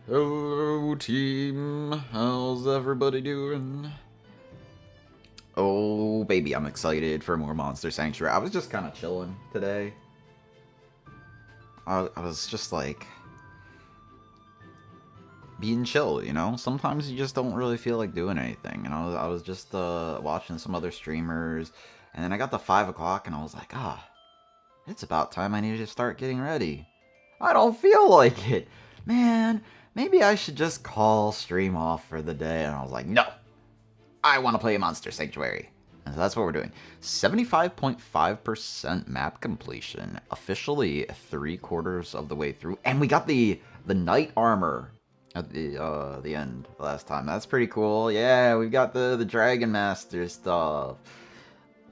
Hello, team. How's everybody doing? Oh, baby, I'm excited for more Monster Sanctuary. I was just kind of chilling today. I was just like being chill, you know? Sometimes you just don't really feel like doing anything. And I was just watching some other streamers, and then I got to 5 o'clock, and I was like, it's about time I need to start getting ready. I don't feel like it. Man, maybe I should just call stream off for the day. And I was like, no, I want to play Monster Sanctuary. And so that's what we're doing. 75.5% map completion. Officially 3/4 of the way through. And we got the knight armor at the end last time. That's pretty cool. Yeah, we've got the Dragon Master stuff.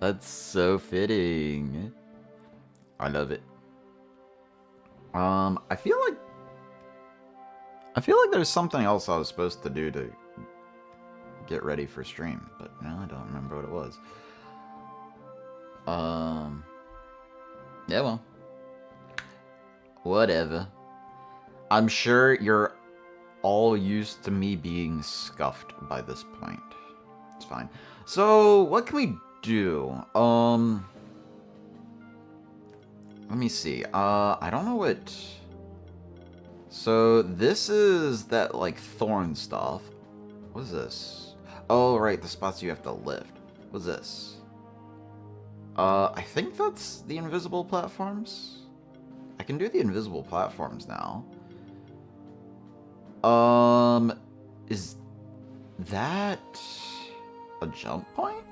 That's so fitting. I love it. I feel like there's something else I was supposed to do to get ready for stream, but now I don't remember what it was. Yeah, well, whatever. I'm sure you're all used to me being scuffed by this point. It's fine. So, what can we do? Let me see. I don't know what... So, this is that, like, thorn stuff. What is this? Oh, right, the spots you have to lift. What's this? I think that's the invisible platforms? I can do the invisible platforms now. Is that a jump point?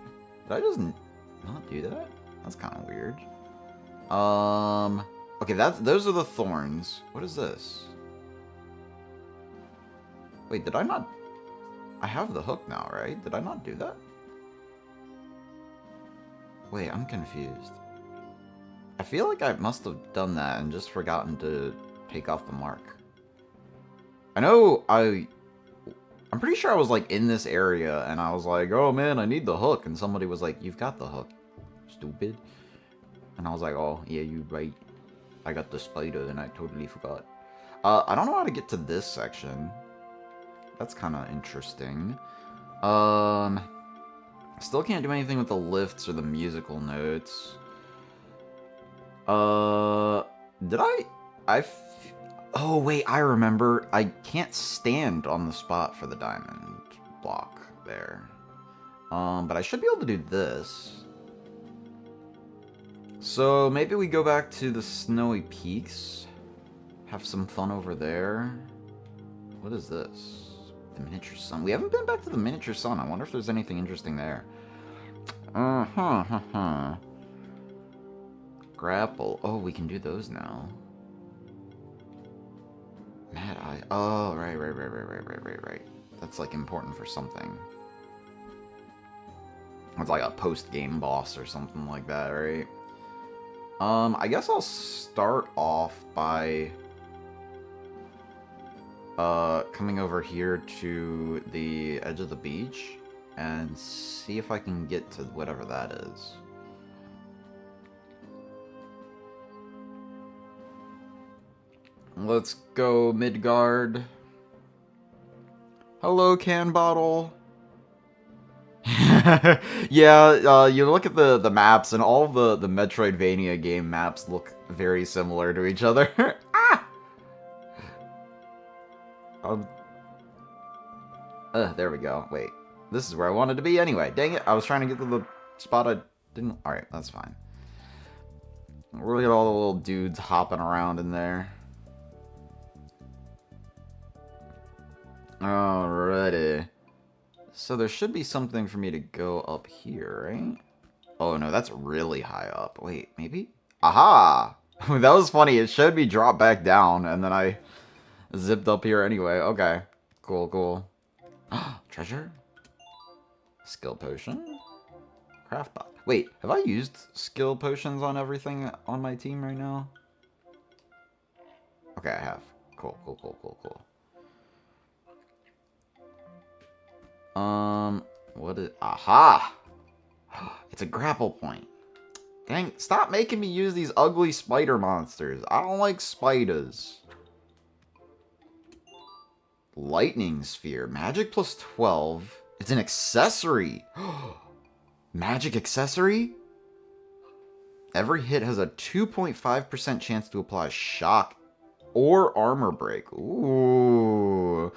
Did I just not do that? That's kind of weird. Okay, those are the thorns. What is this? Wait, did I not... I have the hook now, right? Did I not do that? Wait, I'm confused. I feel like I must have done that and just forgotten to take off the mark. I know I'm pretty sure I was like in this area and I was like, oh man, I need the hook. And somebody was like, you've got the hook, stupid. And I was like, oh, yeah, you're right. I got the spider and I totally forgot. I don't know how to get to this section. That's kind of interesting. Still can't do anything with the lifts or the musical notes. Did oh, wait, I remember. I can't stand on the spot for the diamond block there. But I should be able to do this. So maybe we go back to the snowy peaks. Have some fun over there. What is this? The miniature sun. We haven't been back to the miniature sun. I wonder if there's anything interesting there. Grapple. Oh, we can do those now. Mad Eye. Oh, right. That's like important for something. It's like a post-game boss or something like that, right? I guess I'll start off by coming over here to the edge of the beach and see if I can get to whatever that is. Let's go Midgard. Hello, can bottle. Yeah, you look at the maps, and all the Metroidvania game maps look very similar to each other. Ah! There we go. Wait, this is where I wanted to be anyway. Dang it, I was trying to get to the spot I didn't... Alright, that's fine. Look at all the little dudes hopping around in there. Alrighty. So there should be something for me to go up here, right? Oh no, that's really high up. Wait, maybe? Aha! That was funny. It showed me drop back down, and then I zipped up here anyway. Okay. Cool. Treasure? Skill potion? Craft box. Wait, have I used skill potions on everything on my team right now? Okay, I have. Cool. What is... Aha! It's a grapple point. Dang, stop making me use these ugly spider monsters. I don't like spiders. Lightning sphere. Magic plus 12. It's an accessory. Magic accessory? Every hit has a 2.5% chance to apply shock or armor break. Ooh.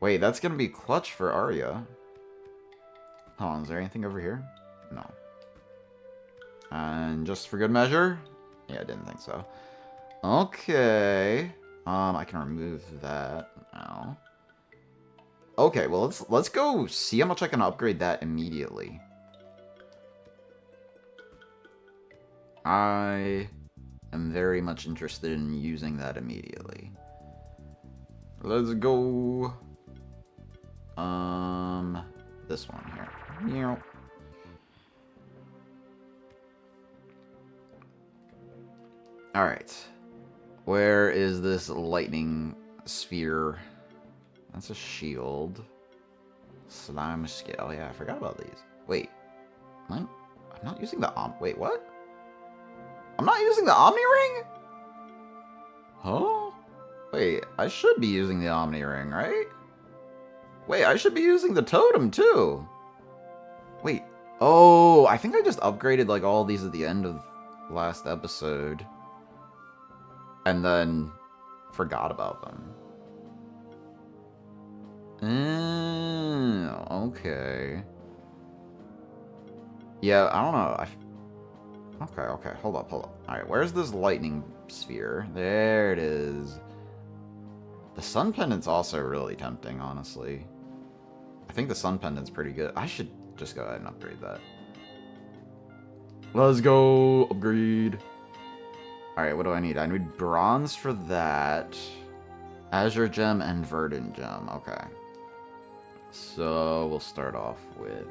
Wait, that's going to be clutch for Arya. Hold on, is there anything over here? No. And just for good measure? Yeah, I didn't think so. Okay. I can remove that now. Okay, well let's go see how much I can upgrade that immediately. I am very much interested in using that immediately. Let's go. This one here. Alright. Where is this lightning sphere? That's a shield. Slime scale. Oh yeah, I forgot about these. Wait. I'm not using the wait, what? I'm not using the Omni Ring? Huh? Wait, I should be using the Omni Ring, right? Wait, I should be using the totem too. Wait. Oh, I think I just upgraded like all these at the end of last episode. And then forgot about them. Okay. Yeah, I don't know. Okay, hold up. Alright, where's this lightning sphere? There it is. The sun pendant's also really tempting, honestly. I think the sun pendant's pretty good. I should just go ahead and upgrade that. Let's go! Upgrade! Alright, what do I need? I need bronze for that. Azure gem and verdant gem. Okay. So, we'll start off with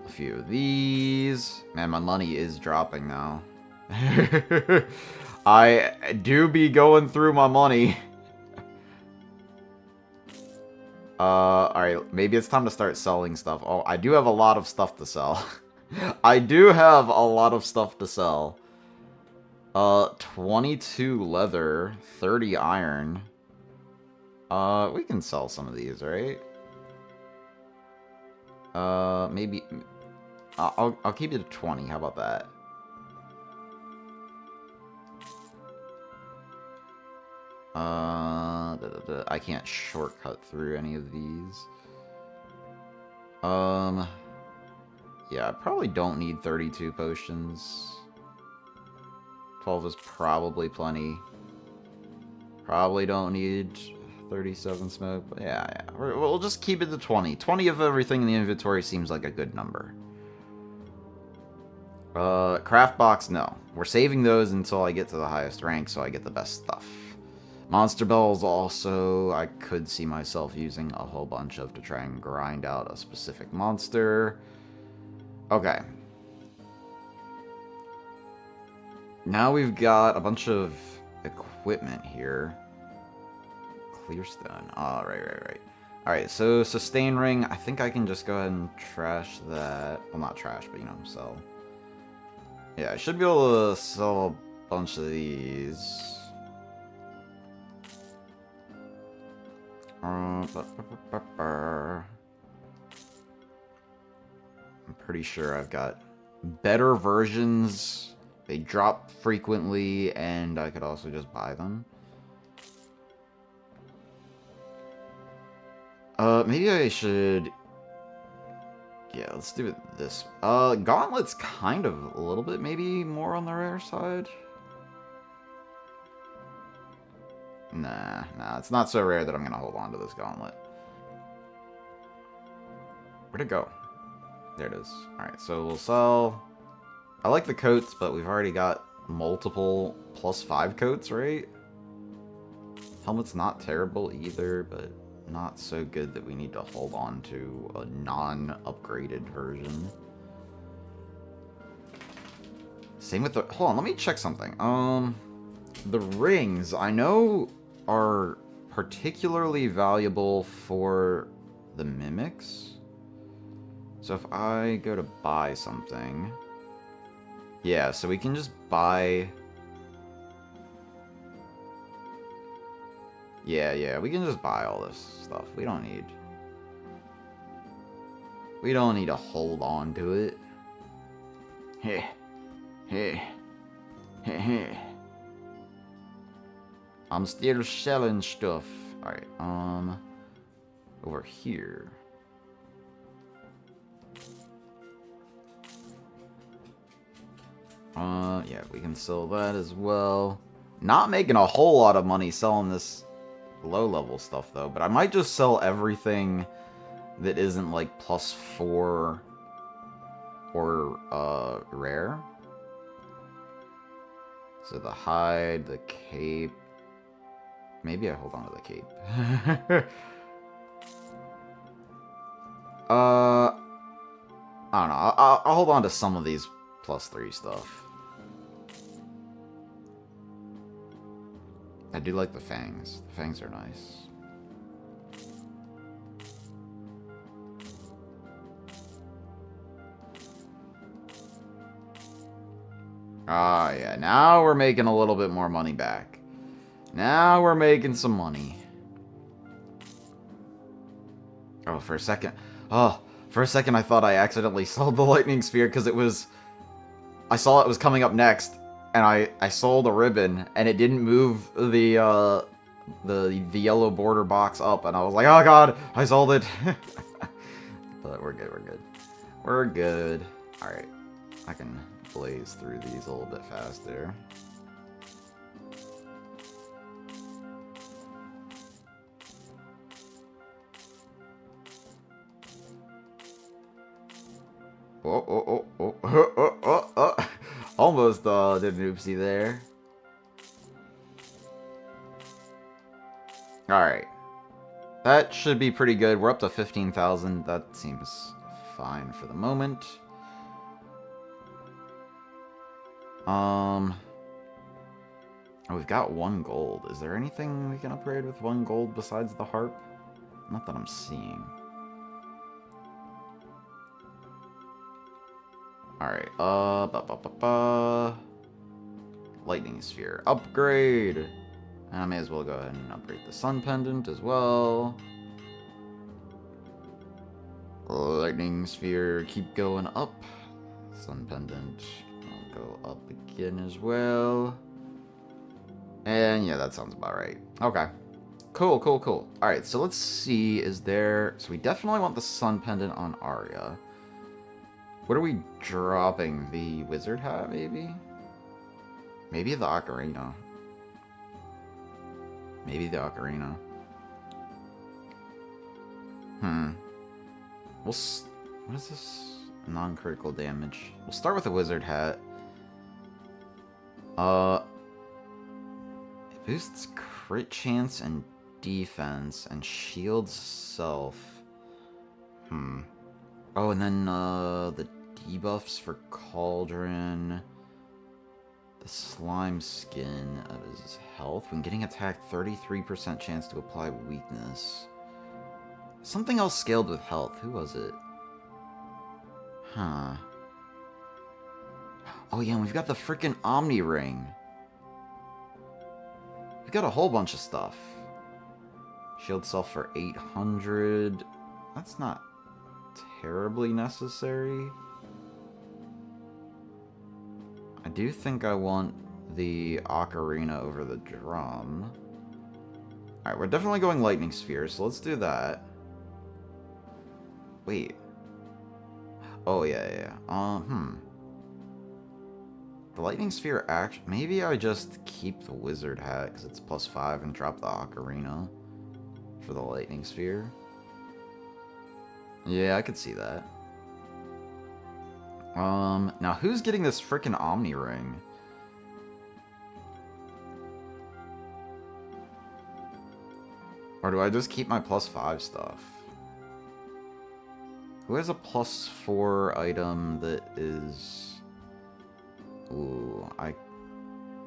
a few of these. Man, my money is dropping now. I do be going through my money. Alright, maybe it's time to start selling stuff. Oh, I do have a lot of stuff to sell. I do have a lot of stuff to sell. 22 leather, 30 iron. We can sell some of these, right? Maybe... I'll keep it at 20, how about that? I can't shortcut through any of these. Yeah, I probably don't need 32 potions. 12 is probably plenty. Probably don't need 37 smoke, but yeah. We'll just keep it to 20. 20 of everything in the inventory seems like a good number. Craft box, no. We're saving those until I get to the highest rank, so I get the best stuff. Monster bells also, I could see myself using a whole bunch of to try and grind out a specific monster. Okay. Now we've got a bunch of equipment here. Clearstone. Oh, right. Alright, so sustain ring, I think I can just go ahead and trash that. Well, not trash, but, you know, sell. Yeah, I should be able to sell a bunch of these. I'm pretty sure I've got better versions. They drop frequently, and I could also just buy them. Maybe I should... Yeah, let's do it this... Gauntlet's kind of a little bit, maybe more on the rare side. Nah, it's not so rare that I'm gonna hold on to this gauntlet. Where'd it go? There it is. Alright, so we'll sell... I like the coats, but we've already got multiple +5 coats, right? Helmet's not terrible either, but not so good that we need to hold on to a non-upgraded version. Same with the... Hold on, let me check something. The rings, I know, are particularly valuable for the mimics. So if I go to buy something... Yeah, so we can just buy... Yeah, we can just buy all this stuff. We don't need to hold on to it. Hey. I'm still selling stuff. Alright, over here. Yeah, we can sell that as well. Not making a whole lot of money selling this low-level stuff, though, but I might just sell everything that isn't, like, +4 or, rare. So the hide, the cape... Maybe I hold on to the cape. I don't know. I'll hold on to some of these +3 stuff. I do like the fangs. The fangs are nice. Ah, yeah. Now we're making a little bit more money back. Now we're making some money. Oh, for a second I thought I accidentally sold the lightning sphere because it was... I saw it was coming up next, and I sold a ribbon, and it didn't move the yellow border box up, and I was like, oh god, I sold it. But we're good. We're good. Alright, I can blaze through these a little bit faster. Oh. Almost did an oopsie there. Alright. That should be pretty good. We're up to 15,000. That seems fine for the moment. Oh, we've got 1 gold. Is there anything we can upgrade with 1 gold besides the harp? Not that I'm seeing. Alright, lightning sphere upgrade. And I may as well go ahead and upgrade the sun pendant as well. Lightning sphere, keep going up. Sun pendant, I'll go up again as well. And yeah, that sounds about right. Okay. Cool. Alright, so let's see, is there... So we definitely want the sun pendant on Arya. What are we dropping? The wizard hat, maybe? Maybe the ocarina. What is this? Non-critical damage. We'll start with the wizard hat. It boosts crit chance and defense and shields self. Oh, and then the debuffs for Cauldron. The slime skin of his health. When getting attacked, 33% chance to apply weakness. Something else scaled with health. Who was it? Huh. Oh yeah, and we've got the freaking Omni Ring. We've got a whole bunch of stuff. Shield self for 800. That's not terribly necessary. I do think I want the ocarina over the drum. Alright, we're definitely going lightning sphere, so let's do that. Wait. Oh, yeah. The lightning sphere action... Maybe I just keep the wizard hat, because it's +5, and drop the ocarina for the lightning sphere. Yeah, I could see that. Now who's getting this frickin' Omni Ring? Or do I just keep my +5 stuff? Who has a +4 item that is... Ooh, I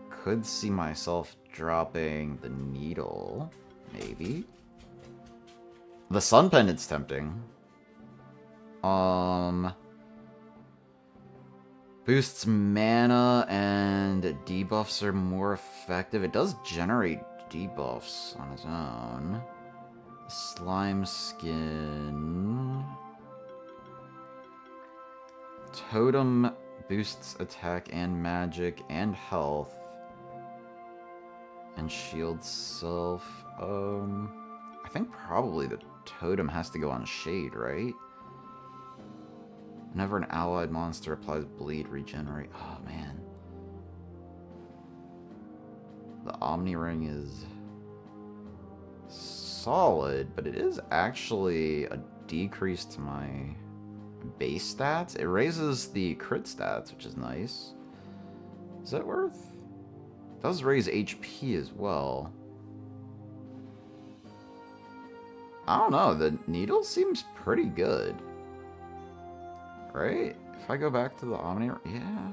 could see myself dropping the needle, maybe? The sun pendant's tempting. Boosts mana and debuffs are more effective. It does generate debuffs on his own. Slime skin. Totem boosts attack and magic and health. And shield self. I think probably the totem has to go on shade, right? Whenever an allied monster applies bleed, regenerate. Oh, man. The Omni Ring is solid, but it is actually a decrease to my base stats. It raises the crit stats, which is nice. Is that worth? It does raise HP as well. I don't know. The needle seems pretty good. Right? If I go back to the Omni... Yeah.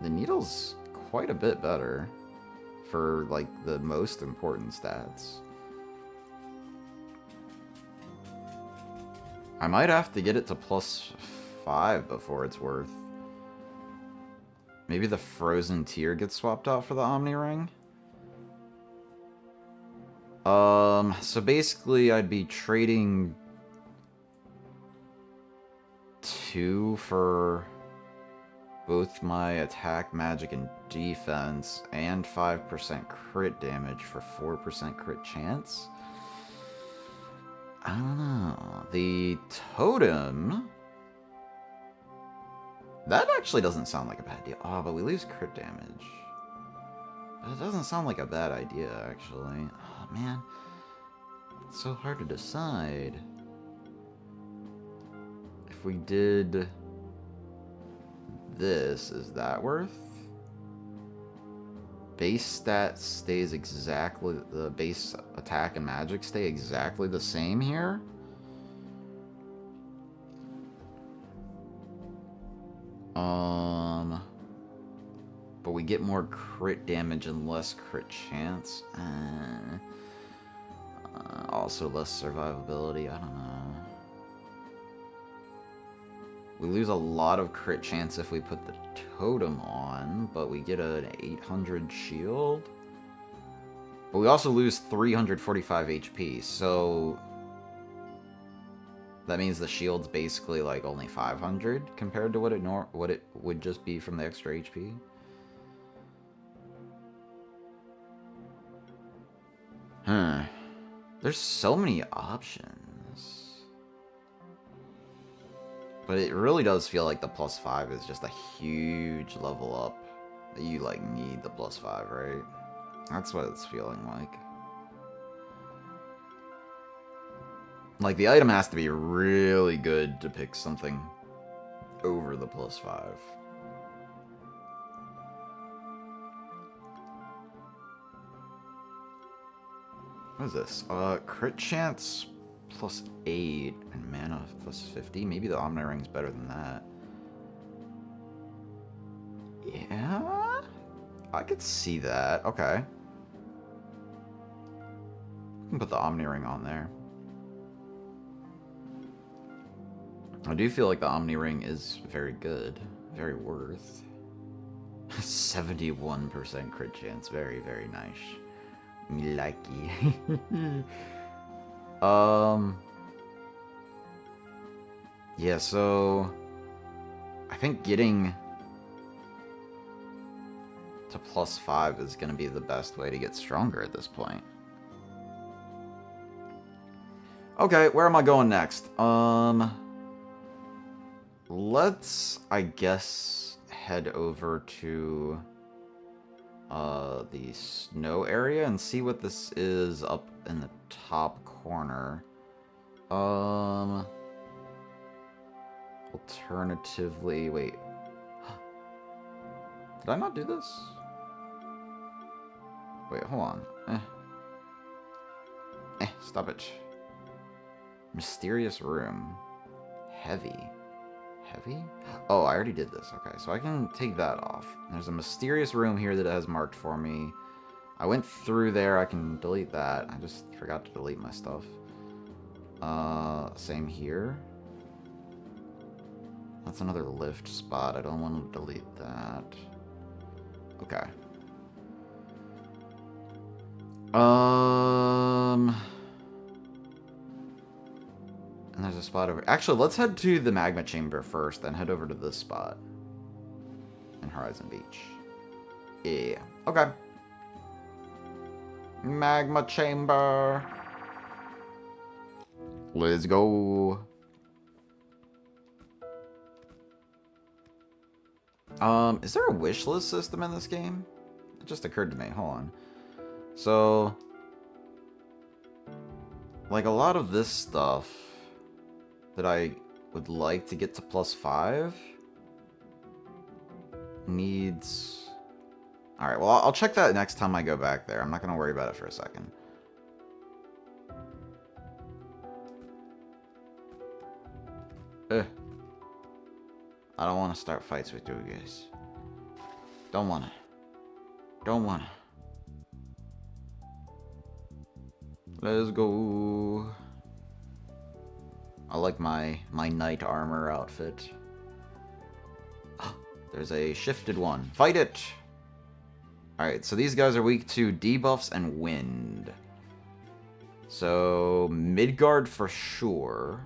The needle's quite a bit better for, like, the most important stats. I might have to get it to +5 before it's worth. Maybe the Frozen Tear gets swapped out for the Omni Ring? So basically I'd be trading 2 for both my attack, magic, and defense, and 5% crit damage for 4% crit chance. I don't know. The totem... That actually doesn't sound like a bad deal. Oh, but we lose crit damage. But it doesn't sound like a bad idea, actually. Oh, man. It's so hard to decide. If we did this, is that worth? Base stat stays exactly... The base attack and magic stay exactly the same here? But we get more crit damage and less crit chance. Also less survivability, I don't know. We lose a lot of crit chance if we put the totem on, but we get an 800 shield. But we also lose 345 HP, so... That means the shield's basically like only 500 compared to what it would just be from the extra HP. There's so many options. But it really does feel like the +5 is just a huge level up. That you like need the +5, right? That's what it's feeling like. Like, the item has to be really good to pick something over the +5. What is this? Crit chance +8 and mana +50. Maybe the Omni Ring's better than that. Yeah? I could see that. Okay. I can put the Omni Ring on there. I do feel like the Omni Ring is very good. Very worth. 71% crit chance. Very, very nice. Me likey. Yeah, so... I think getting to +5 is going to be the best way to get stronger at this point. Okay, where am I going next? Let's, I guess, head over to the snow area and see what this is up in the top corner. Alternatively, wait. Did I not do this? Wait, hold on. Stop it. Mysterious room. Heavy. Heavy? Oh, I already did this. Okay, so I can take that off. There's a mysterious room here that it has marked for me. I went through there. I can delete that. I just forgot to delete my stuff. Same here. That's another lift spot. I don't want to delete that. Okay. And there's a spot over... Actually, let's head to the magma chamber first, then head over to this spot. In Horizon Beach. Yeah. Okay. Magma chamber. Let's go. Is there a wish list system in this game? It just occurred to me. Hold on. So, like a lot of this stuff that I would like to get to +5 needs... Alright, well, I'll check that next time I go back there. I'm not going to worry about it for a second. I don't want to start fights with you guys. Don't want to. Don't want to. Let's go. I like my knight armor outfit. There's a shifted one. Fight it! Alright, so these guys are weak to debuffs and wind. So, Midgard for sure.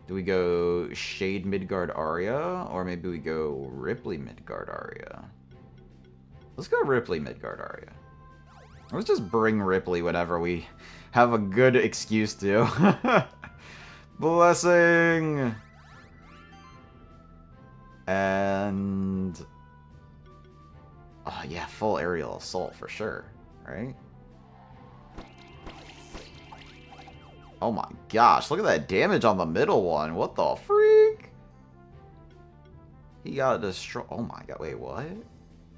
Do we go Shade Midgard Aria? Or maybe we go Ripley Midgard Aria? Let's go Ripley Midgard Aria. Let's just bring Ripley whenever we have a good excuse to. Blessing! And... oh yeah, full aerial assault for sure, right? Oh my gosh, look at that damage on the middle one. What the freak? He got destroyed. Oh my god, wait, what?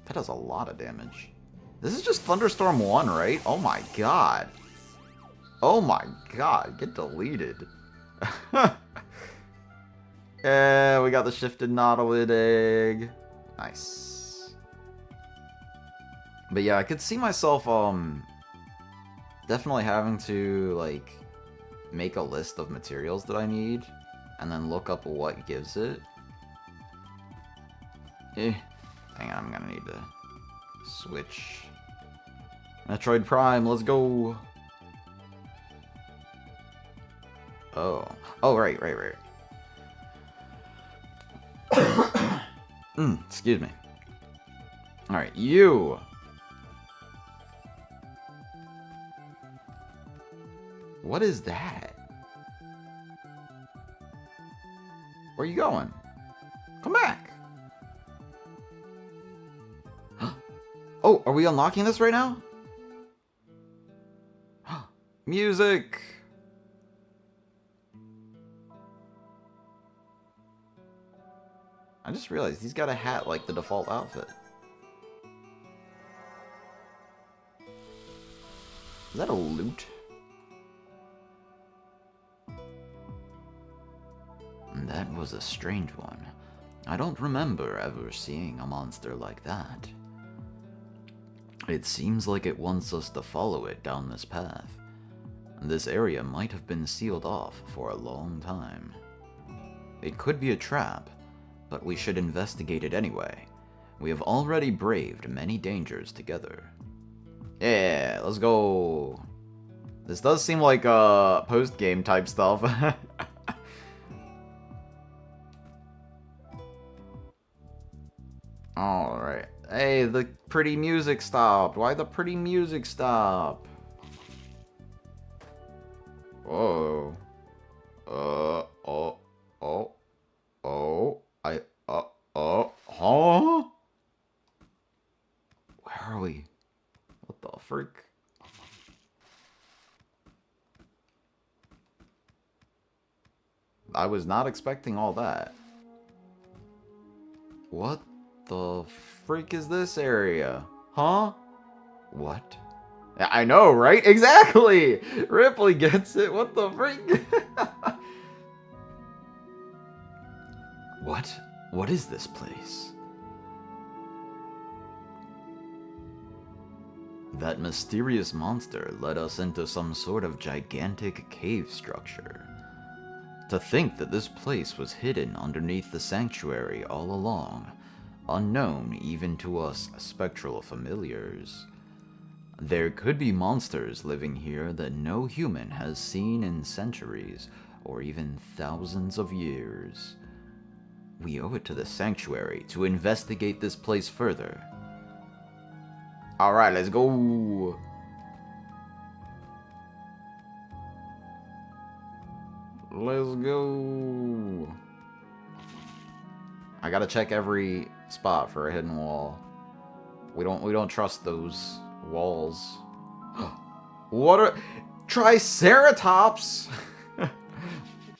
That does a lot of damage. This is just Thunderstorm 1, right? Oh my god. Oh my god, get deleted. Yeah, we got the shifted Nautilid egg. Nice. But yeah, I could see myself, definitely having to, like, make a list of materials that I need, and then look up what gives it. Hang on, I'm gonna need to switch. Metroid Prime, let's go! Oh. Oh, right. Excuse me. Alright, you! What is that? Where are you going? Come back! Oh, are we unlocking this right now? Music! I just realized he's got a hat like the default outfit. Is that a loot? That was a strange one. I don't remember ever seeing a monster like that. It seems like it wants us to follow it down this path. This area might have been sealed off for a long time. It could be a trap, but we should investigate it anyway. We have already braved many dangers together. Yeah, let's go. This does seem like post-game type stuff. Alright. Hey, the pretty music stopped. Why the pretty music stop? Whoa. Huh? Where are we? What the frick? I was not expecting all that. What the freak is this area? Huh? What? I know, right? Exactly! Ripley gets it. What the freak? What? What is this place? That mysterious monster led us into some sort of gigantic cave structure. To think that this place was hidden underneath the sanctuary all along, unknown even to us spectral familiars. There could be monsters living here that no human has seen in centuries, or even thousands of years. We owe it to the sanctuary to investigate this place further. Alright, let's go! Let's go! I gotta check every spot for a hidden wall. We don't trust those walls. What are Triceratops?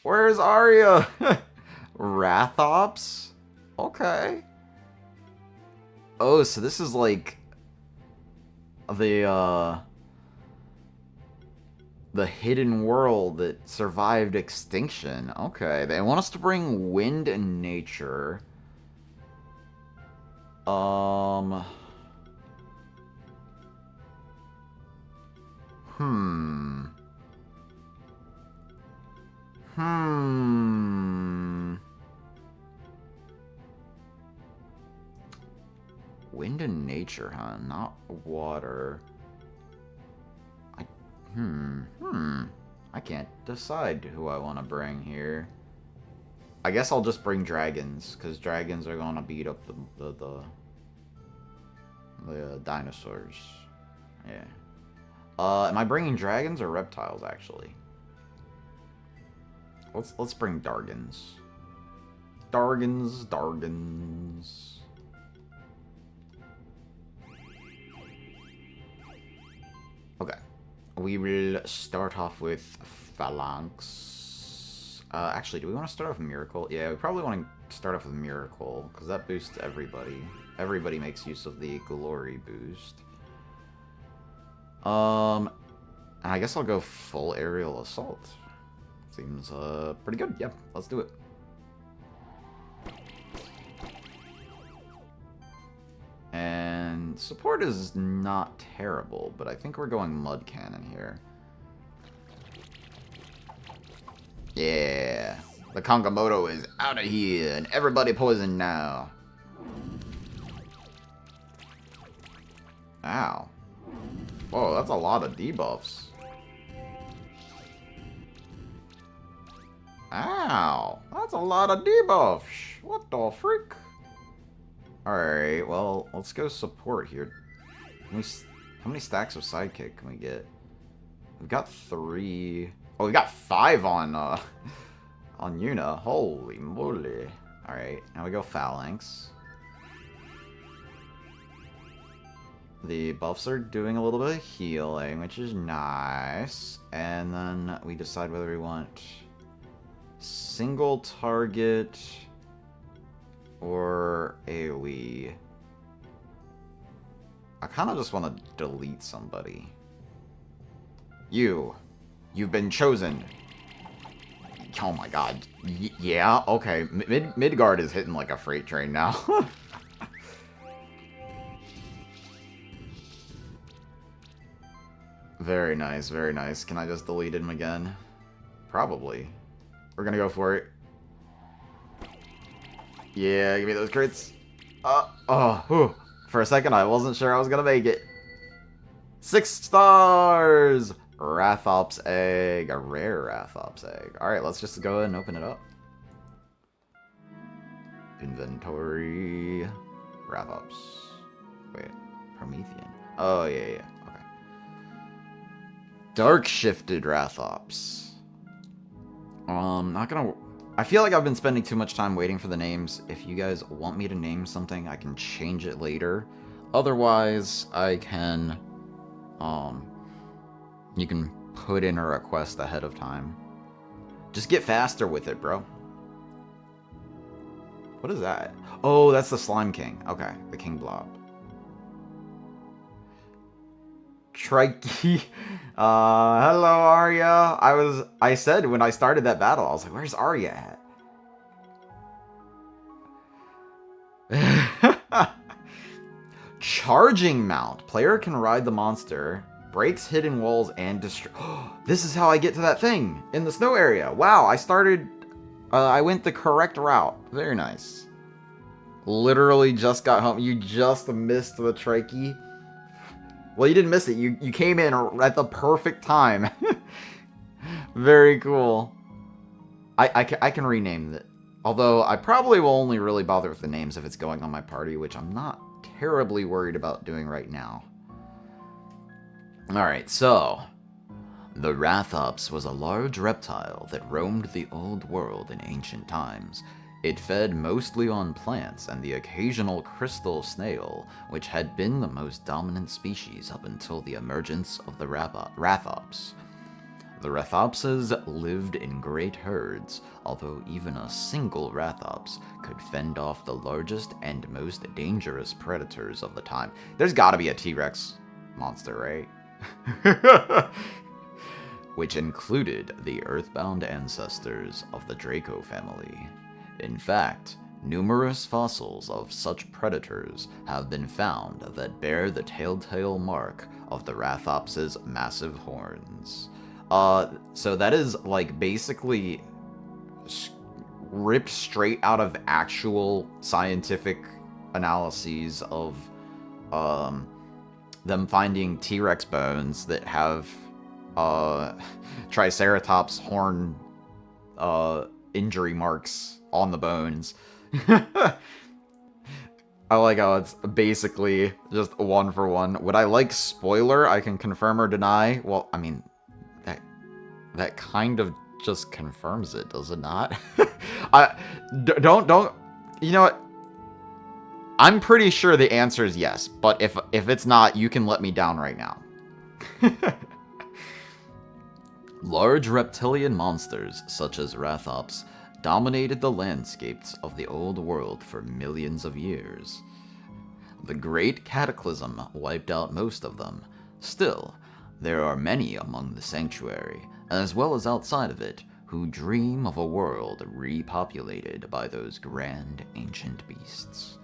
Where's Arya? Rathops? Okay. Oh, so this is like the hidden world that survived extinction. Okay, they want us to bring wind and nature. Wind and nature, huh? Not water. I can't decide who I want to bring here. I guess I'll just bring dragons, because dragons are gonna beat up the dinosaurs. Yeah. Am I bringing dragons or reptiles, actually? Let's bring Dargans. Dargans. Okay. We will start off with Phalanx. Actually, do we want to start off with Miracle? Yeah, we probably want to start off with Miracle, because that boosts everybody. Everybody makes use of the Glory boost. And I guess I'll go full Aerial Assault. Seems pretty good. Yep, let's do it. And support is not terrible, but I think we're going Mud Cannon here. Yeah, the Kongamoto is out of here, and everybody poisoned now. Ow. Whoa, that's a lot of debuffs. Ow, that's a lot of debuffs. What the frick? Alright, well, let's go support here. How many stacks of Sidekick can we get? We've got 3. Oh, we got 5 on Yuna. Holy moly. Alright, now we go Phalanx. The buffs are doing a little bit of healing, which is nice. And then we decide whether we want single target or AoE. I kind of just want to delete somebody. You've been chosen. Oh my god. Yeah, okay. Midgard is hitting like a freight train now. Very nice, very nice. Can I just delete him again? Probably. We're gonna go for it. Yeah, give me those crits. For a second, I wasn't sure I was gonna make it. 6 stars! Rathops egg. A rare Rathops egg. Alright, let's just go ahead and open it up. Inventory. Rathops. Wait, Promethean. Oh, yeah. Okay. Dark Shifted Rathops. Not gonna... I feel like I've been spending too much time waiting for the names. If you guys want me to name something, I can change it later. Otherwise, I can... You can put in a request ahead of time. Just get faster with it, bro. What is that? Oh, that's the Slime King. Okay, the King Blob. Trikey. Hello, Arya. I said when I started that battle, I was like, where's Arya at? Charging Mount. Player can ride the monster, breaks hidden walls, and destroy... This is how I get to that thing in the snow area. Wow, I went the correct route. Very nice. Literally just got home. You just missed the Trikey. Well, you didn't miss it. You came in at the perfect time. Very cool. I can rename it. Although, I probably will only really bother with the names if it's going on my party, which I'm not terribly worried about doing right now. Alright, so... The Rathops was a large reptile that roamed the old world in ancient times. It fed mostly on plants and the occasional crystal snail, which had been the most dominant species up until the emergence of the Rathops. The Rathopses lived in great herds, although even a single Rathops could fend off the largest and most dangerous predators of the time. There's gotta be a T-Rex monster, right? Which included the earthbound ancestors of the Draco family. In fact, numerous fossils of such predators have been found that bear the telltale mark of the Rathops' massive horns. So that is, like, basically ripped straight out of actual scientific analyses of, them finding T-Rex bones that have, Triceratops horn, injury marks on the bones. I like how it's basically just one for one. Would I like spoiler? I can confirm or deny. Well, I mean, that kind of just confirms it, does it not? Don't. You know what? I'm pretty sure the answer is yes, but if it's not, you can let me down right now. Large reptilian monsters, such as Rathops, dominated the landscapes of the old world for millions of years. The Great Cataclysm wiped out most of them. Still, there are many among the sanctuary, as well as outside of it, who dream of a world repopulated by those grand ancient beasts.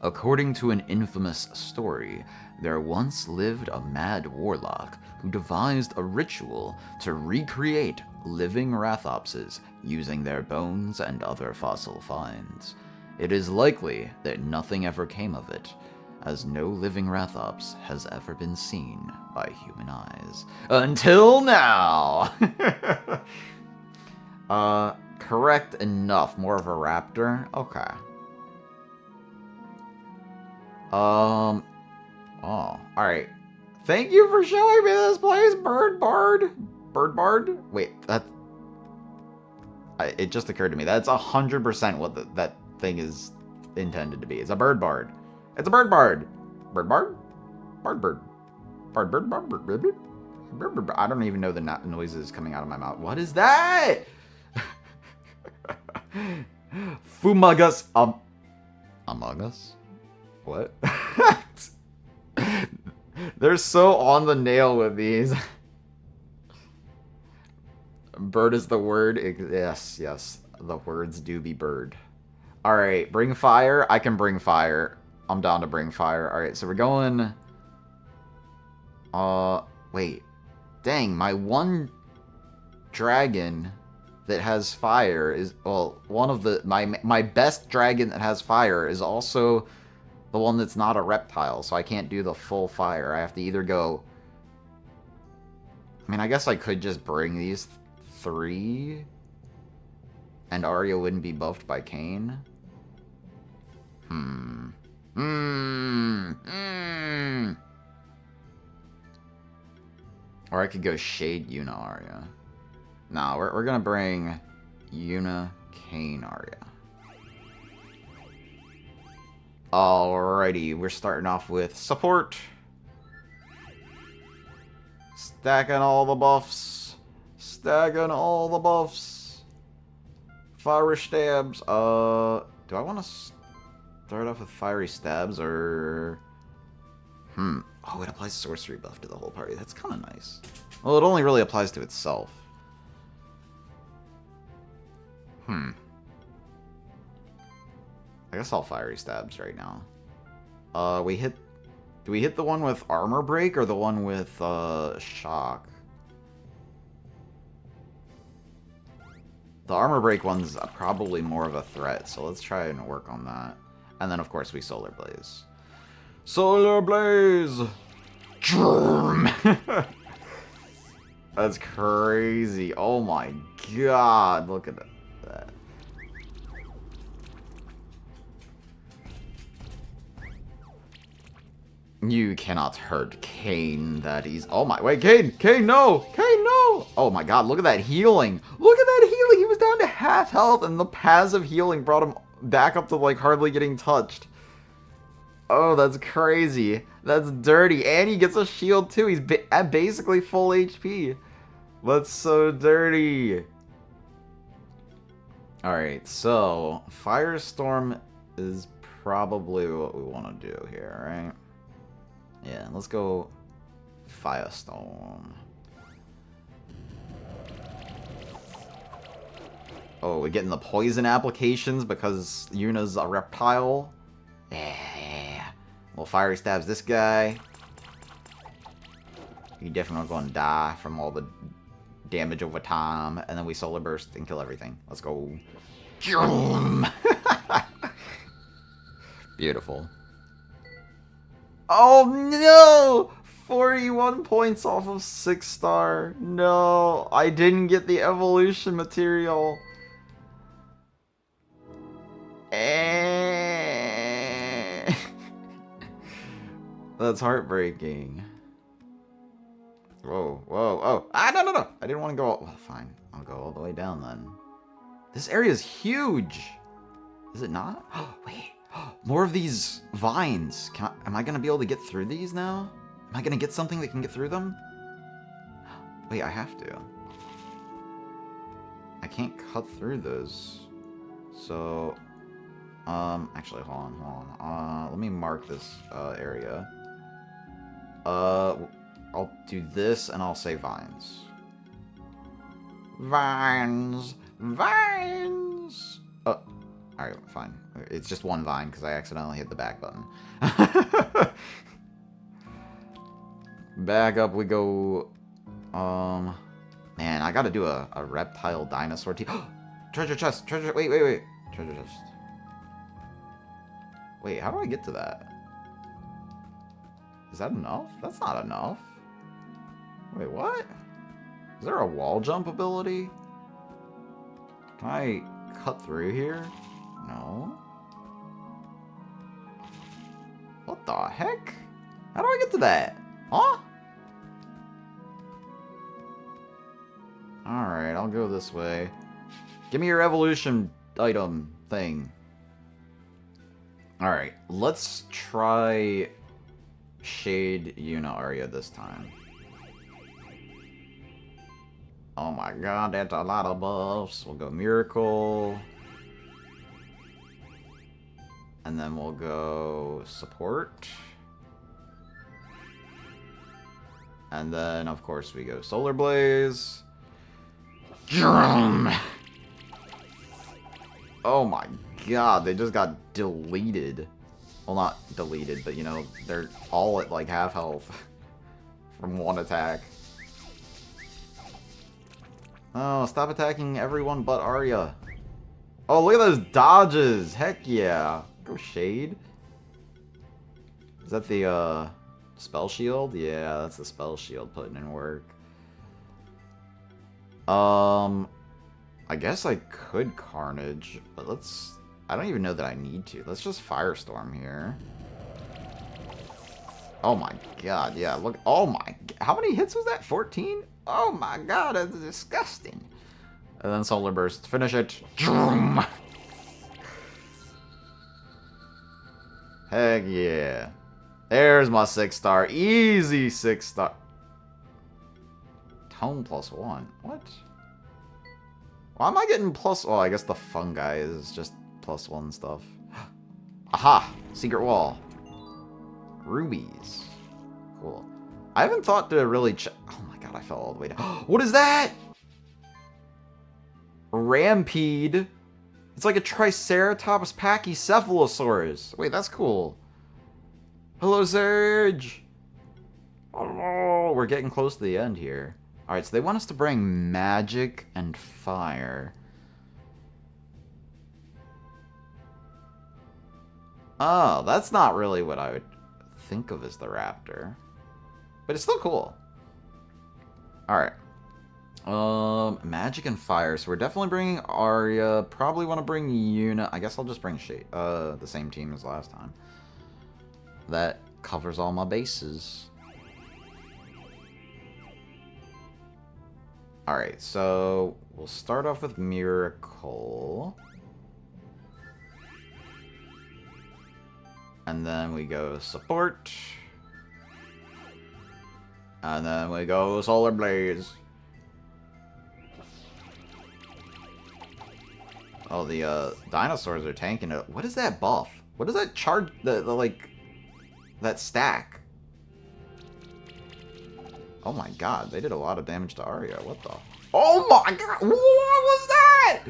According to an infamous story, there once lived a mad warlock who devised a ritual to recreate living Rathopses using their bones and other fossil finds. It is likely that nothing ever came of it, as no living Rathops has ever been seen by human eyes. Until now! Correct enough. More of a raptor? Okay. Oh, alright. Thank you for showing me this place, Bird Bard. Wait, it just occurred to me. That's 100% what that thing is intended to be. It's a Bird Bard. It's a Bird Bard. Bird Bard? Bird. I don't even know the noises coming out of my mouth. What is that? Fumagus Among Us? What? They're so on the nail with these. Bird is the word. Yes. The words do be bird. Alright, bring fire. I can bring fire. I'm down to bring fire. Alright, so we're going... wait. Dang, my one dragon that has fire is... Well, one of the... My best dragon that has fire is also the one that's not a reptile, so I can't do the full fire. I have to either go... I mean, I guess I could just bring these 3, and Arya wouldn't be buffed by Kayn. Or I could go Shade Yuna Arya. No, we're gonna bring Yuna Kayn Arya. Alrighty, we're starting off with support. Stacking all the buffs. Fiery stabs. Do I want to start off with fiery stabs or... Oh, it applies sorcery buff to the whole party. That's kind of nice. Well, it only really applies to itself. I guess I'll fiery stabs right now. Do we hit the one with armor break or the one with shock? The armor break one's probably more of a threat, so let's try and work on that. And then of course we solar blaze. Solar blaze! That's crazy. Oh my god. Look at that. You cannot hurt Kane that easy. Oh my, wait, Kane, no! Kane, no! Oh my god, look at that healing. Look at that healing. He was down to half health and the passive healing brought him back up to like hardly getting touched. Oh, that's crazy. That's dirty. And he gets a shield too. He's at basically full HP. That's so dirty. Alright, so Firestorm is probably what we want to do here, right? Yeah, let's go Firestorm. Oh, we're getting the poison applications because Yuna's a reptile. Yeah. Well, Fiery stabs this guy. You're definitely going to die from all the damage over time. And then we Solar Burst and kill everything. Let's go. Beautiful. Oh no! 41 points off of 6-star. No, I didn't get the evolution material. That's heartbreaking. Whoa, whoa, oh. Ah, no, no, no. I didn't want to go all... Well, fine. I'll go all the way down then. This area is huge. Is it not? Oh, wait. More of these vines. Am I going to be able to get through these now? Am I going to get something that can get through them? Wait, I have to. I can't cut through those. So, actually, hold on. Let me mark this, area. I'll do this and I'll say vines. Vines! Vines! Oh, alright, fine. It's just one vine because I accidentally hit the back button. Back up we go. Man, I gotta do a reptile dinosaur team. Treasure chest! Treasure... Wait. Treasure chest. Wait, how do I get to that? Is that enough? That's not enough. Wait, what? Is there a wall jump ability? Can I cut through here? No. What the heck? How do I get to that? Huh? Alright, I'll go this way. Give me your evolution item thing. Alright, let's try Shade Yuna Arya this time. Oh my god, that's a lot of buffs. We'll go Miracle. And then we'll go Support. And then, of course, we go Solar Blaze. Oh my god, they just got deleted. Well, not deleted, but, you know, they're all at, like, half health from one attack. Oh, stop attacking everyone but Arya. Oh, look at those dodges! Heck yeah! Go Shade. Is that the, spell shield? Yeah, that's the spell shield putting in work. I guess I could Carnage, but let's... I don't even know that I need to. Let's just Firestorm here. Oh my god, yeah, look. Oh my... How many hits was that? 14? Oh my god, that's disgusting. And then Solar Burst. Finish it. Heck yeah. There's my 6-star. Easy 6-star. Tone +1. What? Why am I getting plus... Oh, I guess the fungi is just +1 stuff. Aha! Secret wall. Rubies. Cool. I haven't thought to really check... Oh my god, I fell all the way down. What is that? Rampede. It's like a Triceratops Pachycephalosaurus. Wait, that's cool. Hello, Surge. Oh, we're getting close to the end here. Alright, so they want us to bring magic and fire. Oh, that's not really what I would think of as the raptor. But it's still cool. Alright. Magic and fire. So we're definitely bringing Arya. Probably want to bring Yuna. I guess I'll just bring the same team as last time. That covers all my bases. Alright, so we'll start off with Miracle. And then we go support. And then we go Solar Blaze. Oh, the dinosaurs are tanking it. What is that buff? What is that charge? The like that stack? Oh my god, they did a lot of damage to Arya. What the? Oh my god, what was that?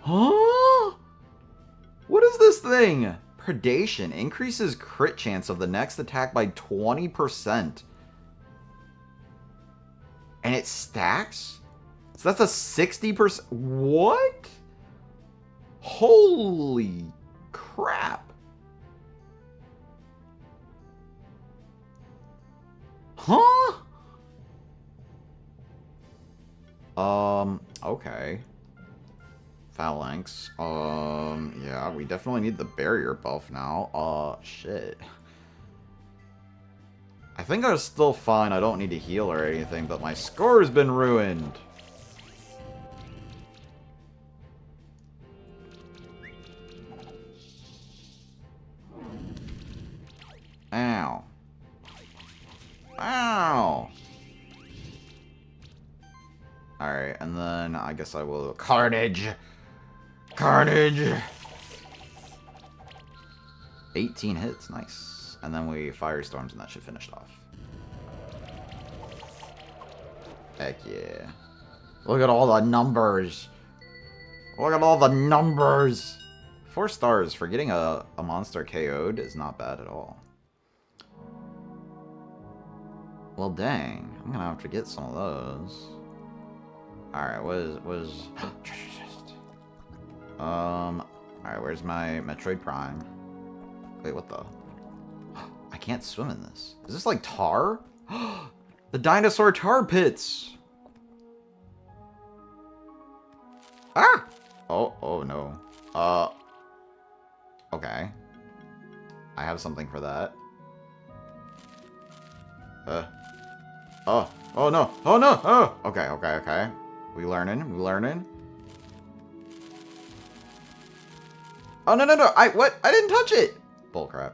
Huh? What is this thing? Predation increases crit chance of the next attack by 20%. And it stacks? So that's a 60%. What? Holy crap. Huh? Okay. Phalanx. Yeah, we definitely need the barrier buff now. Shit. I think I was still fine. I don't need to heal or anything, but my score's been ruined. Ow. Ow. Alright, and then I guess I will... Carnage! Carnage! 18 hits, nice. And then we Firestorms and that should finish it off. Heck yeah. Look at all the numbers! Look at all the numbers! 4 stars for getting a monster KO'd is not bad at all. Well, dang. I'm gonna have to get some of those. Alright, what is... Treasure chest. Alright, where's my Metroid Prime? Wait, what the... I can't swim in this. Is this like tar? The dinosaur tar pits! Ah! Oh no. Okay. I have something for that. Oh no! Oh no! Oh! Okay. We learning. Oh no! What? I didn't touch it! Bullcrap.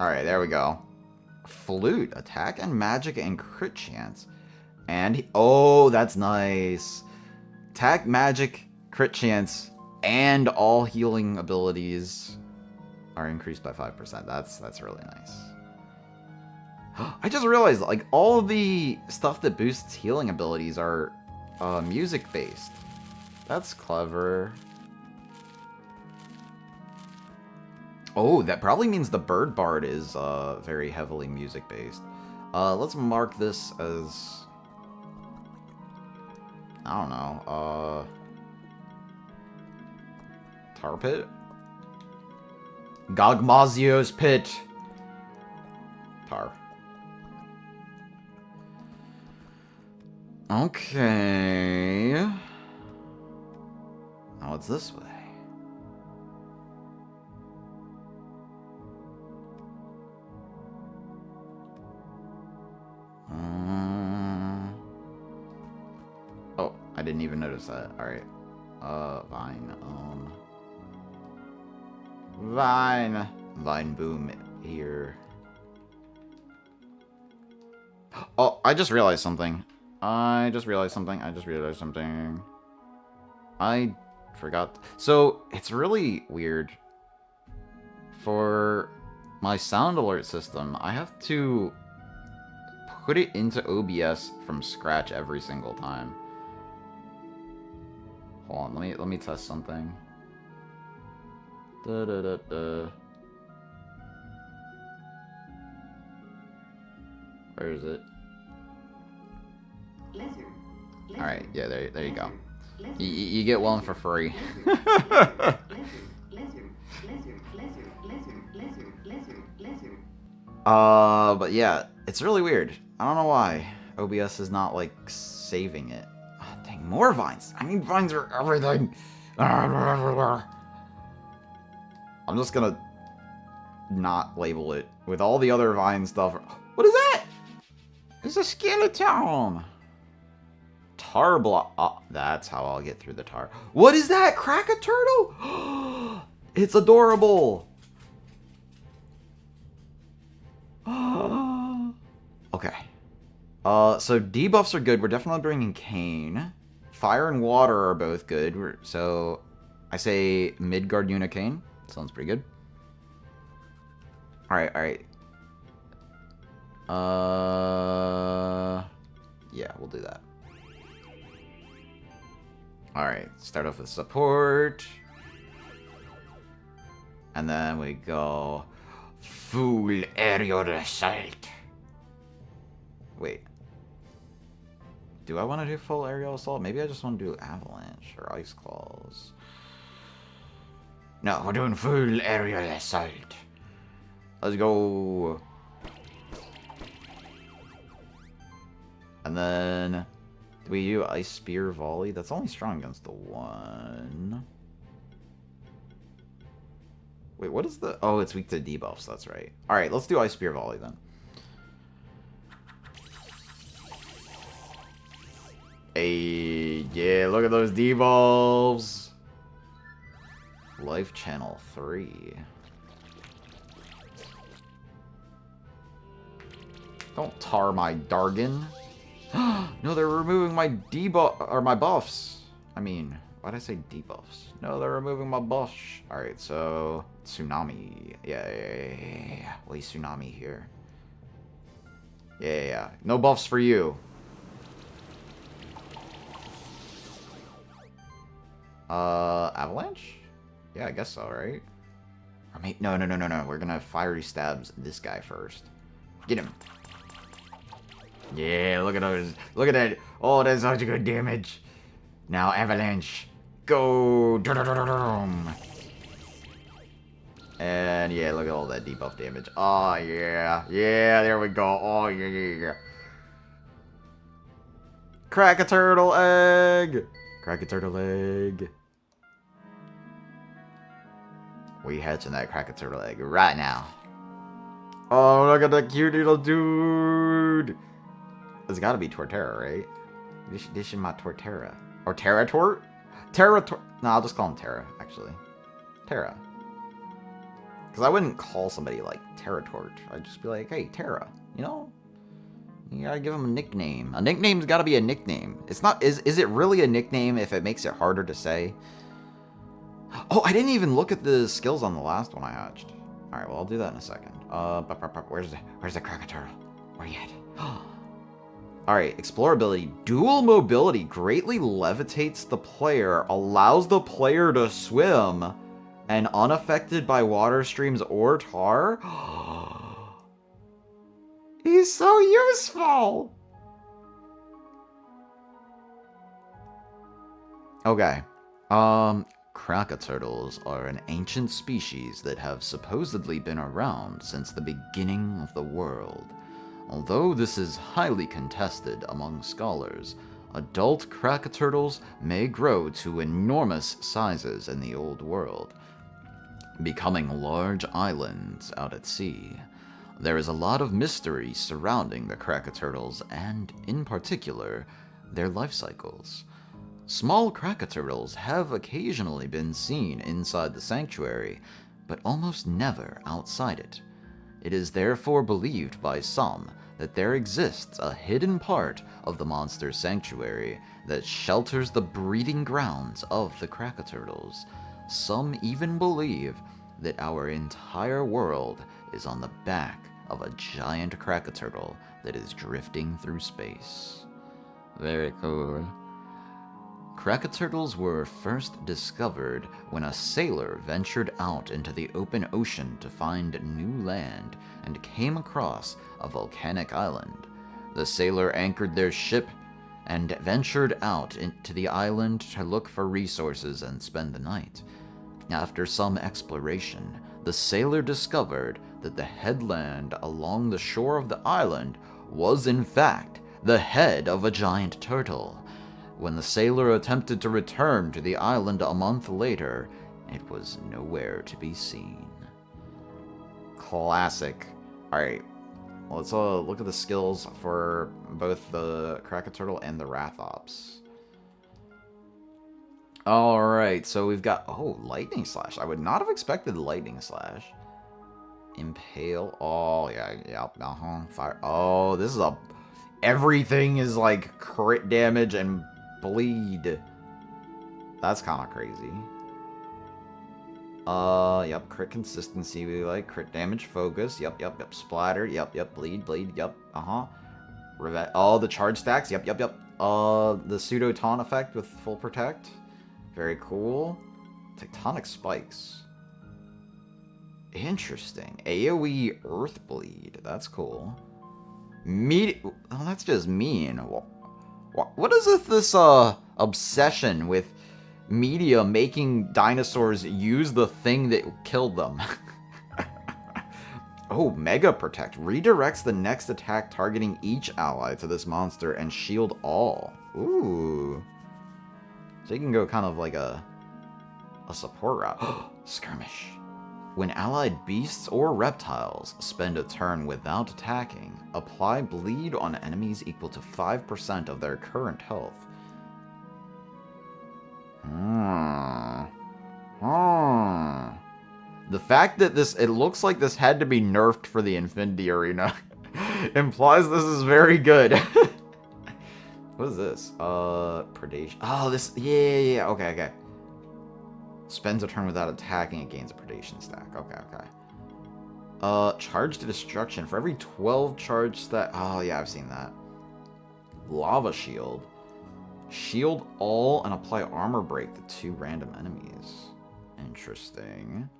Alright, there we go. Flute. Attack and magic and crit chance. And... Oh, that's nice. Attack, magic, crit chance, and all healing abilities are increased by 5%. That's really nice. I just realized, like, all of the stuff that boosts healing abilities are music-based. That's clever. Oh, that probably means the Bird Bard is very heavily music-based. Let's mark this as... I don't know. Tar Pit? Gogmazio's Pit. Tar. Okay. Now it's this way. Oh, I didn't even notice that. Alright. Vine. Vine boom here. Oh, I just realized something. I forgot. So, it's really weird. For my sound alert system, I have to put it into OBS from scratch every single time. Hold on, let me test something. Where is it? Alright, yeah, there you go. You get one for free. But yeah, it's really weird. I don't know why OBS is not, like, saving it. Oh, dang, more vines. I need vines for everything. I'm just gonna not label it with all the other vine stuff. What is that? It's a skeleton. Tar block. Oh, that's how I'll get through the tar. What is that? Crack a turtle? It's adorable. Okay. So debuffs are good. We're definitely bringing Cane. Fire and water are both good. So I say Midgard Unicane. Sounds pretty good. Alright, alright. Yeah, we'll do that. Alright, start off with support. And then we go full aerial assault. Wait. Do I want to do full aerial assault? Maybe I just want to do avalanche or ice claws. No, we're doing full aerial assault. Let's go. And then do we do ice spear volley? That's only strong against the one. Wait, what is the... Oh, it's weak to debuffs, that's right. Alright, let's do ice spear volley then. Hey, yeah, look at those debuffs. Life channel 3. Don't tar my Dargon. No, they're removing my debuff or my buffs. I mean, why'd I say debuffs? No, they're removing my buffs. Alright, so tsunami. Yeah. Wait, tsunami here. Yeah. No buffs for you. Avalanche? Yeah, I guess so, right? I mean, no. We're gonna fiery stabs this guy first. Get him. Yeah, look at those. Look at that. Oh, that's such a good damage. Now, avalanche. Go. And yeah, look at all that debuff damage. Oh, yeah. Yeah, there we go. Oh, yeah. Crack a turtle egg. Crack a turtle egg. We hatching that crack a turtle egg right now. Oh, look at that cute little dude. It's gotta be Torterra, right? This is my Torterra. Or Terra-Tort? Terra-Tort. No, I'll just call him Terra, actually. Terra. Because I wouldn't call somebody like Terra-Tort. I'd just be like, hey, Terra. You know? You gotta give him a nickname. A nickname's gotta be a nickname. It's not... Is it really a nickname if it makes it harder to say? Oh, I didn't even look at the skills on the last one I hatched. Alright, well, I'll do that in a second. Where's the Krakatoa? Where you at? Alright, explorability. Dual mobility greatly levitates the player, allows the player to swim, and unaffected by water streams or tar. He's so useful! Okay. Krakatoas are an ancient species that have supposedly been around since the beginning of the world. Although this is highly contested among scholars, adult Krakatoas may grow to enormous sizes in the Old World, becoming large islands out at sea. There is a lot of mystery surrounding the Krakatoas and, in particular, their life cycles. Small Krakatoas have occasionally been seen inside the sanctuary, but almost never outside it. It is therefore believed by some that there exists a hidden part of the monster sanctuary that shelters the breeding grounds of the Krakatoas. Some even believe that our entire world is on the back of a giant Krakatoa that is drifting through space. Very cool. Krakatoas were first discovered when a sailor ventured out into the open ocean to find new land and came across a volcanic island. The sailor anchored their ship and ventured out into the island to look for resources and spend the night. After some exploration, the sailor discovered that the headland along the shore of the island was in fact the head of a giant turtle. When the sailor attempted to return to the island a month later, it was nowhere to be seen. Classic. Alright, let's look at the skills for both the Krakatoa and the Rathops. Alright, so we've got... Oh, Lightning Slash. I would not have expected Lightning Slash. Impale. Oh, yeah, Fire. Oh, this is a... Everything is like crit damage and bleed. That's kind of crazy. Yep, crit consistency we like. Crit damage focus. Yep. Splatter. Yep. Bleed. Yep. Oh, the charge stacks. Yep. The pseudo taunt effect with full protect. Very cool. Tectonic spikes. Interesting. AoE Earth Bleed. That's cool. Oh, that's just mean. What is this obsession with media making dinosaurs use the thing that killed them? Oh, Mega Protect. Redirects the next attack targeting each ally to this monster and shield all. Ooh. So you can go kind of like a support route. Skirmish. When allied beasts or reptiles spend a turn without attacking, apply bleed on enemies equal to 5% of their current health. The fact that it looks like this had to be nerfed for the Infinity Arena implies this is very good. What is this? Predation. Oh, this... Yeah. Okay. Spends a turn without attacking, it gains a predation stack. Okay. Charge to destruction. For every 12 charge stack... Oh, yeah, I've seen that. Lava shield. Shield all and apply armor break to 2 random enemies. Interesting.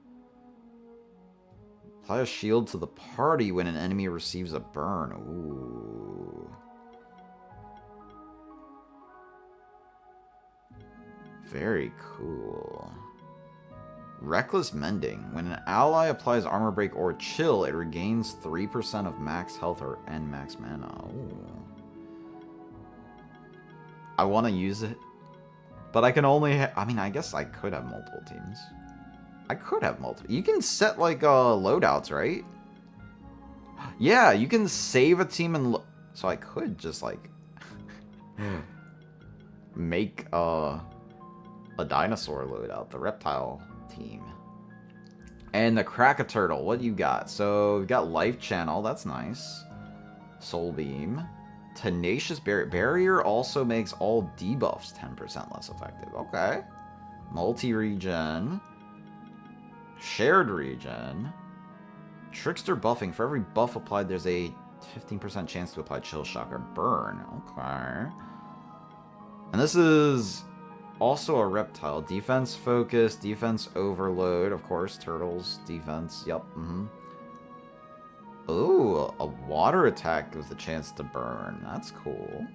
Apply a shield to the party when an enemy receives a burn. Ooh. Very cool. Reckless Mending. When an ally applies Armor Break or Chill, it regains 3% of max health and max mana. Ooh. I want to use it, but I can only... I mean, I guess I could have multiple teams. You can set, like, loadouts, right? Yeah, you can save a team and... So I could just, like... make, a dinosaur loadout, the reptile team. And the Krakatoa, what you got? So, we've got Life Channel, that's nice. Soul Beam. Tenacious Barrier. Barrier also makes all debuffs 10% less effective. Okay. Multi-regen. Shared regen. Trickster buffing. For every buff applied, there's a 15% chance to apply Chill Shock or Burn. Okay. And this is also a reptile. Defense focus, defense overload. Of course, turtles, defense. Yep. Ooh, a water attack with a chance to burn. That's cool.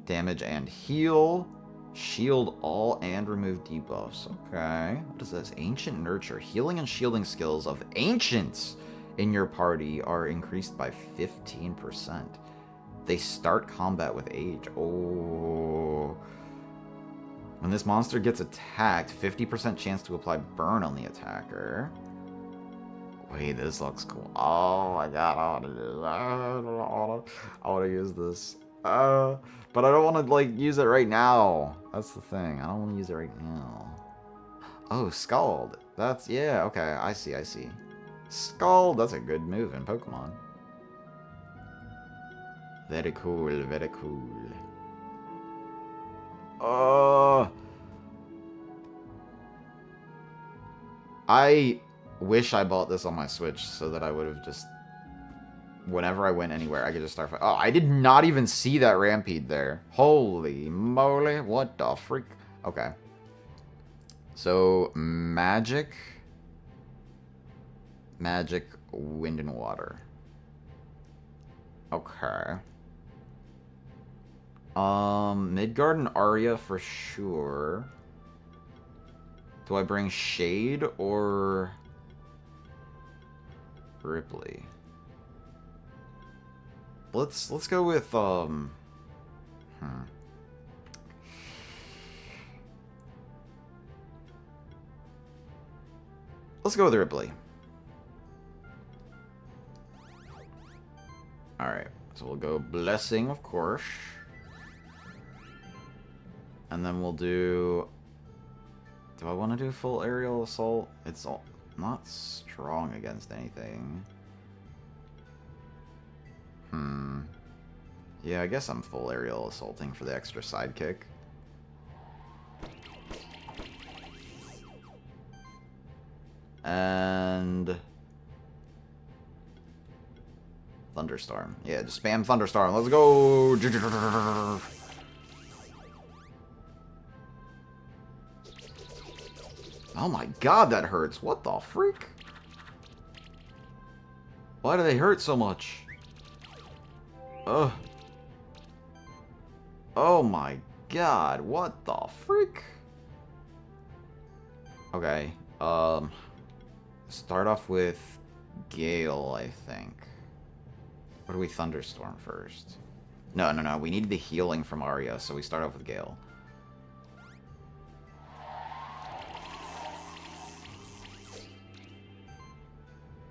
Damage and heal. Shield all and remove debuffs. Okay. What is this? Ancient Nurture. Healing and shielding skills of ancients in your party are increased by 15%. They start combat with age. Oh. When this monster gets attacked, 50% chance to apply burn on the attacker. Wait, this looks cool. Oh my god, I want to use this. But I don't want to, like, use it right now. That's the thing. I don't want to use it right now. Oh, Scald. That's, yeah, okay. I see. Scald, that's a good move in Pokemon. Very cool, very cool. I wish I bought this on my Switch so that I would have just... Whenever I went anywhere, I could just start... Oh, I did not even see that Rampede there. Holy moly, what the freak? Okay. So, Magic, Wind, and Water. Okay. Midgard and Arya for sure. Do I bring Shade or Ripley? Let's go with Let's go with Ripley. Alright, so we'll go Blessing, of course. And then we'll do... Do I want to do full aerial assault? It's not strong against anything. Yeah, I guess I'm full aerial assaulting for the extra sidekick. And... Thunderstorm. Yeah, just spam Thunderstorm. Let's go! Oh my god, that hurts. What the freak? Why do they hurt so much? Ugh. Oh my god, what the freak? Okay, start off with Gale, I think. What do we Thunderstorm first? No, we need the healing from Arya, so we start off with Gale.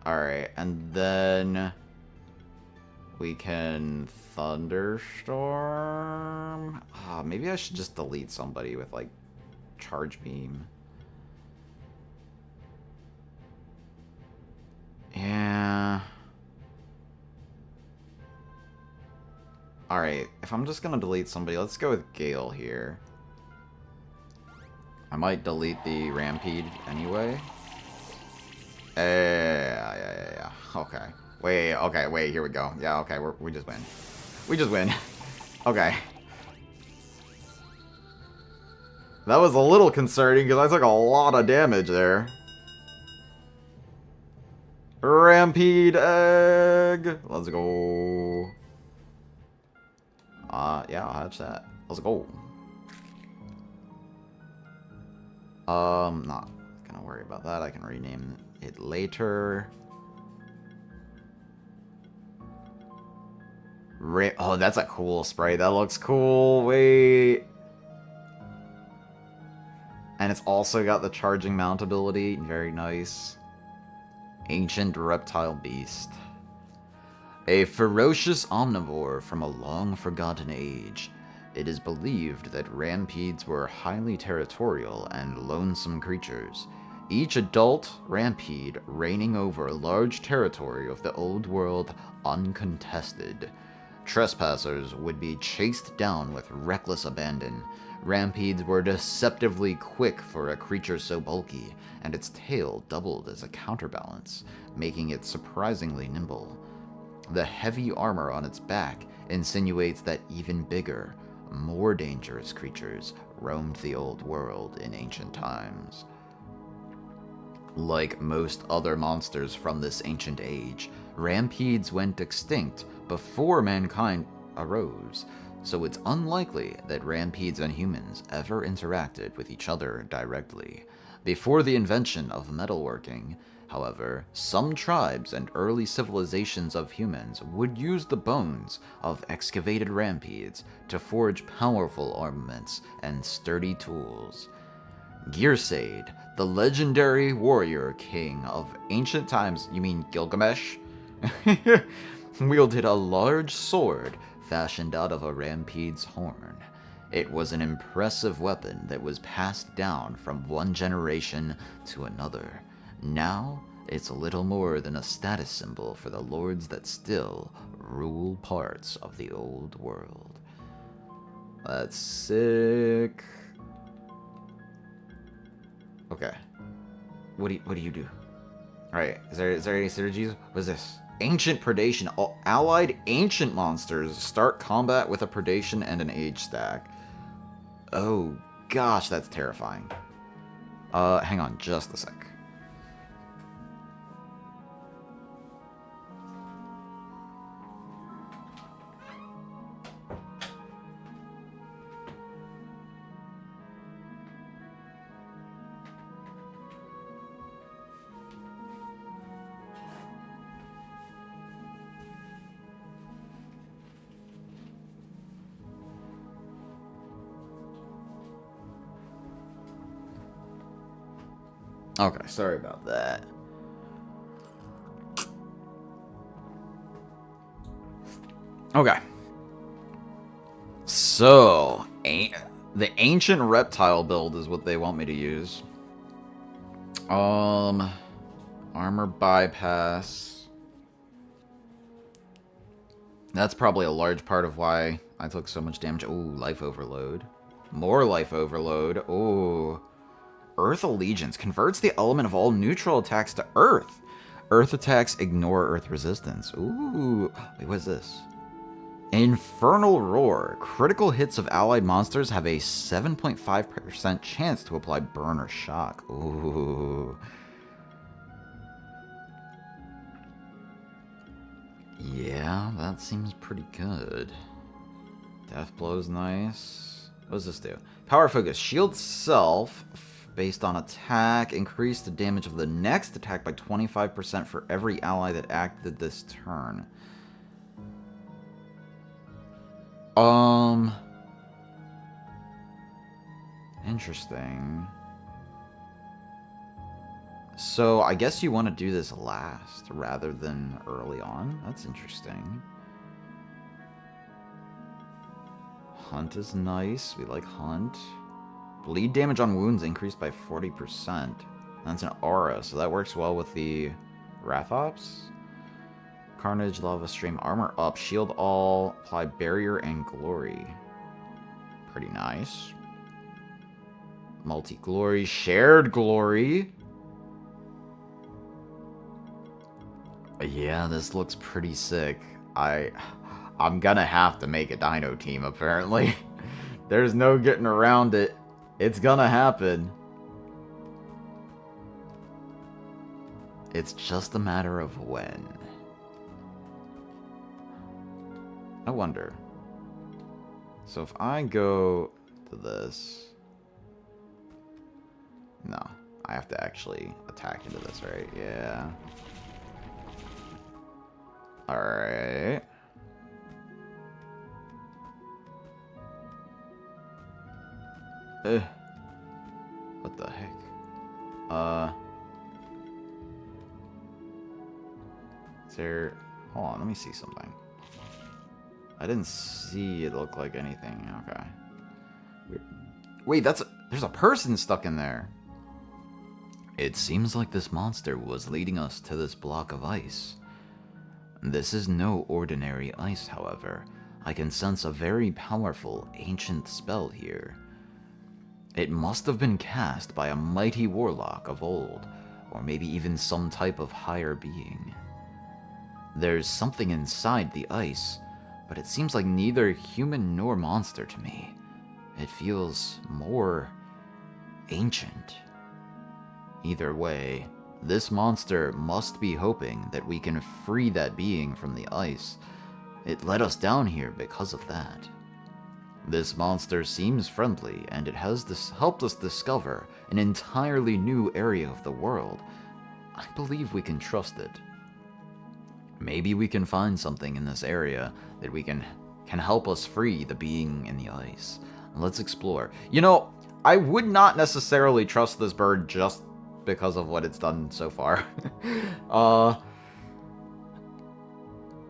Alright, and then we can Thunderstorm. Maybe I should just delete somebody with, like, Charge Beam. Yeah. Alright, if I'm just gonna delete somebody, let's go with Gale here. I might delete the Rampede anyway. Yeah. Okay. Wait, here we go. Yeah, okay, we just win. We just win. Okay. That was a little concerning, because I took a lot of damage there. Rampede Egg! Let's go. Yeah, I'll hatch that. Let's go. Not gonna worry about that. I can rename it later. Oh, that's a cool spray. That looks cool. Wait. And it's also got the charging mount ability. Very nice. Ancient reptile beast. A ferocious omnivore from a long-forgotten age. It is believed that rampedes were highly territorial and lonesome creatures. Each adult rampede reigning over a large territory of the old world uncontested. Trespassers would be chased down with reckless abandon. Rampedes were deceptively quick for a creature so bulky, and its tail doubled as a counterbalance, making it surprisingly nimble. The heavy armor on its back insinuates that even bigger, more dangerous creatures roamed the old world in ancient times. Like most other monsters from this ancient age, rampedes went extinct before mankind arose, so it's unlikely that rampedes and humans ever interacted with each other directly. Before the invention of metalworking, however, some tribes and early civilizations of humans would use the bones of excavated rampedes to forge powerful armaments and sturdy tools. Gyrsaid, the legendary warrior king of ancient times, you mean Gilgamesh? Wielded a large sword fashioned out of a rampede's horn. It was an impressive weapon that was passed down from one generation to another. Now, it's little more than a status symbol for the lords that still rule parts of the old world. That's sick. Okay. What do you do? Alright, is there any synergies? What is this? Ancient Predation. Allied ancient monsters start combat with a Predation and an age stack. Oh gosh, that's terrifying. Hang on just a sec. Okay, sorry about that. Okay. So, the ancient reptile build is what they want me to use. Armor bypass. That's probably a large part of why I took so much damage. Ooh, life overload. More life overload. Ooh. Earth Allegiance converts the element of all neutral attacks to Earth. Earth attacks ignore Earth resistance. Ooh. Wait, what is this? Infernal Roar. Critical hits of allied monsters have a 7.5% chance to apply burn or shock. Ooh. Yeah, that seems pretty good. Death Blow's nice. What does this do? Power Focus. Shield self based on attack. Increase the damage of the next attack by 25% for every ally that acted this turn. Interesting. So, I guess you want to do this last rather than early on? That's interesting. Hunt is nice. We like Hunt. Bleed damage on wounds increased by 40%. That's an aura, so that works well with the Rathops. Carnage, Lava Stream, Armor up, Shield all, apply Barrier and Glory. Pretty nice. Multi-Glory, Shared Glory. Yeah, this looks pretty sick. I'm gonna have to make a Dino team, apparently. There's no getting around it. It's gonna happen. It's just a matter of when. I wonder. So if I go to this... No, I have to actually attack into this, right? Yeah. Alright. What the heck? Is there... Hold on, let me see something. I didn't see it look like anything. Okay. Wait, there's a person stuck in there. It seems like this monster was leading us to this block of ice. This is no ordinary ice, however. I can sense a very powerful, ancient spell here. It must have been cast by a mighty warlock of old, or maybe even some type of higher being. There's something inside the ice, but it seems like neither human nor monster to me. It feels more ancient. Either way, this monster must be hoping that we can free that being from the ice. It let us down here because of that. This monster seems friendly, and it has helped us discover an entirely new area of the world. I believe we can trust it. Maybe we can find something in this area that we can help us free the being in the ice. Let's explore. You know, I would not necessarily trust this bird just because of what it's done so far.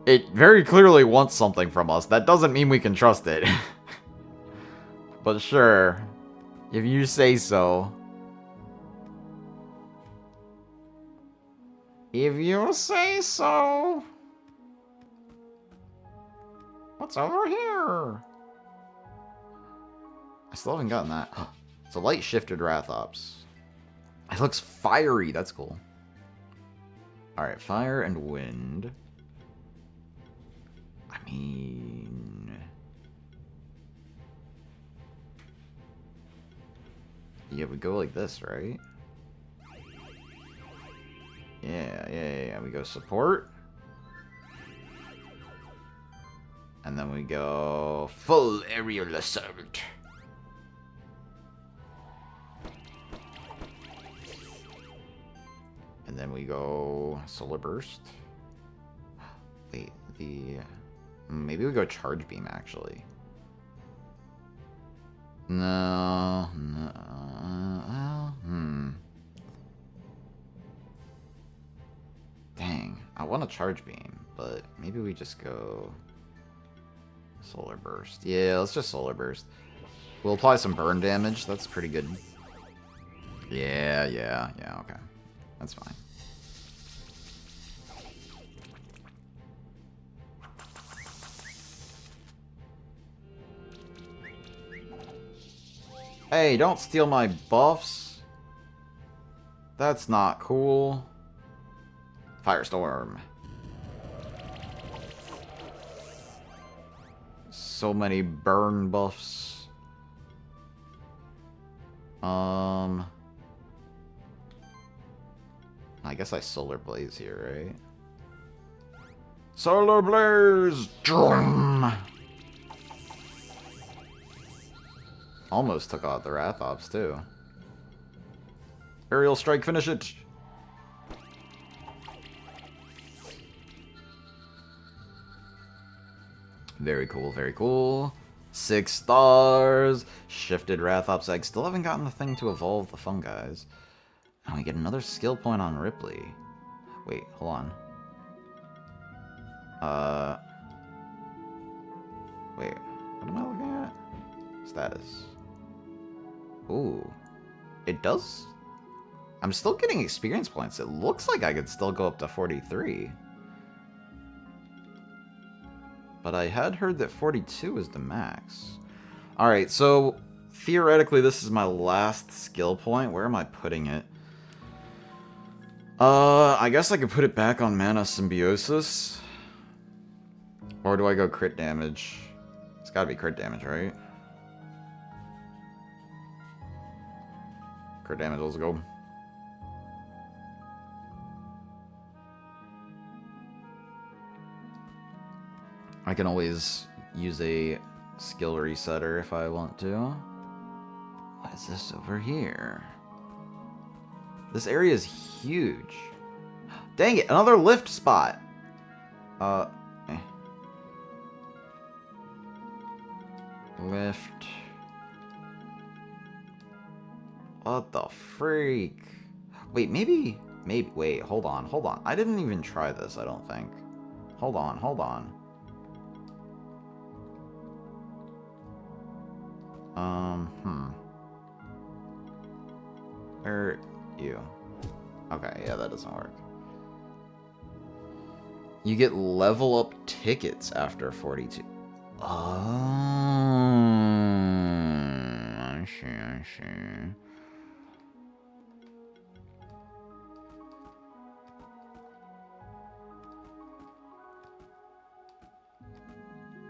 It very clearly wants something from us. That doesn't mean we can trust it. But sure, if you say so. If you say so. What's over here? I still haven't gotten that. It's a light shifted Rathops. It looks fiery. That's cool. Alright, fire and wind. I mean... Yeah, we go like this, right? Yeah. We go support. And then we go full aerial assault. And then we go solar burst. Wait, maybe we go charge beam actually. No. I want a charge beam, but maybe we just go solar burst. Yeah, let's just solar burst. We'll apply some burn damage. That's pretty good. Yeah, okay. That's fine. Hey, don't steal my buffs. That's not cool. Firestorm. So many burn buffs. I guess I solar blaze here, right? Solar blaze. Drum. Almost took out the Rathops too. Aerial strike, finish it. Very cool, very cool. 6 stars. Shifted Rathops egg. Still haven't gotten the thing to evolve the fungis. And we get another skill point on Ripley. Wait, hold on. Wait, what am I looking at? Status. Ooh. It does... I'm still getting experience points. It looks like I could still go up to 43. But I had heard that 42 is the max. Alright, so theoretically this is my last skill point. Where am I putting it? I guess I could put it back on Mana Symbiosis. Or do I go crit damage? It's gotta be crit damage, right? Crit damage, let's go. I can always use a skill resetter if I want to. What is this over here? This area is huge. Dang it, another lift spot. Lift. What the freak? Wait, maybe, wait, hold on. I didn't even try this, I don't think. Hold on. Where you? Okay, yeah, that doesn't work. You get level up tickets after 42. Oh, I see.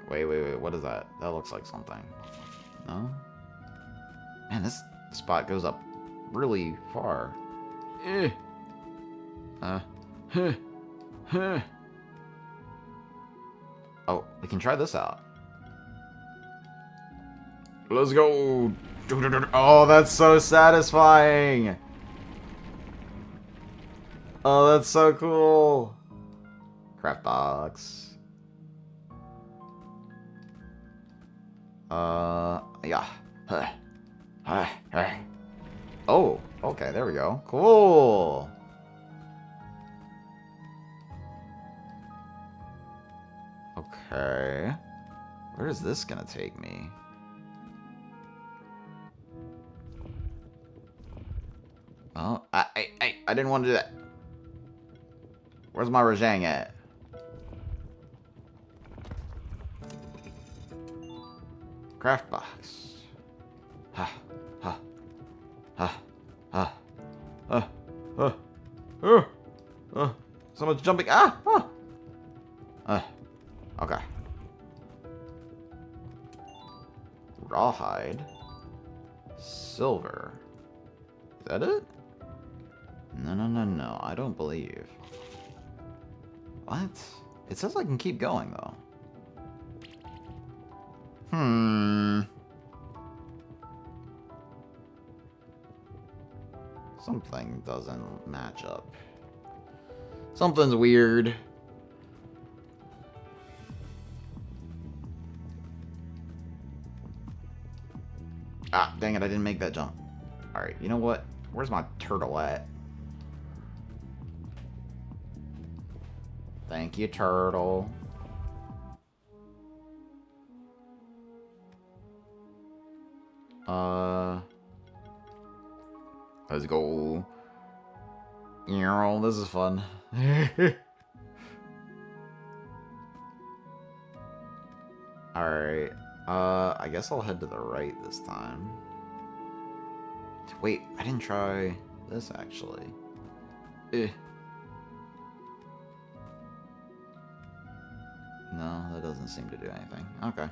Wait, what is that? That looks like something. No? Man, this spot goes up really far. Oh, we can try this out. Let's go. Oh, that's so satisfying. Oh, that's so cool. Craft box. Yeah. Oh, okay, there we go. Cool. Okay. Where is this gonna take me? Oh, I didn't want to do that. Where's my Rajang at? Craft box. Someone's jumping. Okay. Rawhide. Silver. Is that it? No. I don't believe. What? It says I can keep going, though. Something doesn't match up. Something's weird. Ah, dang it, I didn't make that jump. Alright, you know what? Where's my turtle at? Thank you, turtle. Let's go. This is fun. Alright. I guess I'll head to the right this time. Wait, I didn't try this, actually. No, that doesn't seem to do anything. Okay.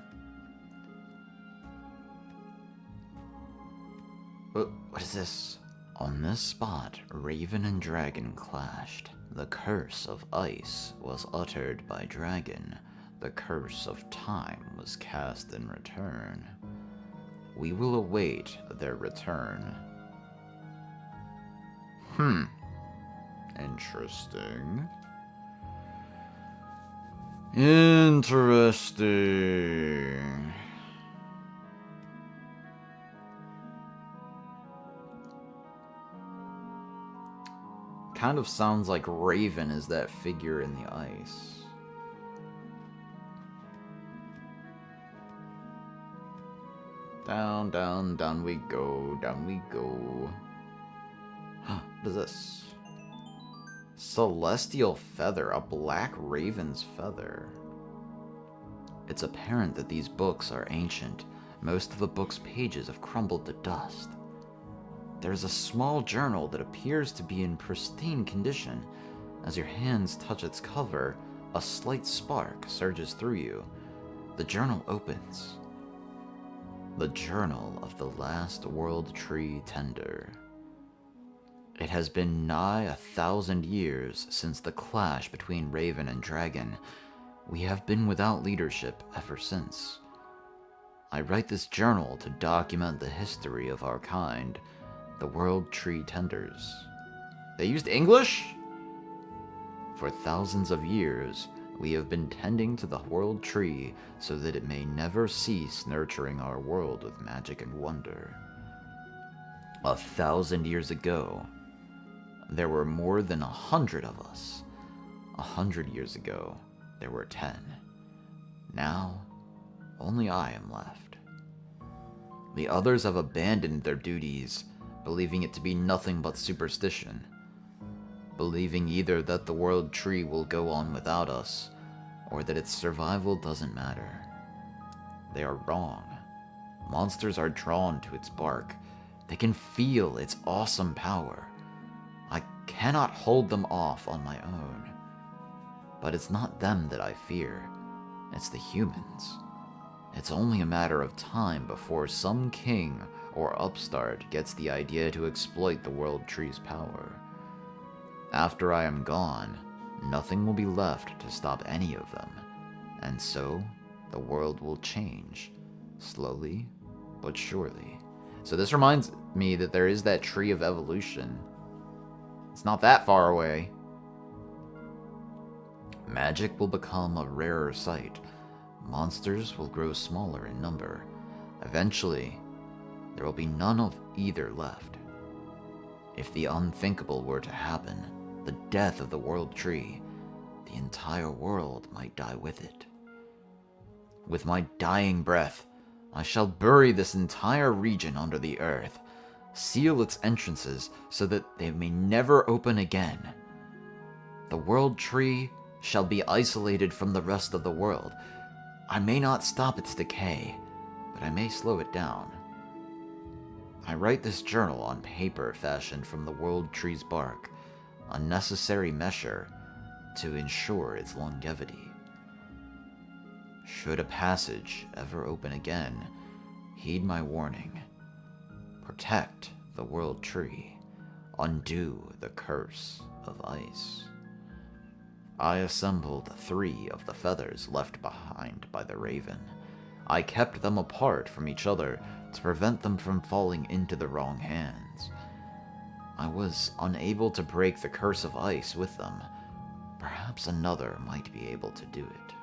What is this? On this spot, Raven and Dragon clashed. The curse of ice was uttered by Dragon. The curse of time was cast in return. We will await their return. Interesting. Interesting. Kind of sounds like Raven is that figure in the ice. Down, down, down we go, down we go. What is this? Celestial feather, a black raven's feather. It's apparent that these books are ancient. Most of the book's pages have crumbled to dust. There's a small journal that appears to be in pristine condition. As your hands touch its cover, a slight spark surges through you. The journal opens. The Journal of the Last World Tree Tender. It has been nigh 1,000 years since the clash between Raven and Dragon. We have been without leadership ever since. I write this journal to document the history of our kind, the World Tree Tenders. They used English? For thousands of years, we have been tending to the World Tree so that it may never cease nurturing our world with magic and wonder. 1,000 years ago, there were more than 100 of us. 100 years ago, there were 10. Now, only I am left. The others have abandoned their duties, believing it to be nothing but superstition. Believing either that the World Tree will go on without us, or that its survival doesn't matter. They are wrong. Monsters are drawn to its bark. They can feel its awesome power. I cannot hold them off on my own. But it's not them that I fear. It's the humans. It's only a matter of time before some king or upstart gets the idea to exploit the World Tree's power. After I am gone, nothing will be left to stop any of them, and so the world will change, slowly but surely. So this reminds me that there is that tree of evolution. It's not that far away. Magic will become a rarer sight. Monsters will grow smaller in number. Eventually, there will be none of either left. If the unthinkable were to happen, the death of the World Tree, the entire world might die with it. With my dying breath, I shall bury this entire region under the earth, seal its entrances so that they may never open again. The World Tree shall be isolated from the rest of the world. I may not stop its decay, but I may slow it down. I write this journal on paper fashioned from the World Tree's bark, a necessary measure to ensure its longevity. Should a passage ever open again, heed my warning. Protect the World Tree. Undo the curse of ice. I assembled 3 of the feathers left behind by the raven. I kept them apart from each other to prevent them from falling into the wrong hands. I was unable to break the curse of ice with them. Perhaps another might be able to do it.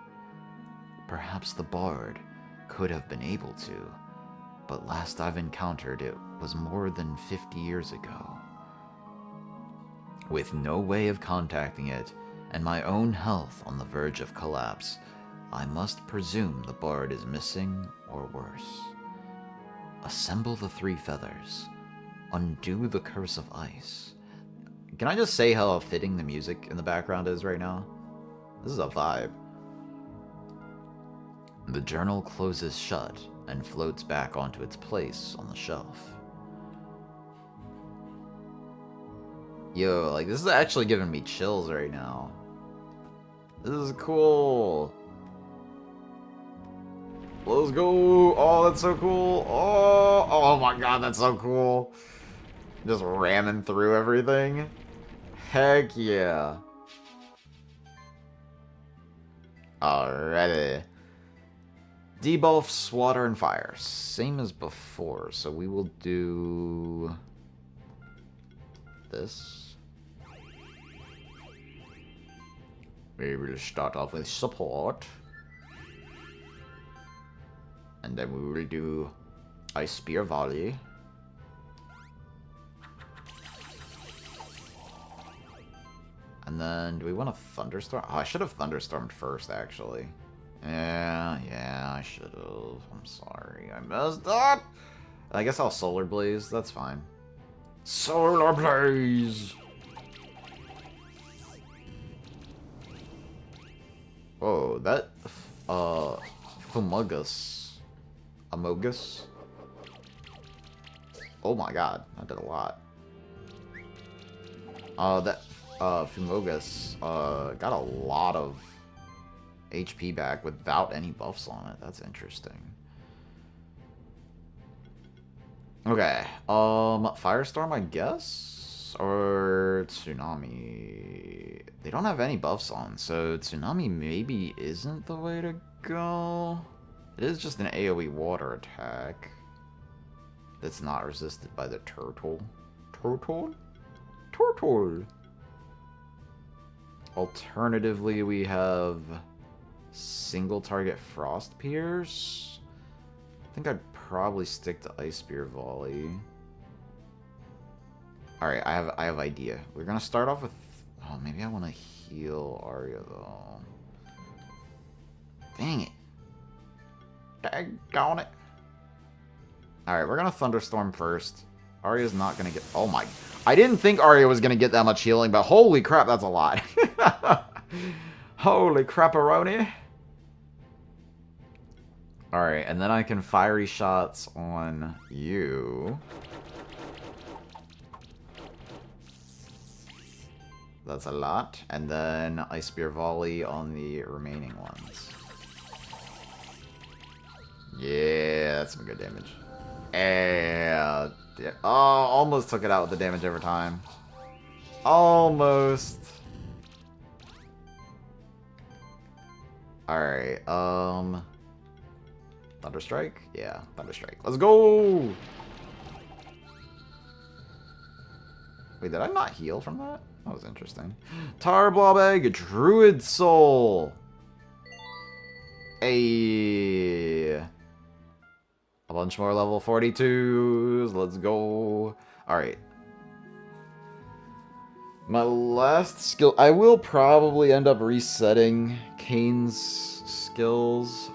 Perhaps the bard could have been able to, but last I've encountered it was more than 50 years ago. With no way of contacting it, and my own health on the verge of collapse, I must presume the bard is missing or worse. Assemble the 3 feathers. Undo the curse of ice. Can I just say how fitting the music in the background is right now? This is a vibe. The journal closes shut and floats back onto its place on the shelf. Yo, like, this is actually giving me chills right now. This is cool. Let's go. Oh, that's so cool. Oh my god, that's so cool. Just ramming through everything. Heck yeah. Alrighty. Debuffs, water, and fire. Same as before, so we will do this. Maybe we'll start off with support. And then we will do Ice Spear Volley. And then, do we want a Thunderstorm? Oh, I should have Thunderstormed first, actually. Yeah, I should have. I'm sorry, I messed up! I guess I'll Solar Blaze, that's fine. Solar Blaze! Whoa, that, Amogus? Oh my god, that did a lot. That Fumogus got a lot of HP back without any buffs on it. That's interesting. Okay, Firestorm, I guess? Or Tsunami? They don't have any buffs on, so Tsunami maybe isn't the way to go. It is just an AoE water attack that's not resisted by the turtle. Turtle? Alternatively, we have single target Frost Pierce. I think I'd probably stick to Ice Spear Volley. Alright, I have idea. We're gonna start off with... Oh, maybe I want to heal Arya, though. Dang it. Daggone it. Alright, we're gonna Thunderstorm first. Arya's not gonna get... Oh my... I didn't think Arya was gonna get that much healing, but holy crap, that's a lot. Holy crap-a-roni. Alright, and then I can Fiery Shots on you. That's a lot. And then Ice Spear Volley on the remaining ones. Yeah, that's some good damage. And... Yeah. Oh, almost took it out with the damage every time. Almost. Alright, Thunderstrike? Yeah, Thunderstrike. Let's go! Wait, did I not heal from that? That was interesting. Tarblob Egg, Druid Soul! Ayy. A bunch more level 42s. Let's go. Alright. My last skill... I will probably end up resetting Kane's skills.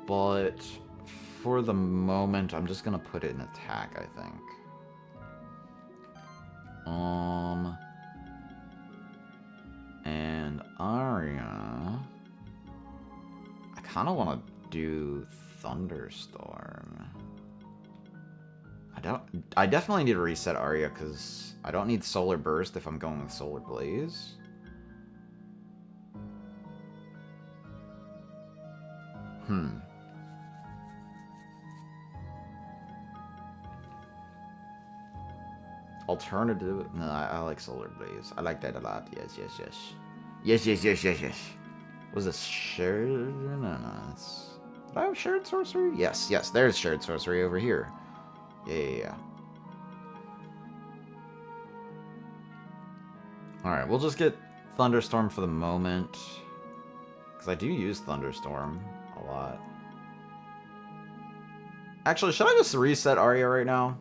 But for the moment, I'm just going to put it in attack, I think. And Arya... I kind of want to do... Thunderstorm. I definitely need to reset Arya because I don't need Solar Burst if I'm going with Solar Blaze. Alternative. No, I like Solar Blaze. I like that a lot. Yes. Was this shared? No, it's... Do I have shared sorcery? Yes, there's shared sorcery over here. Yeah. Alright, we'll just get Thunderstorm for the moment. Because I do use Thunderstorm a lot. Actually, should I just reset Arya right now?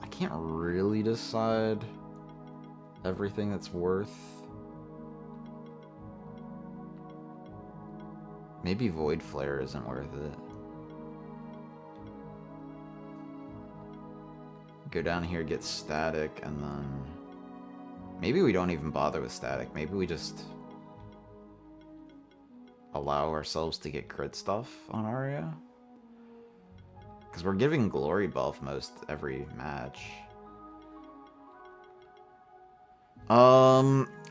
I can't really decide everything that's worth. Maybe Void Flare isn't worth it. Go down here, get Static, and then... Maybe we don't even bother with Static. Maybe we just allow ourselves to get crit stuff on Arya. Because we're giving Glory buff most every match.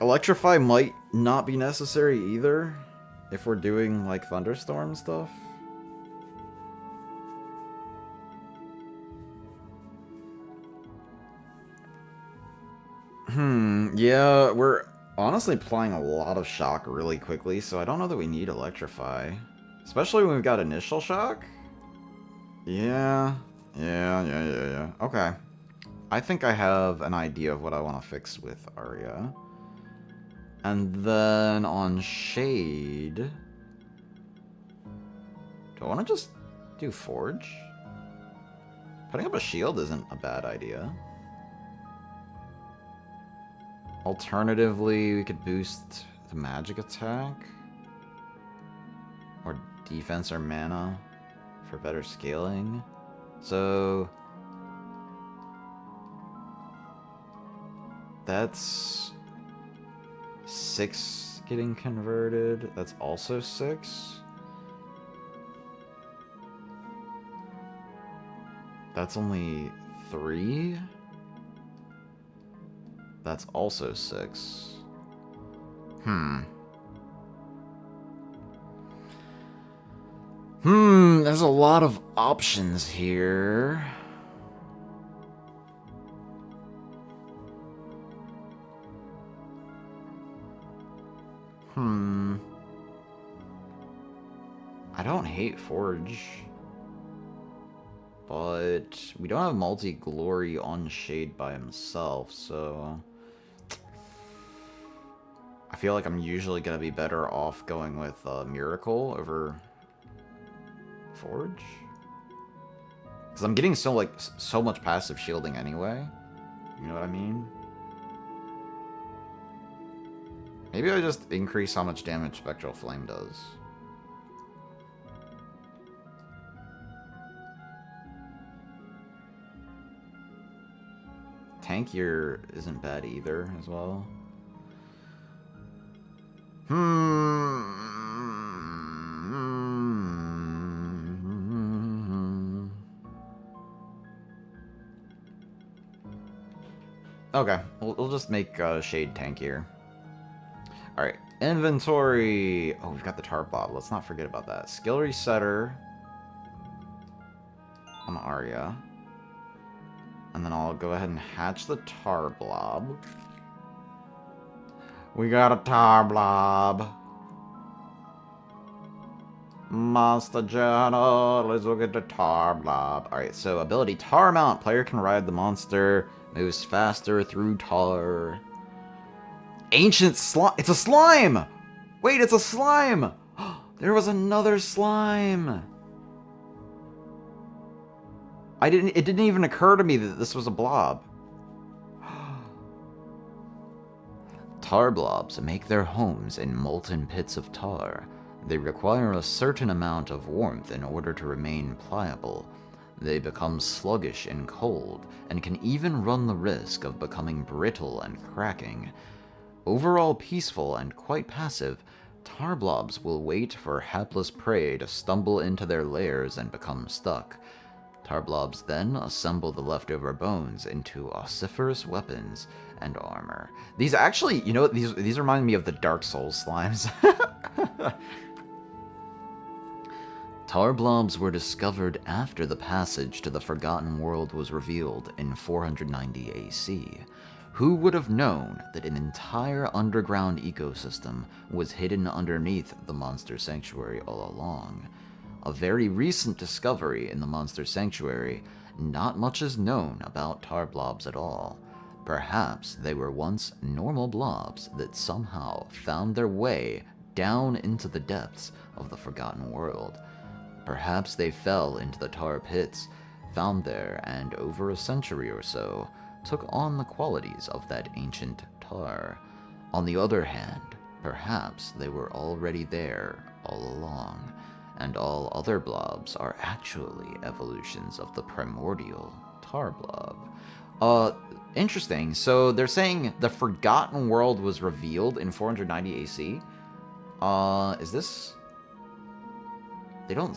Electrify might not be necessary either if we're doing like Thunderstorm stuff. Yeah, we're honestly applying a lot of shock really quickly, so I don't know that we need Electrify. Especially when we've got initial shock. Yeah. Okay. I think I have an idea of what I want to fix with Arya. And then on Shade... Do I want to just do Forge? Putting up a shield isn't a bad idea. Alternatively, we could boost the magic attack. Or defense or mana for better scaling. So... That's... 6 getting converted. That's also 6. That's only 3. That's also 6. There's a lot of options here. I don't hate Forge. But we don't have multi-glory on Shade by himself, so... I feel like I'm usually going to be better off going with Miracle over Forge. Because I'm getting so much passive shielding anyway. You know what I mean? Maybe I just increase how much damage Spectral Flame does. Tankier isn't bad either, as well. Okay, we'll just make Shade tankier. Alright, inventory. Oh, we've got the Tar Blob. Let's not forget about that. Skill Resetter on Arya. And then I'll go ahead and hatch the Tar Blob. We got a Tar Blob. Monster Journal. Let's look at the Tar Blob. Alright, so ability Tar Mount. Player can ride the monster. Moves faster through tar. Ancient slime. It's a slime! Wait, it's a slime! There was another slime! It didn't even occur to me that this was a blob. Tar blobs make their homes in molten pits of tar. They require a certain amount of warmth in order to remain pliable. They become sluggish and cold, and can even run the risk of becoming brittle and cracking. Overall peaceful and quite passive, tar blobs will wait for hapless prey to stumble into their lairs and become stuck. Tar blobs then assemble the leftover bones into ossiferous weapons and armor. These actually, you know, these remind me of the Dark Souls slimes. Tar blobs were discovered after the passage to the Forgotten World was revealed in 490 AC. Who would have known that an entire underground ecosystem was hidden underneath the Monster Sanctuary all along? A very recent discovery in the Monster Sanctuary. Not much is known about tar blobs at all. Perhaps they were once normal blobs that somehow found their way down into the depths of the Forgotten World. Perhaps they fell into the tar pits, found there, and over a century or so, took on the qualities of that ancient tar. On the other hand, perhaps they were already there all along, and all other blobs are actually evolutions of the primordial tar blob. Interesting. So they're saying the Forgotten World was revealed in 490 AC. Is this... They don't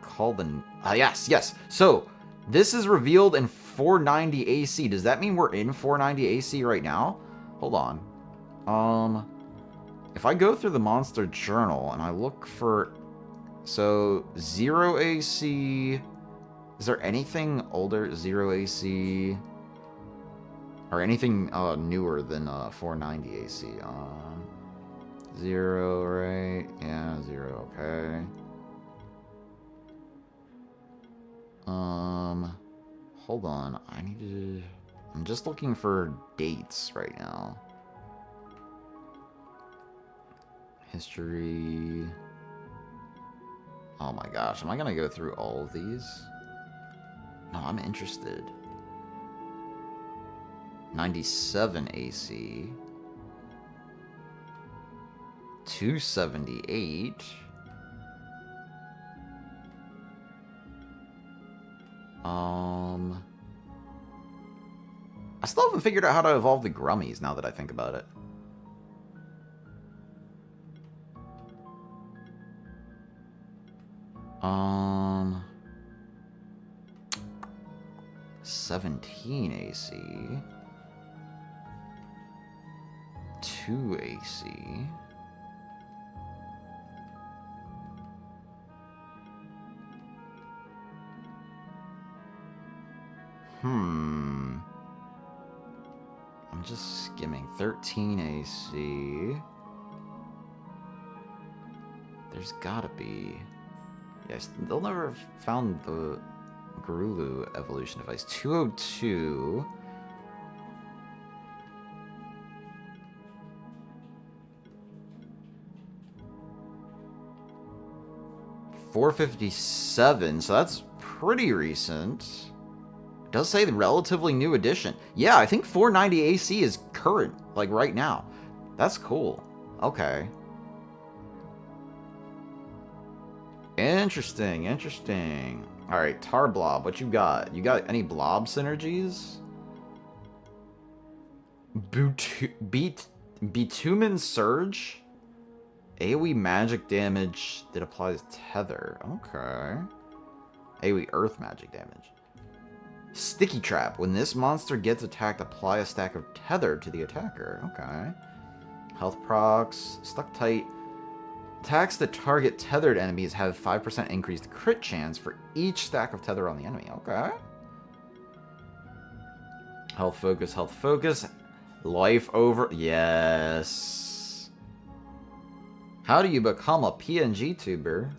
call the... yes. So, this is revealed in 490 AC. Does that mean we're in 490 AC right now? Hold on. If I go through the monster journal and I look for... So, 0 AC... Is there anything older, 0 AC... Or anything newer than 490 AC? 0, right? Yeah, 0, okay. Hold on. I'm just looking for dates right now. History. Oh my gosh, am I gonna go through all of these? No, I'm interested. 97 AC. 278. I still haven't figured out how to evolve the Grummies now that I think about it. Um, 17 AC. 2 AC. I'm just skimming. 13 AC. There's gotta be... Yes, they'll never have found the Garulu evolution device. 202. $457, so that's pretty recent. It does say the relatively new edition. Yeah, I think 490 AC is current, like right now. That's cool. Okay. Interesting, interesting. Alright, Tar Blob, what you got? You got any blob synergies? Bitumen Surge? AoE magic damage that applies tether. Okay. AoE earth magic damage. Sticky Trap. When this monster gets attacked, apply a stack of tether to the attacker. Okay. Health procs. Stuck tight. Attacks that target tethered enemies have 5% increased crit chance for each stack of tether on the enemy. Okay. Health focus, health focus. Life over. Yes. How do you become a pngtuber?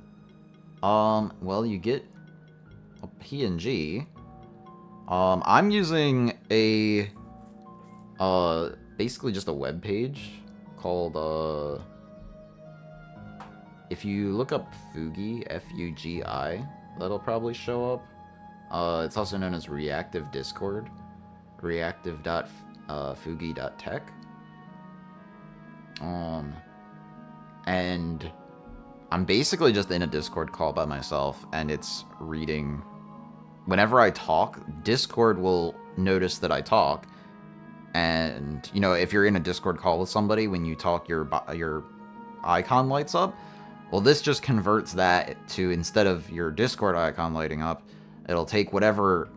Well, you get a PNG. I'm using a, basically just a web page called, if you look up Fugi, F-U-G-I, that'll probably show up. It's also known as Reactive Discord, reactive.fugi.tech. And I'm basically just in a Discord call by myself, and it's reading. Whenever I talk, Discord will notice that I talk, and, you know, if you're in a Discord call with somebody, when you talk, your icon lights up. Well, this just converts that to, instead of your Discord icon lighting up, it'll take whatever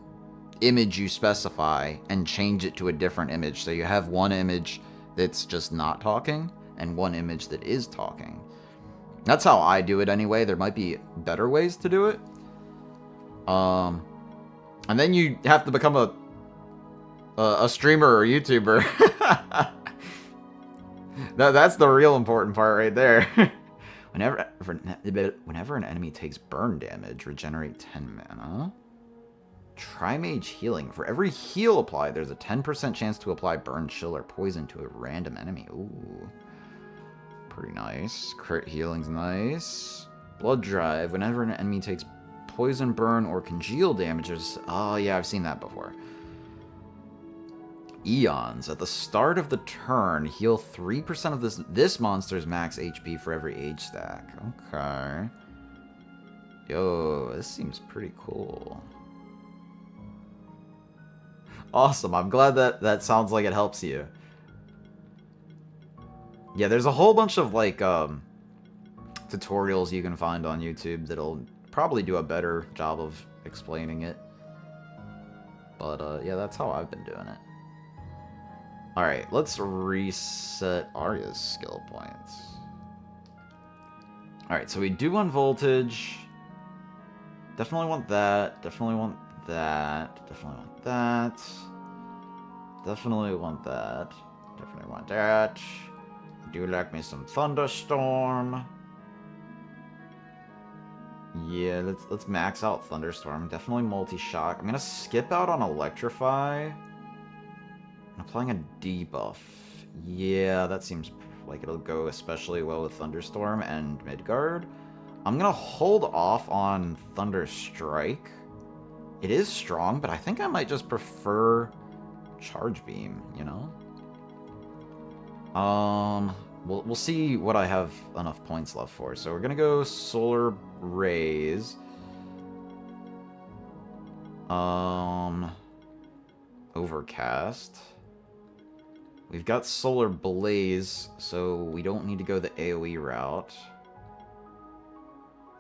image you specify and change it to a different image. So you have one image that's just not talking, and one image that is talking. That's how I do it anyway. There might be better ways to do it. And then you have to become a streamer or YouTuber. That's the real important part right there. Whenever an enemy takes burn damage, regenerate 10 mana. Tri-Mage Healing. For every heal applied, there's a 10% chance to apply burn, chill, or poison to a random enemy. Ooh. Pretty nice. Crit healing's nice. Blood Drive. Whenever an enemy takes poison, burn, or congeal damages... Oh, yeah, I've seen that before. Eons. At the start of the turn, heal 3% of this monster's max HP for every age stack. Okay. Yo, this seems pretty cool. Awesome. I'm glad that sounds like it helps you. Yeah, there's a whole bunch of, like, tutorials you can find on YouTube that'll probably do a better job of explaining it. But, yeah, that's how I've been doing it. Alright, let's reset Arya's skill points. Alright, so we do want voltage. Definitely want that. Definitely want that. Definitely want that. Definitely want that. Definitely want that. I do like me some thunderstorm. Yeah, let's max out thunderstorm. Definitely multi-shock. I'm gonna skip out on electrify. I'm applying a debuff. Yeah, that seems like it'll go especially well with thunderstorm and Midgard. I'm gonna hold off on Thunder Strike. It is strong, but I think I might just prefer Charge Beam, you know? We'll see what I have enough points left for. So we're gonna go Solar Rays. Overcast. We've got Solar Blaze, so we don't need to go the AoE route.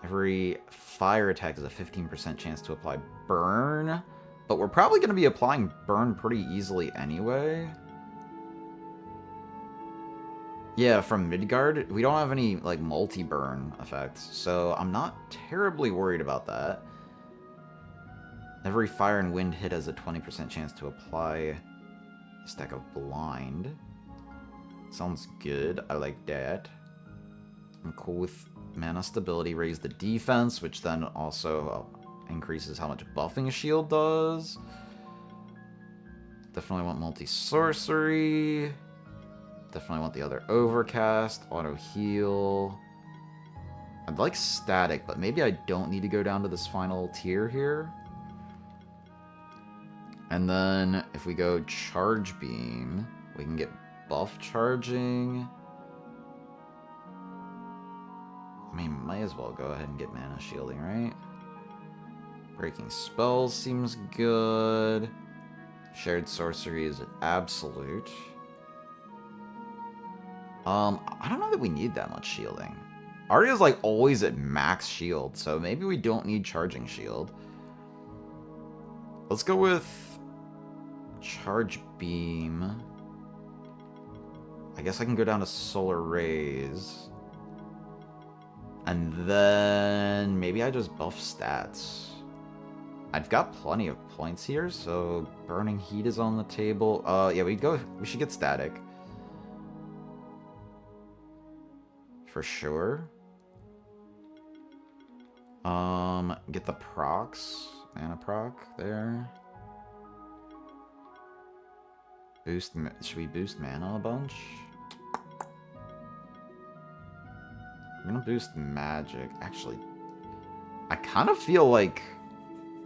Every fire attack has a 15% chance to apply burn, but we're probably going to be applying burn pretty easily anyway. Yeah, from Midgard, we don't have any, like, multi-burn effects, so I'm not terribly worried about that. Every fire and wind hit has a 20% chance to apply a stack of blind. Sounds good. I like that. I'm cool with mana stability. Raise the defense, which then also increases how much buffing a shield does. Definitely want multi-sorcery. Definitely want the other overcast. Auto-heal. I'd like static, but maybe I don't need to go down to this final tier here. And then if we go charge beam, we can get buff charging. I mean, might as well go ahead and get mana shielding, right? Breaking spells seems good. Shared sorcery is an absolute. I don't know that we need that much shielding. Arya's like always at max shield, so maybe we don't need charging shield. Let's go with charge beam. I guess I can go down to solar rays. And then maybe I just buff stats. I've got plenty of points here, so burning heat is on the table. Yeah, we should get static. For sure. Get the procs. Mana proc there. Boost, should we boost mana a bunch? I'm gonna boost magic. Actually, I kind of feel like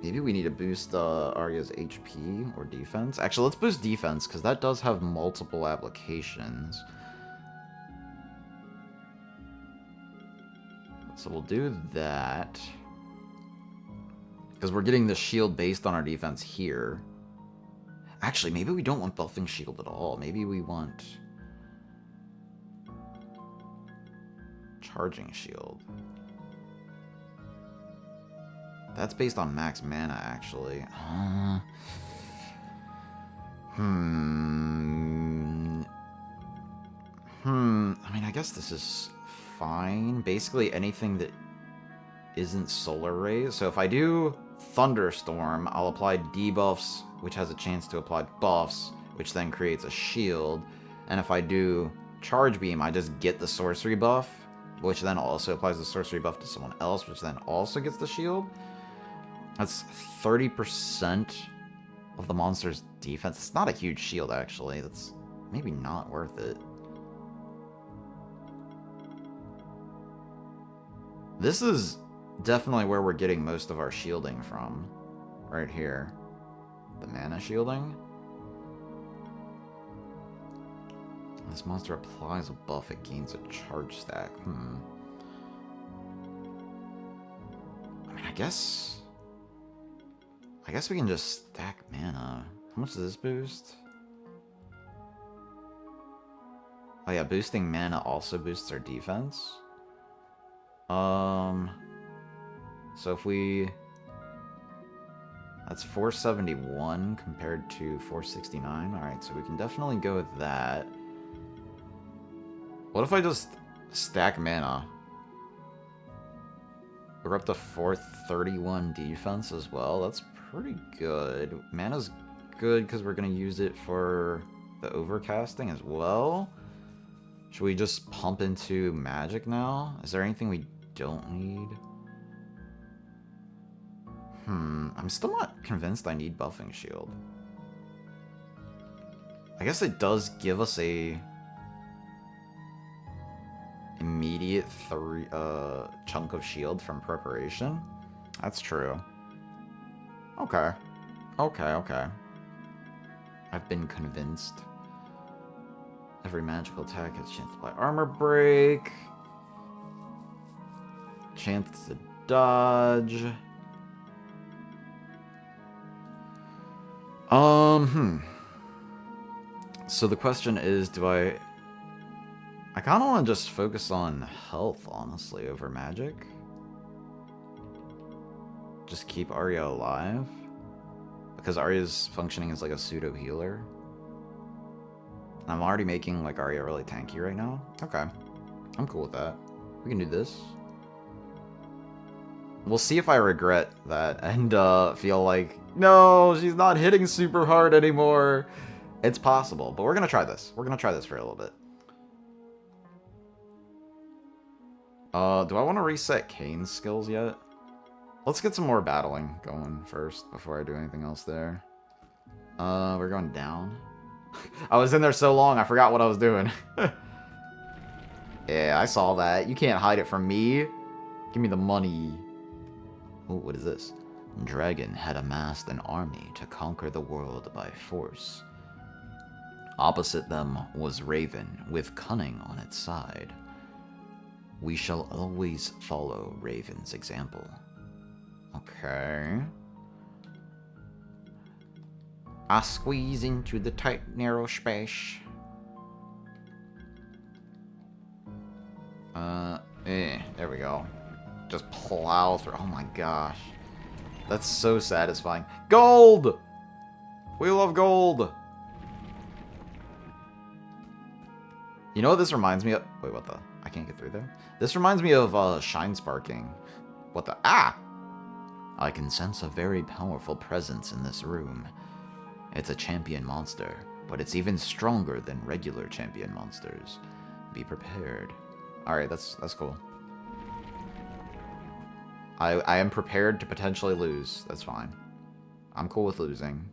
maybe we need to boost Arya's HP or defense. Actually, let's boost defense, because that does have multiple applications. So we'll do that. Because we're getting the shield based on our defense here. Actually, maybe we don't want buffing shield at all. Maybe we want charging shield. That's based on max mana, actually. I mean, I guess this is fine. Basically, anything that isn't solar rays. So if I do thunderstorm, I'll apply debuffs, which has a chance to apply buffs, which then creates a shield. And if I do charge beam, I just get the sorcery buff, which then also applies the sorcery buff to someone else, which then also gets the shield. That's 30% of the monster's defense. It's not a huge shield, actually. That's maybe not worth it. This is definitely where we're getting most of our shielding from. Right here. The mana shielding. This monster applies a buff, it gains a charge stack. I mean, I guess we can just stack mana. How much does this boost? Oh yeah, boosting mana also boosts our defense. So if we... That's 471 compared to 469. Alright, so we can definitely go with that. What if I just stack mana? We're up to 431 defense as well. That's pretty good. Mana's good because we're going to use it for the overcasting as well. Should we just pump into magic now? Is there anything we don't need? I'm still not convinced I need buffing shield. I guess it does give us a immediate chunk of shield from preparation. That's true. Okay. Okay. I've been convinced. Every magical attack has a chance to apply armor break. Chance to dodge. So the question is, do I kind of want to just focus on health, honestly, over magic. Just keep Arya alive. Because Arya's functioning as like a pseudo healer. I'm already making like Arya really tanky right now. Okay. I'm cool with that. We can do this. We'll see if I regret that and feel like, no, she's not hitting super hard anymore. It's possible, but we're going to try this. We're going to try this for a little bit. Do I want to reset Kane's skills yet? Let's get some more battling going first before I do anything else there. We're going down. I was in there so long, I forgot what I was doing. Yeah, I saw that. You can't hide it from me. Give me the money. Oh, what is this? Dragon had amassed an army to conquer the world by force. Opposite them was Raven, with cunning on its side. We shall always follow Raven's example. Okay. I squeeze into the tight, narrow space. There we go. Just plow through. Oh my gosh. That's so satisfying. Gold! We love gold! You know what this reminds me of? Wait, what the? I can't get through there. This reminds me of Shine Sparking. What the? Ah! I can sense a very powerful presence in this room. It's a champion monster, but it's even stronger than regular champion monsters. Be prepared. Alright, that's cool. I am prepared to potentially lose. That's fine. I'm cool with losing.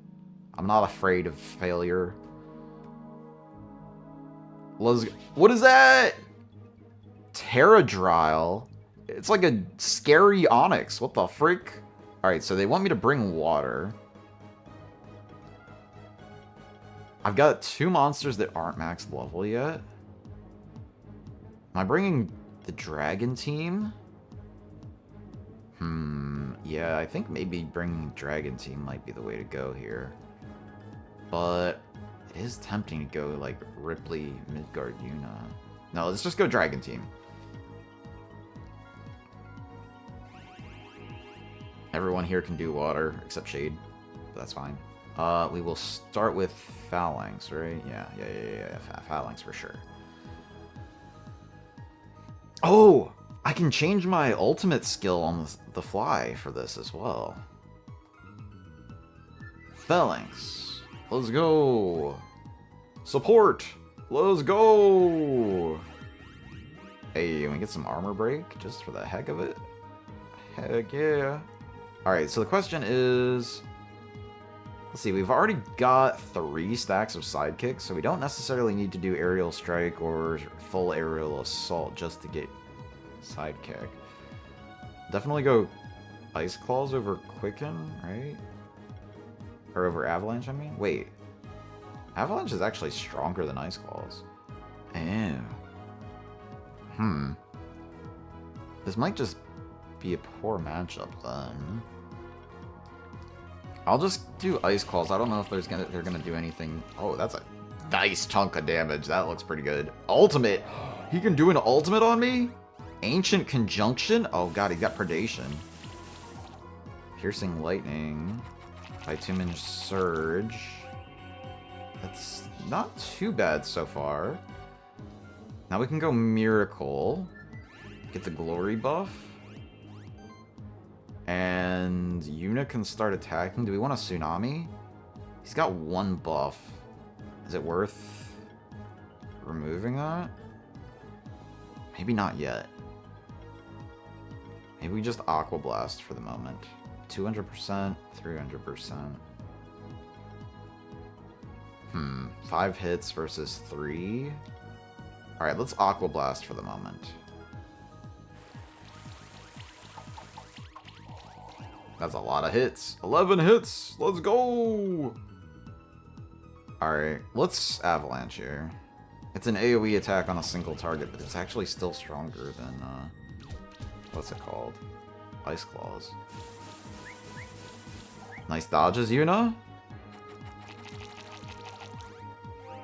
I'm not afraid of failure. Let's go. What is that? Terradryle? It's like a scary Onyx. What the frick? Alright, so they want me to bring water. I've got 2 monsters that aren't max level yet. Am I bringing the dragon team? Yeah, I think maybe bringing dragon team might be the way to go here. But it is tempting to go like Ripley, Midgard, Yuna. No, let's just go dragon team. Everyone here can do water except Shade. That's fine. We will start with Phalanx, right? Yeah. Phalanx for sure. Oh! I can change my ultimate skill on the fly for this as well. Phalanx. Let's go. Support. Let's go. Hey, can we get some armor break just for the heck of it? Heck yeah. Alright, so the question is... Let's see, we've already got 3 stacks of sidekicks, so we don't necessarily need to do aerial strike or full aerial assault just to get sidekick. Definitely go Ice Claws over Quicken, right? Or over Avalanche, I mean? Wait. Avalanche is actually stronger than Ice Claws. Ew. This might just be a poor matchup then. I'll just do Ice Claws. I don't know if they're gonna do anything. Oh, that's a nice chunk of damage. That looks pretty good. Ultimate! He can do an ultimate on me? Ancient Conjunction? Oh god, he's got Predation. Piercing Lightning. Bitumen Surge. That's not too bad so far. Now we can go Miracle. Get the Glory buff. And Yuna can start attacking. Do we want a Tsunami? He's got one buff. Is it worth removing that? Maybe not yet. Maybe we just Aqua Blast for the moment. 200%, 300%. 5 hits versus 3. Alright, let's Aqua Blast for the moment. That's a lot of hits. 11 hits! Let's go! Alright, let's Avalanche here. It's an AoE attack on a single target, but it's actually still stronger than, what's it called? Ice Claws. Nice dodges, Yuna.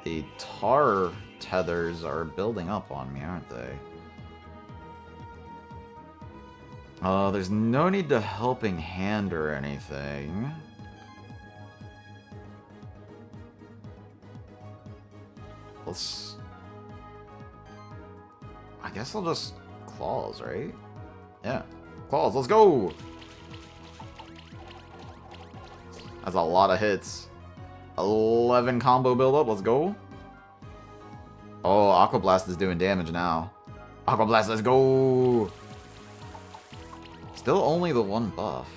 The tar tethers are building up on me, aren't they? There's no need to Helping Hand or anything. I guess I'll just Claws, right? Yeah. Claws, let's go! That's a lot of hits. 11 combo build-up, let's go. Oh, Aqua Blast is doing damage now. Aqua Blast, let's go! Still only the one buff.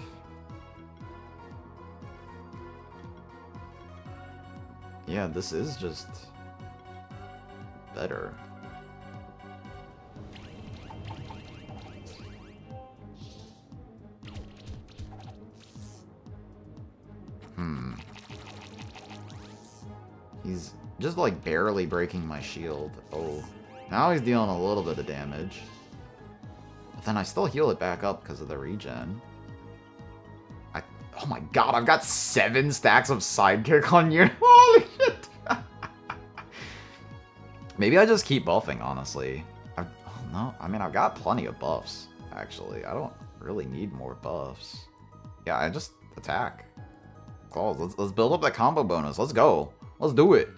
Yeah, this is just better. He's just like barely breaking my shield. Oh, now he's dealing a little bit of damage. But then I still heal it back up because of the regen. Oh my god, I've got 7 stacks of sidekick on you. Holy shit. Maybe I just keep buffing, honestly. Oh no, I mean, I've got plenty of buffs, actually. I don't really need more buffs. Yeah, I just attack. Claws, let's build up that combo bonus. Let's go. Let's do it.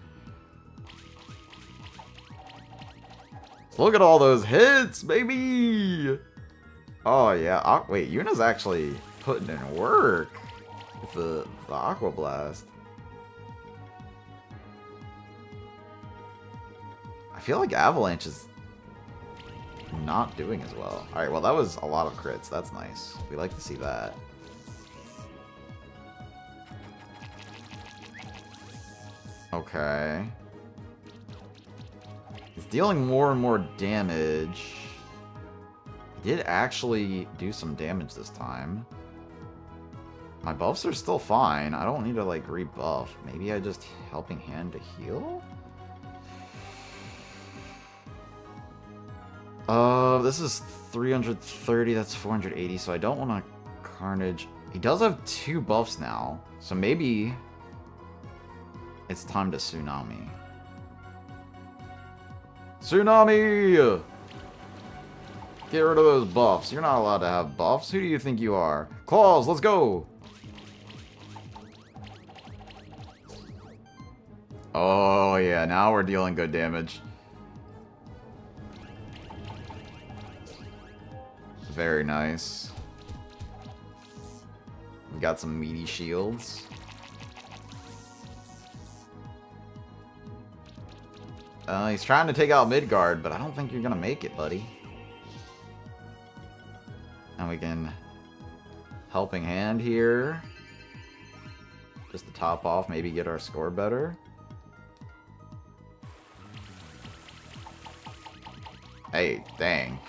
Look at all those hits, baby! Oh, yeah. Wait, Yuna's actually putting in work with the Aqua Blast. I feel like Avalanche is not doing as well. Alright, well, that was a lot of crits. That's nice. We like to see that. Okay. He's dealing more and more damage. He did actually do some damage this time. My buffs are still fine. I don't need to, like, rebuff. Maybe I just Helping Hand to heal? This is 330, that's 480, so I don't want to Carnage. He does have 2 buffs now, so maybe it's time to Tsunami. Tsunami! Get rid of those buffs. You're not allowed to have buffs. Who do you think you are? Claws, let's go! Oh yeah, now we're dealing good damage. Very nice. We got some meaty shields. He's trying to take out Midgard, but I don't think you're gonna make it, buddy. And we can Helping Hand here. Just to top off, maybe get our score better. Hey, dang.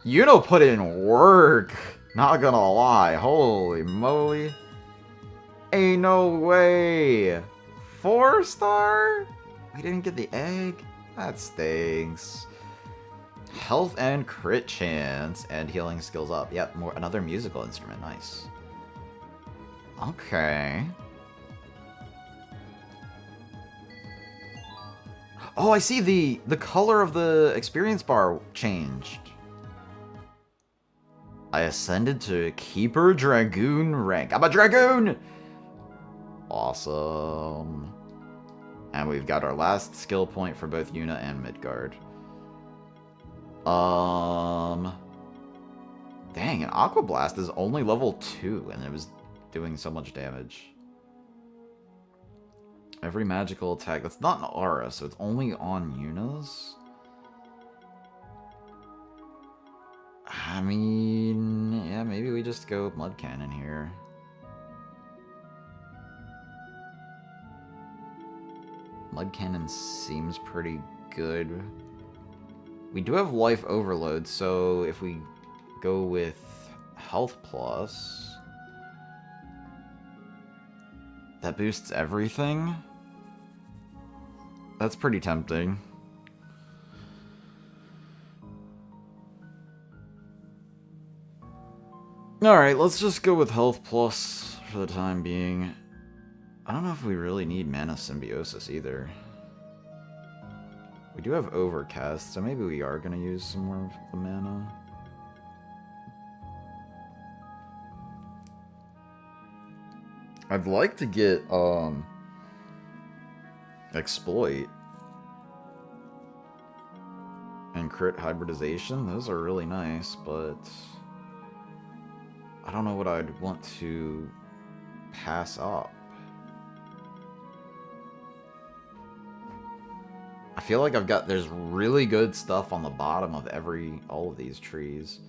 Yuno put in work. Not gonna lie. Holy moly. Ain't no way. 4-star? We didn't get the egg? That stinks. Health and crit chance and healing skills up. Yep, another musical instrument. Nice. Okay. Oh, I see the color of the experience bar changed. I ascended to Keeper Dragoon rank. I'm a Dragoon! Awesome. And we've got our last skill point for both Yuna and Midgard. Dang, an Aqua Blast is only level 2, and it was doing so much damage. Every magical attack... That's not an aura, so it's only on Yuna's? I mean... Yeah, maybe we just go Mud Cannon here. Mud Cannon seems pretty good. We do have Life Overload, so if we go with Health Plus... That boosts everything? That's pretty tempting. Alright, let's just go with Health Plus for the time being. I don't know if we really need Mana Symbiosis either. We do have Overcast, so maybe we are going to use some more of the mana. I'd like to get, Exploit and Crit Hybridization. Those are really nice, but I don't know what I'd want to pass up. I feel like there's really good stuff on the bottom of all of these trees.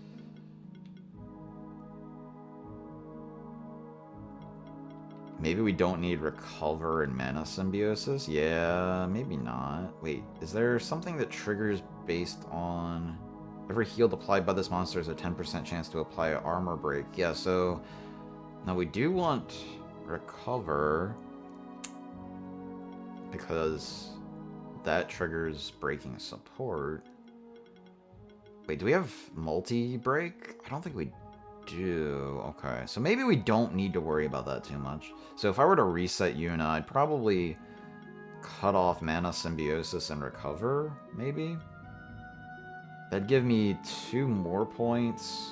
Maybe we don't need Recover and Mana Symbiosis? Yeah, maybe not. Wait, is there something that triggers based on... Every healed applied by this monster has a 10% chance to apply an Armor Break. Yeah, so... Now we do want Recover... Because that triggers Breaking Support. Wait, do we have Multi-Break? I don't think we do. Okay, so maybe we don't need to worry about that too much. So if I were to reset Yuna, I'd probably cut off Mana Symbiosis and Recover, maybe? That'd give me 2 more points.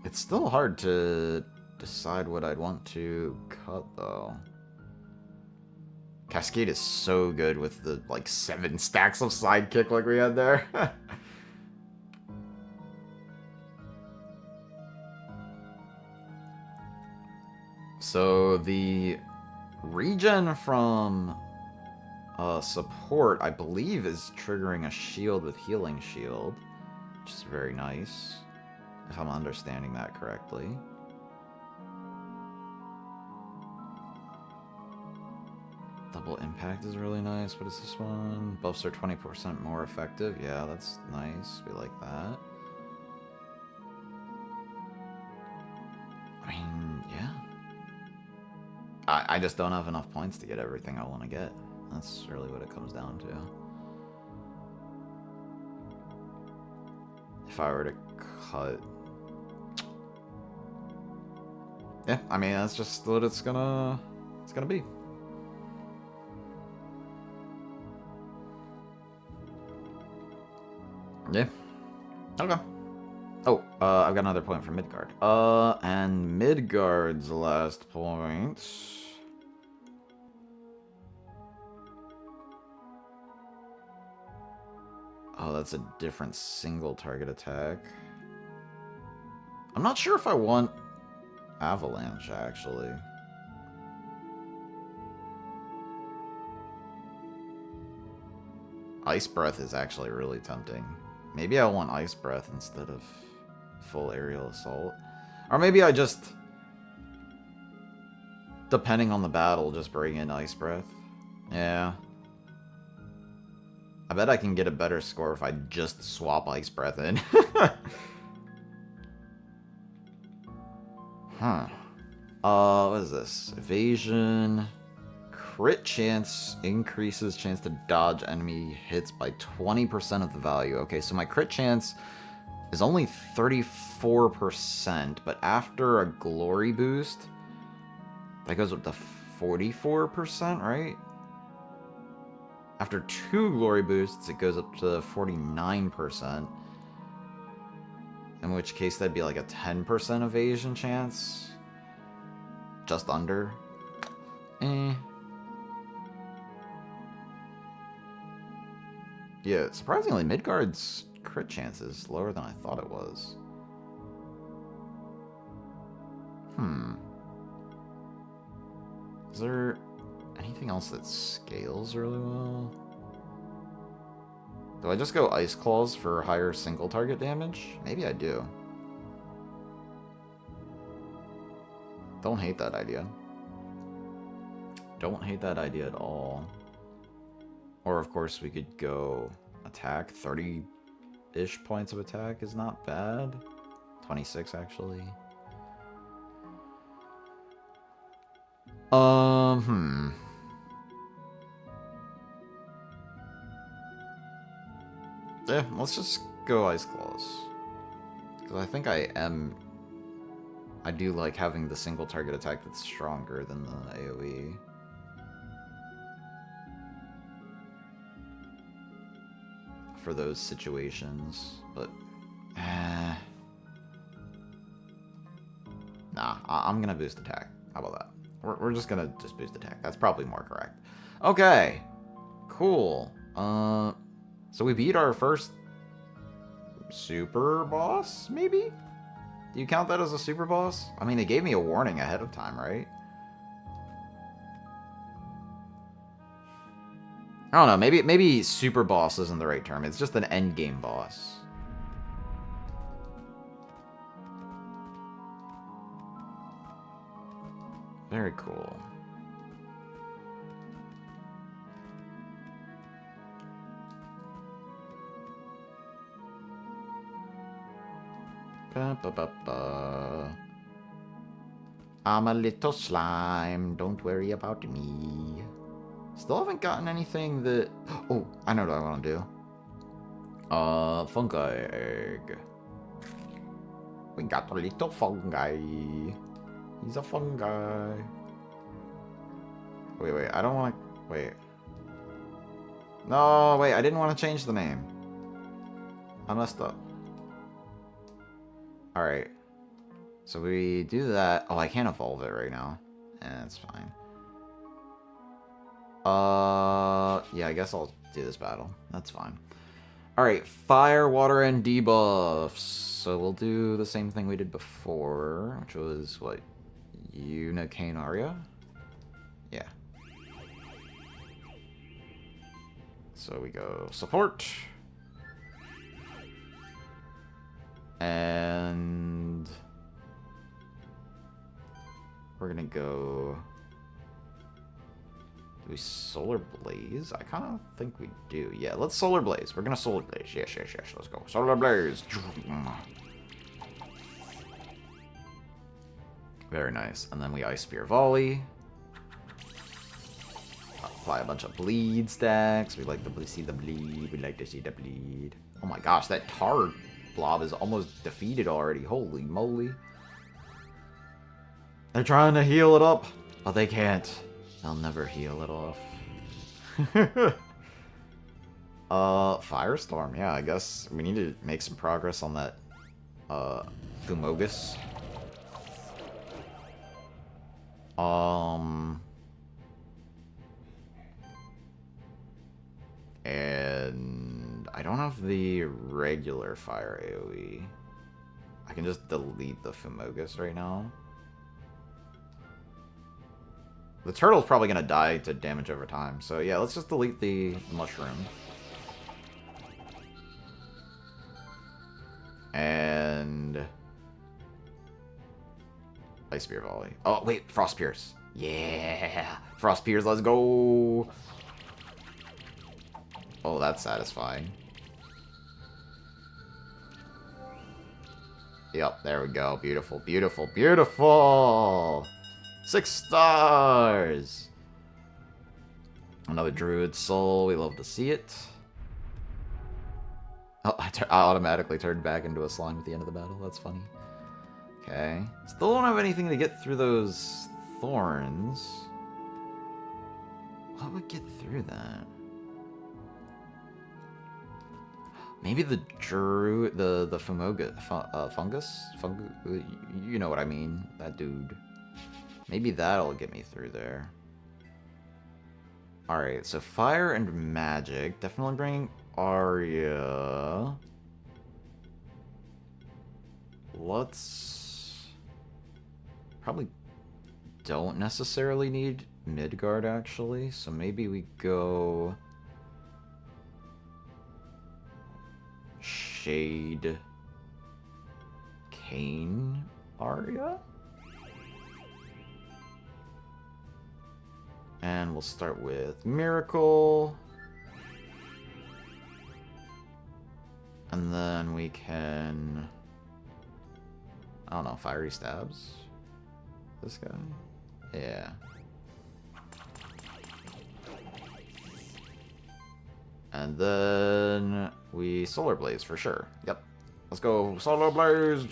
It's still hard to decide what I'd want to cut, though. Cascade is so good with the, like, 7 stacks of Sidekick like we had there. So, the regen from support, I believe, is triggering a shield with Healing Shield, which is very nice, if I'm understanding that correctly. Double Impact is really nice. What is this one? Buffs are 20% more effective. Yeah, that's nice. We like that. I mean, yeah. I just don't have enough points to get everything I want to get. That's really what it comes down to. If I were to cut... Yeah, I mean, that's just what it's gonna be. Yeah. Okay. Oh, I've got another point for Midgard. And Midgard's last point... Oh, that's a different single target attack. I'm not sure if I want Avalanche, actually. Ice Breath is actually really tempting. Maybe I want Ice Breath instead of full Aerial Assault. Or maybe I just, depending on the battle, just bring in Ice Breath. Yeah. I bet I can get a better score if I just swap Ice Breath in. Huh. What is this? Evasion. Crit chance increases chance to dodge enemy hits by 20% of the value. Okay, so my crit chance is only 34%, but after a glory boost, that goes up to 44%, right? After 2 glory boosts, it goes up to 49%. In which case, that'd be like a 10% evasion chance. Just under. Yeah, surprisingly, Midgard's crit chance is lower than I thought it was. Is there anything else that scales really well? Do I just go Ice Claws for higher single target damage? Maybe I do. Don't hate that idea. Don't hate that idea at all. Or, of course, we could go attack. 30-ish points of attack is not bad. 26, actually. Yeah, let's just go Ice Claws. Because I think I do like having the single target attack that's stronger than the AoE. For those situations, but nah, I'm gonna boost attack. How about that? We're just gonna boost attack. That's probably more correct. Okay, cool. So we beat our first super boss, maybe? Do you count that as a super boss? I mean, they gave me a warning ahead of time, right? I don't know, maybe super boss isn't the right term. It's just an end game boss. Very cool. Ba, ba, ba, ba. I'm a little slime, don't worry about me. Still haven't gotten anything that... Oh, I know what I want to do. Fungi egg. We got a little fungi. He's a fungi. Wait, I don't want to... Wait. No, wait, I didn't want to change the name. I messed up. Alright. So we do that. Oh, I can't evolve it right now. That's fine. Yeah, I guess I'll do this battle. That's fine. Alright, fire, water, and debuffs. So we'll do the same thing we did before, which was, what, Unicanaria? Yeah. So we go support. And we're gonna go... Do we Solar Blaze? I kind of think we do. Yeah, let's Solar Blaze. We're gonna Solar Blaze. Yes. Let's go. Solar Blaze. Very nice. And then we Ice Spear Volley. Apply a bunch of bleed stacks. We like to see the bleed. We like to see the bleed. Oh my gosh, that tar blob is almost defeated already. Holy moly. They're trying to heal it up, but they can't. They'll never heal it off. Firestorm. Yeah, I guess we need to make some progress on that Fumogus. And I don't have the regular fire AoE. I can just delete the Fumogus right now. The turtle's probably going to die to damage over time. So yeah, let's just delete the mushroom. And... Ice Spear Volley. Oh, wait, Frost Pierce. Yeah! Frost Pierce, let's go! Oh, that's satisfying. Yep, there we go. Beautiful, beautiful, beautiful! 6 stars! Another druid soul. We love to see it. Oh, I automatically turned back into a slime at the end of the battle. That's funny. Okay. Still don't have anything to get through those thorns. What would get through that? Maybe the fungus? You know what I mean. That dude. Maybe that'll get me through there. Alright, so fire and magic. Definitely bring Arya. Let's... Probably don't necessarily need Midgard, actually. So maybe we go... Shade... Kayn Arya? And we'll start with Miracle. And then we can... I don't know, Fiery Stabs? This guy? Yeah. And then we Solar Blaze for sure. Yep. Let's go Solar Blaze!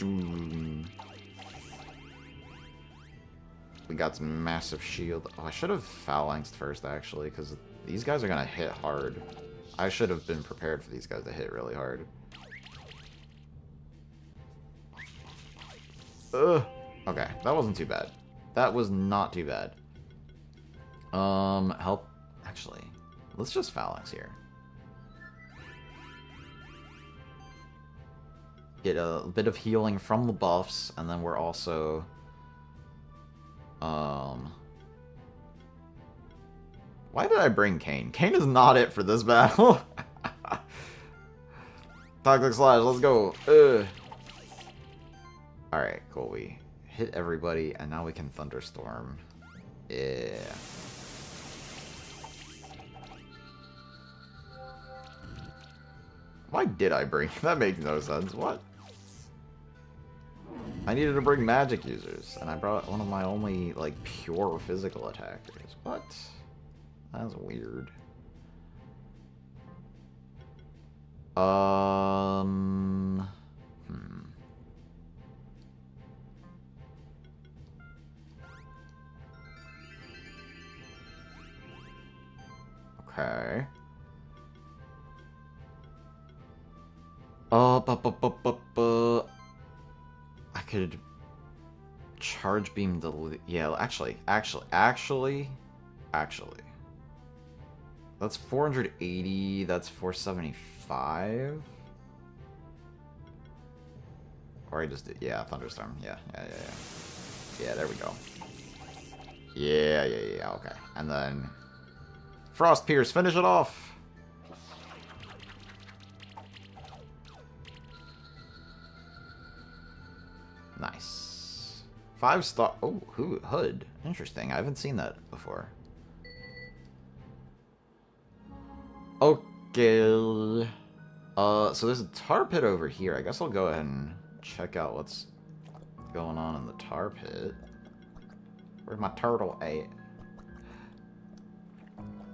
We got some massive shield. Oh, I should have phalanxed first, actually, because these guys are going to hit hard. I should have been prepared for these guys to hit really hard. Ugh. Okay, that wasn't too bad. That was not too bad. Help. Actually, let's just phalanx here. Get a bit of healing from the buffs, and then we're also... Why did I bring Kayn? Kayn is not it for this battle. Toxic Slash, let's go. Alright, cool. We hit everybody, and now we can Thunderstorm. Yeah. Why did I bring? That makes no sense. What? I needed to bring magic users, and I brought one of my only, like, pure physical attackers. What? That's weird. Okay. I could charge beam the... Yeah, actually. That's 480, that's 475. Or I just did... Yeah, Thunderstorm. Yeah. Yeah, there we go. Yeah, okay. And then... Frost Pierce, finish it off! Nice. 5 star... Oh, Hood. Interesting. I haven't seen that before. Okay. So there's a tar pit over here. I guess I'll go ahead and check out what's going on in the tar pit. Where's my turtle at?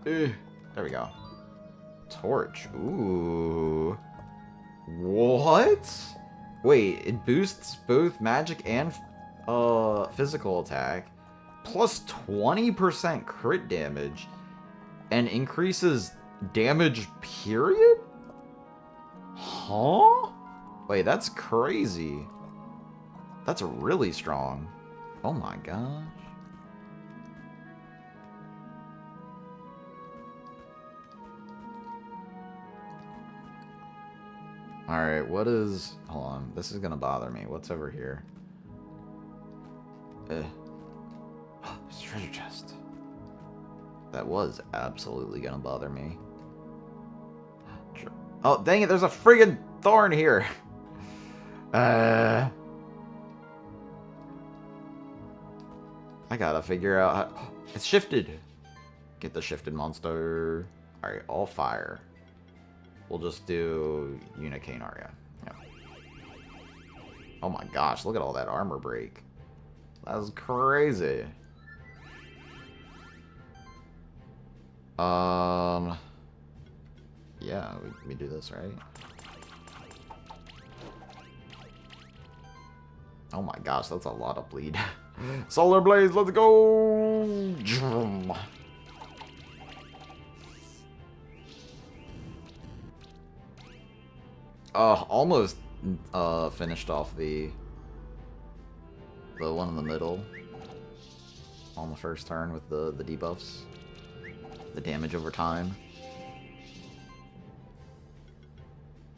There we go. Torch. Ooh. What? Wait, it boosts both magic and physical attack, plus 20% crit damage, and increases damage, period? Huh? Wait, that's crazy. That's really strong. Oh my gosh. Alright, what is... Hold on, this is gonna bother me. What's over here? There's a treasure chest. That was absolutely gonna bother me. Oh, dang it, there's a friggin' thorn here! I gotta figure out how... It's shifted! Get the shifted monster. Alright, all fire. we'll just do Unicane Aria. Yeah. Oh my gosh, look at all that armor break. That was crazy. Yeah, we do this, right? Oh my gosh, that's a lot of bleed. Solar Blaze, let's go! Almost finished off the one in the middle on the first turn with the debuffs. The damage over time.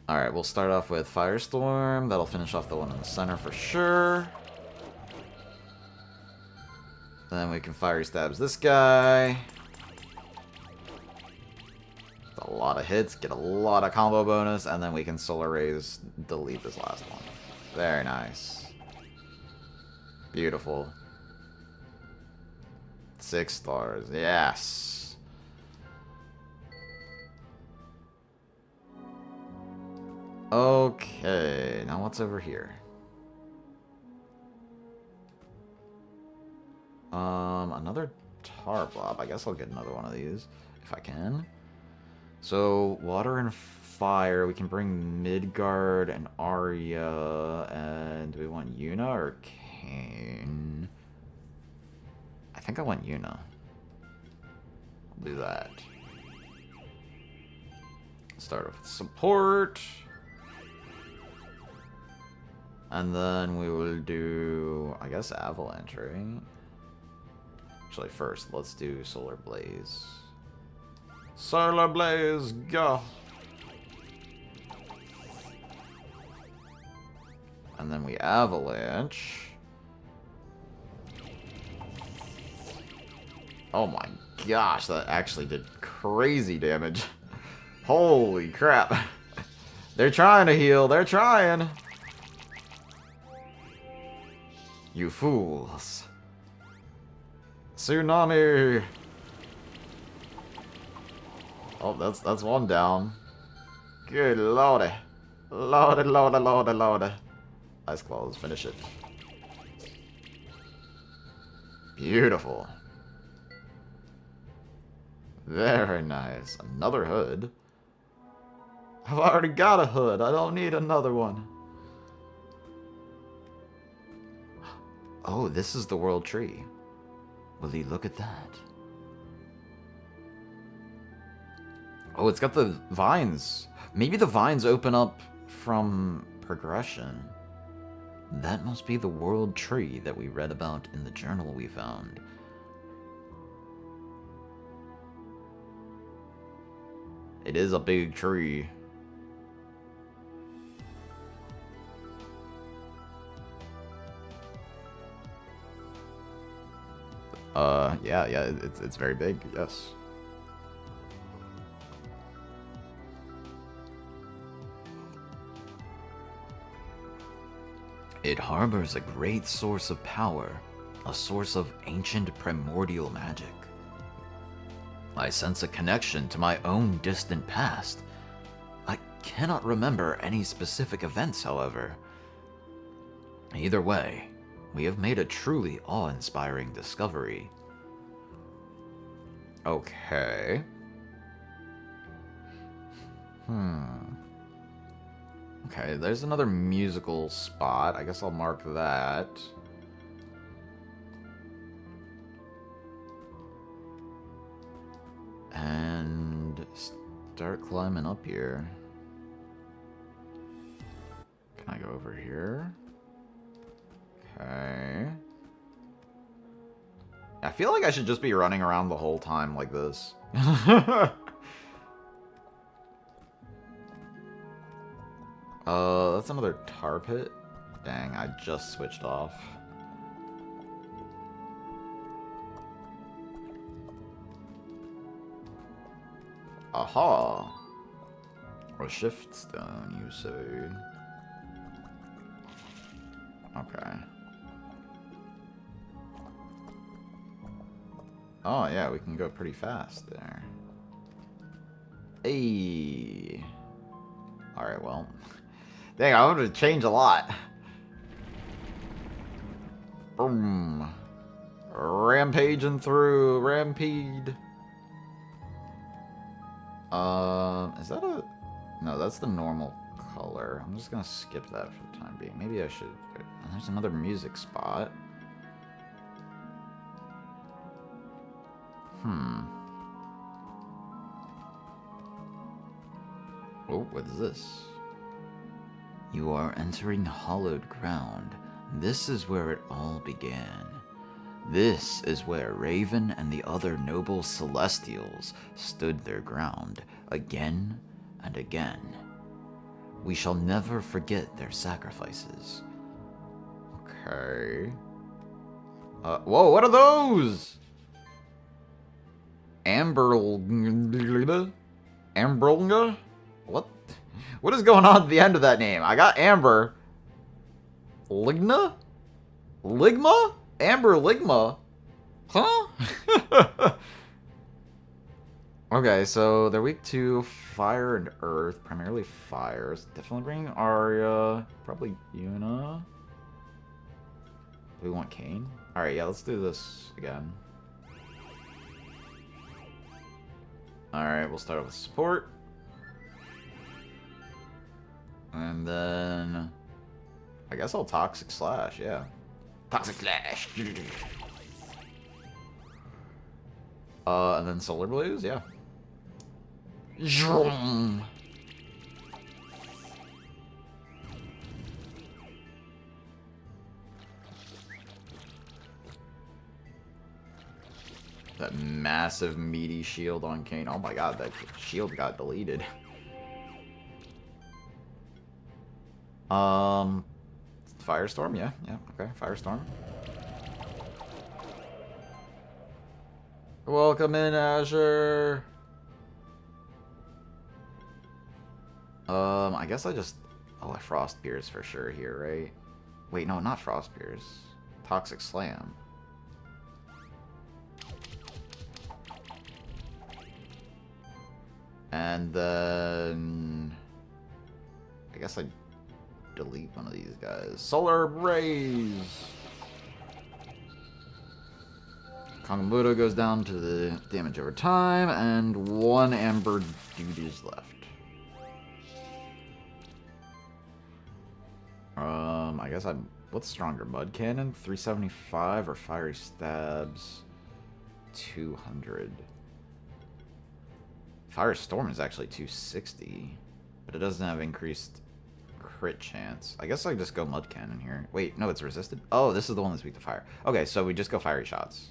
Alright, we'll start off with Firestorm. That'll finish off the one in the center for sure. Then we can Fire Stabs this guy. A lot of hits, get a lot of combo bonus, and then we can Solar Raise, delete this last one. Very nice. Beautiful. 6 stars, yes. Okay, now what's over here? Another Tar Blob. I guess I'll get another one of these if I can. So, water and fire. We can bring Midgard and Arya. And do we want Yuna or Kane? I think I want Yuna. I'll do that. Start off with support. And then we will do, I guess, Avalanche, right? Actually, first, let's do Solar Blaze. Solar Blaze, go! And then we Avalanche. Oh my gosh, that actually did crazy damage. Holy crap. They're trying to heal, they're trying! You fools. Tsunami! Oh, that's one down. Good lordy. Lordy, lordy, lordy, lordy. Ice Claws, finish it. Beautiful. Very nice. Another hood. I've already got a hood. I don't need another one. Oh, this is the World Tree. Will you look at that? Oh, it's got the vines. Maybe the vines open up from progression. That must be the World Tree that we read about in the journal we found. It is a big tree. Yeah, it's very big, yes. It harbors a great source of power, a source of ancient primordial magic. I sense a connection to my own distant past. I cannot remember any specific events, however. Either way, we have made a truly awe-inspiring discovery. Okay. Okay, there's another musical spot. I guess I'll mark that. And start climbing up here. Can I go over here? Okay. I feel like I should just be running around the whole time like this. That's another tar pit. Dang, I just switched off. Aha! A shift stone, you say? Okay. Oh yeah, we can go pretty fast there. Hey. Alright, well. Dang, I wanted to change a lot. Boom. Rampaging through. Rampede. Is that a... No, that's the normal color. I'm just gonna skip that for the time being. Maybe I should... There's another music spot. Oh, what is this? You are entering hallowed ground. This is where it all began. This is where Raven and the other noble celestials stood their ground, again and again. We shall never forget their sacrifices. Okay. Whoa, what are those? Amberlga? What? What is going on at the end of that name? I got Amber. Ligna? Ligma? Amber Ligma? Huh? Okay, so they're weak to fire and earth. Primarily fire. Definitely bring Arya. Probably Yuna. Do we want Kane? Alright, yeah, let's do this again. Alright, we'll start with support. And then... I guess I'll Toxic Slash, yeah. Toxic Slash! And then Solar Blaze, yeah. Zoom. That massive meaty shield on Kane. Oh my god, that shield got deleted. Firestorm, yeah, okay, Firestorm. Welcome in, Azure. I guess I just... Oh, I Frost Pierce for sure here, right? Wait, no, not Frost Pierce. Toxic Slam. And then... I guess I delete one of these guys. Solar Rays! Kongamuto goes down to the damage over time, and one Amber dude is left. I guess I'm... What's stronger? Mud Cannon? 375 or Fiery Stabs? 200. Firestorm is actually 260, but it doesn't have increased crit chance. I guess I just go Mud Cannon here. Wait, no, it's resisted? Oh, this is the one that's weak to fire. Okay, so we just go Fiery Shots.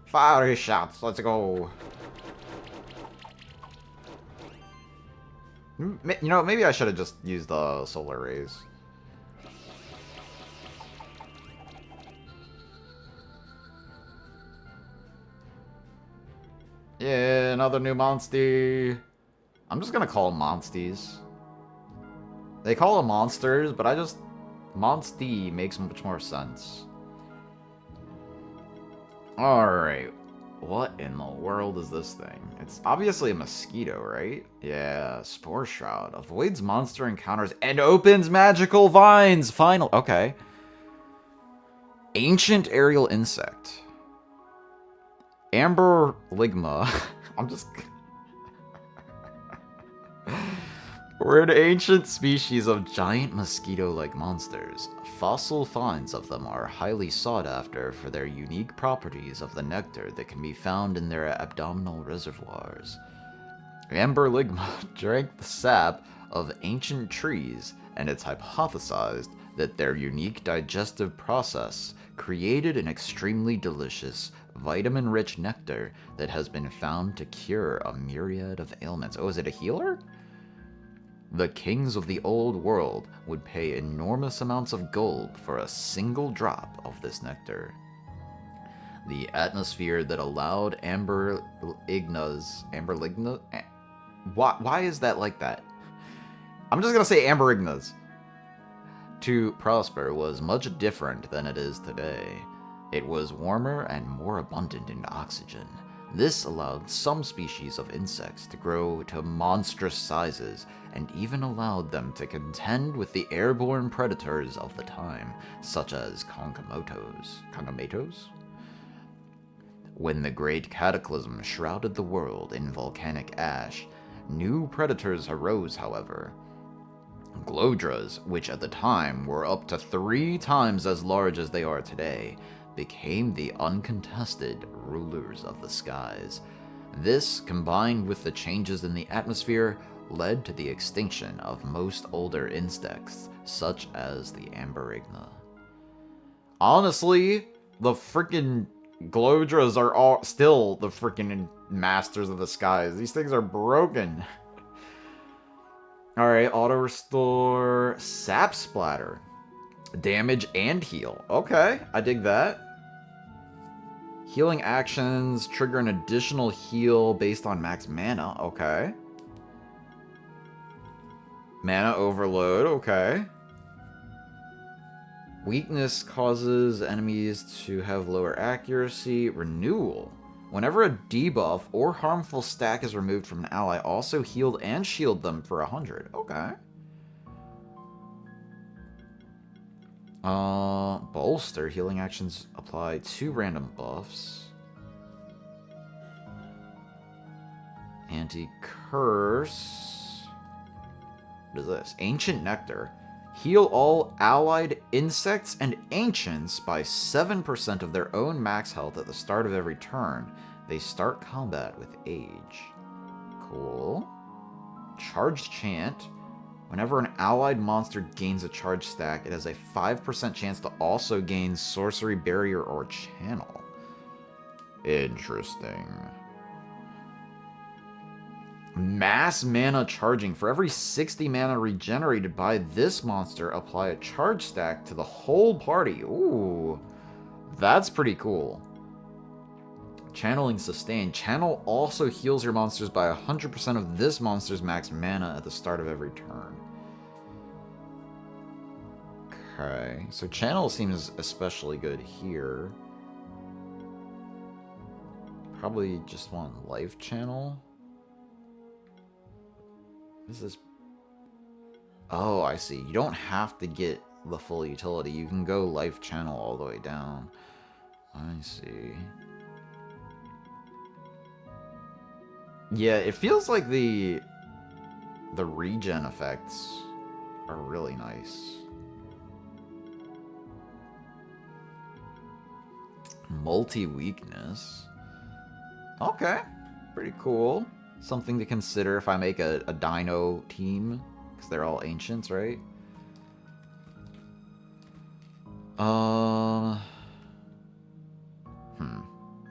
Fiery Shots, let's go. You know, maybe I should have just used the Solar Rays. Yeah, another new Monstie. I'm just gonna call them Monsties. They call them monsters, but I just... Monstie makes much more sense. Alright. What in the world is this thing? It's obviously a mosquito, right? Yeah, Spore Shroud. Avoids monster encounters and opens magical vines! Final... Okay. Ancient aerial insect. Amber Ligma. I'm just... We're an ancient species of giant mosquito-like monsters. Fossil finds of them are highly sought after for their unique properties of the nectar that can be found in their abdominal reservoirs. Amber Ligma drank the sap of ancient trees, and it's hypothesized that their unique digestive process created an extremely delicious, vitamin-rich nectar that has been found to cure a myriad of ailments. Oh, is it a healer? The kings of the old world would pay enormous amounts of gold for a single drop of this nectar. The atmosphere that allowed Amber Ligna? Why is that like that? I'm just gonna say Amber Ignas. To prosper was much different than it is today. It was warmer and more abundant in oxygen, This allowed some species of insects to grow to monstrous sizes, and even allowed them to contend with the airborne predators of the time, such as Kongomatos? When the Great Cataclysm shrouded the world in volcanic ash, new predators arose, however. Glodras, which at the time were up to 3 times as large as they are today, became the uncontested rulers of the skies. This, combined with the changes in the atmosphere, led to the extinction of most older insects, such as the Amberigna. Honestly, the freaking Glodras are all still the freaking masters of the skies. These things are broken. Alright, auto restore, sap splatter, damage and heal. Okay, I dig that. Healing actions trigger an additional heal based on max mana. Okay. Mana overload. Okay. Weakness causes enemies to have lower accuracy. Renewal. Whenever a debuff or harmful stack is removed from an ally, also heal and shield them for 100. Okay. Bolster. Healing actions apply 2 random buffs. Anti-curse. What is this? Ancient Nectar. Heal all allied insects and ancients by 7% of their own max health at the start of every turn. They start combat with age. Cool. Charged Chant. Whenever an allied monster gains a charge stack, it has a 5% chance to also gain Sorcery Barrier or Channel. Interesting. Mass mana charging. For every 60 mana regenerated by this monster, apply a charge stack to the whole party. Ooh, that's pretty cool. Channeling Sustain. Channel also heals your monsters by 100% of this monster's max mana at the start of every turn. Okay, so Channel seems especially good here. Probably just want Life Channel. This is... Oh, I see. You don't have to get the full utility. You can go Life Channel all the way down. I see. Yeah, it feels like the regen effects are really nice. Multi-weakness. Okay, pretty cool. Something to consider if I make a dino team, because they're all ancients, right? I'm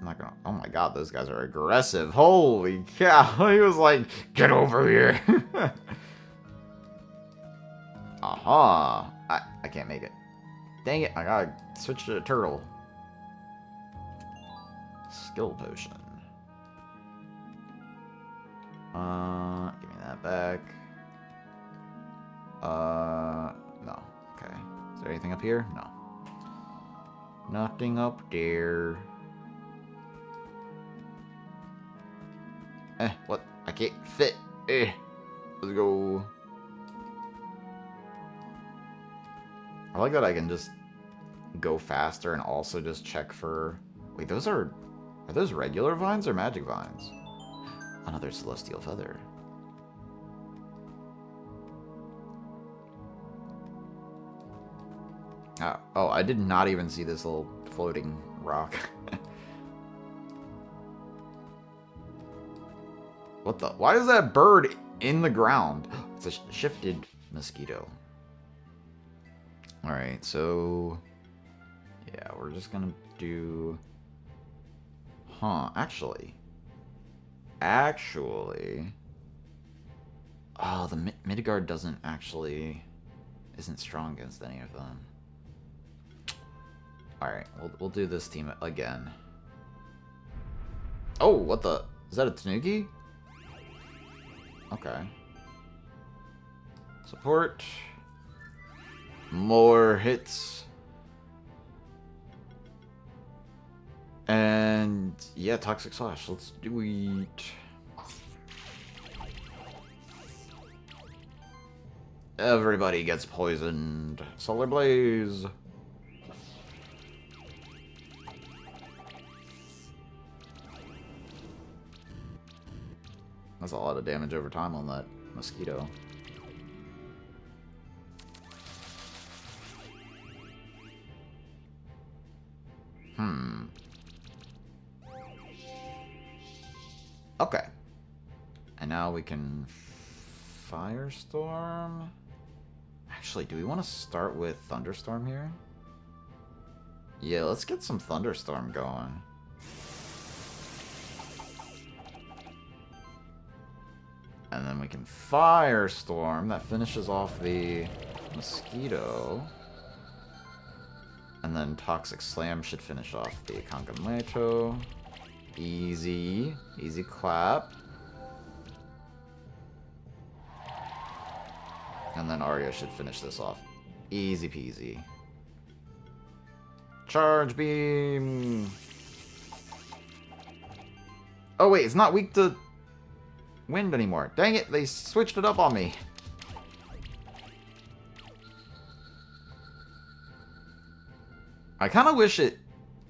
not gonna... Oh my god, those guys are aggressive. Holy cow. He was like, get over here. Aha. I can't make it. Dang it, I gotta switch to a turtle. Skill potion. Give me that back. No. Okay. Is there anything up here? No. Nothing up there. What? I can't fit. Let's go. I like that I can just go faster and also just check for... Wait, those are those regular vines or magic vines? Another celestial feather. Oh, I did not even see this little floating rock. What the? Why is that bird in the ground? It's a shifted mosquito. Alright, so... Yeah, we're just gonna do... Huh, actually... Oh, the Midgard doesn't actually... Isn't strong against any of them. Alright, we'll do this team again. Oh, what the... Is that a Tanuki? Okay. Support. More hits. And yeah, Toxic Slash. Let's do it. Everybody gets poisoned. Solar Blaze. That's a lot of damage over time on that mosquito. Okay. And now we can Firestorm. Actually, do we want to start with Thunderstorm here? Yeah, let's get some Thunderstorm going. And then we can Firestorm. That finishes off the mosquito. And then Toxic Slam should finish off the Kangameto. Easy. Easy clap. And then Arya should finish this off. Easy peasy. Charge Beam! Oh wait, it's not weak to wind anymore. Dang it, they switched it up on me. I kind of wish it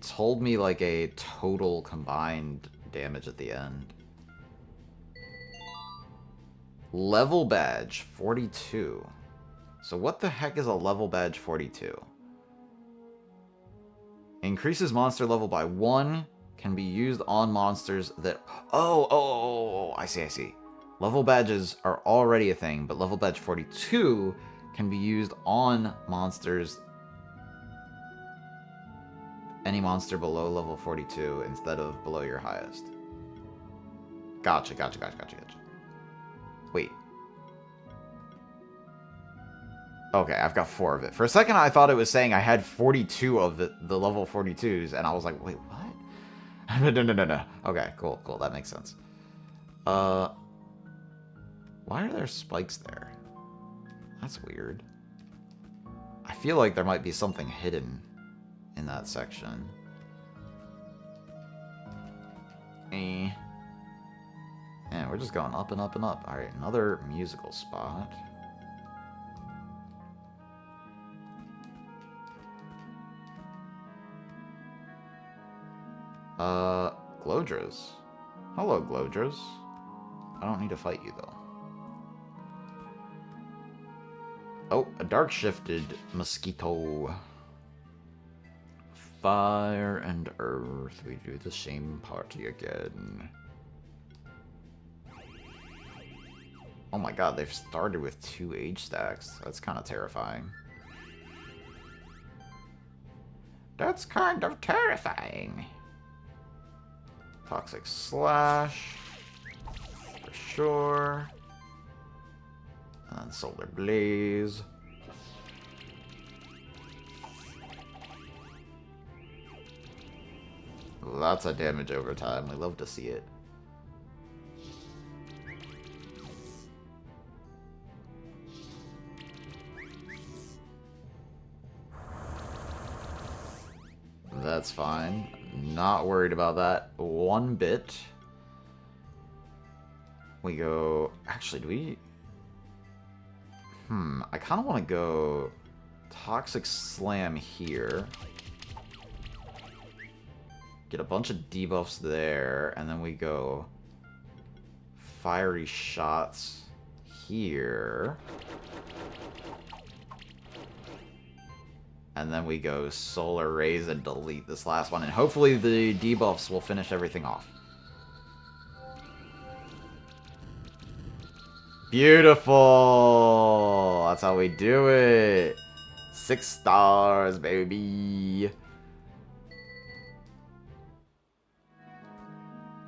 told me like a total combined damage at the end. Level badge 42. So what the heck is a level badge 42? Increases monster level by 1. Can be used on monsters that... Oh, I see. Level badges are already a thing, but level badge 42 can be used on monsters... Any monster below level 42 instead of below your highest. Gotcha. Wait. Okay, I've got 4 of it. For a second, I thought it was saying I had 42 of the level 42s, and I was like, wait, what? No. Okay, cool. That makes sense. Why are there spikes there? That's weird. I feel like there might be something hidden in that section. And we're just going up and up and up. Alright, another musical spot. Glodras. Hello, Glodras. I don't need to fight you, though. Oh, a dark shifted mosquito. Fire and earth. We do the same party again. Oh my god, they've started with 2 age stacks. That's kind of terrifying. That's kind of terrifying. Toxic Slash. For sure. And then Solar Blaze. Lots of damage over time. We love to see it. That's fine. Not worried about that one bit. We go... Actually, do we... I kind of want to go Toxic Slam here. Get a bunch of debuffs there, and then we go Fiery Shots here. And then we go Solar Rays and delete this last one, and hopefully the debuffs will finish everything off. Beautiful! That's how we do it. 6 stars, baby.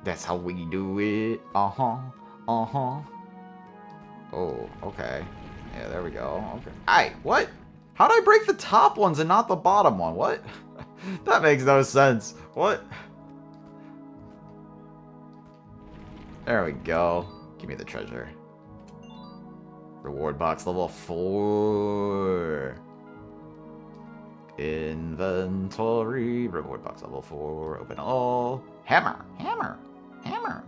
That's how we do it. Oh, okay. Yeah, there we go. Okay. Hey, what? How'd I break the top ones and not the bottom one? What? That makes no sense. What? There we go. Give me the treasure. Reward box level 4. Inventory. Reward box level 4. Open all. Hammer. Hammer. Hammer.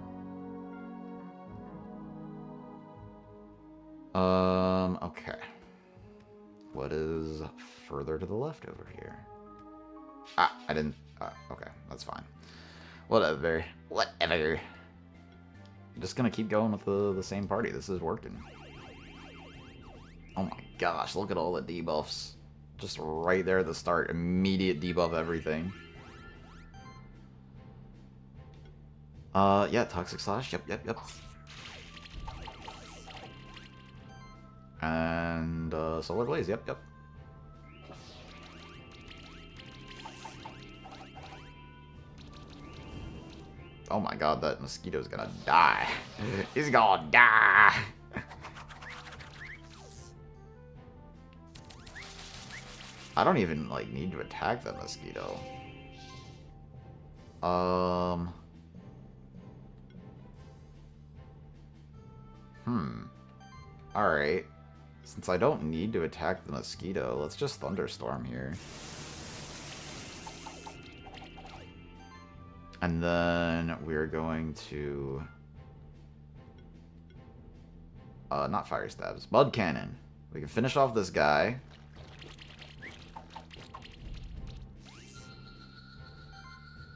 Okay. What is further to the left over here? Ah, I didn't... okay, that's fine. Whatever. Whatever. I'm just gonna keep going with the same party. This is working. Oh my gosh, look at all the debuffs. Just right there at the start. Immediate debuff everything. Yeah, Toxic Slash. Yep. And, Solar Blaze. Yep. Oh my god, that mosquito's gonna die. He's gonna die. I don't even, like, need to attack that mosquito. Alright. Since I don't need to attack the mosquito, let's just Thunderstorm here. And then we're going to... not Fire Stabs. Mud Cannon. We can finish off this guy.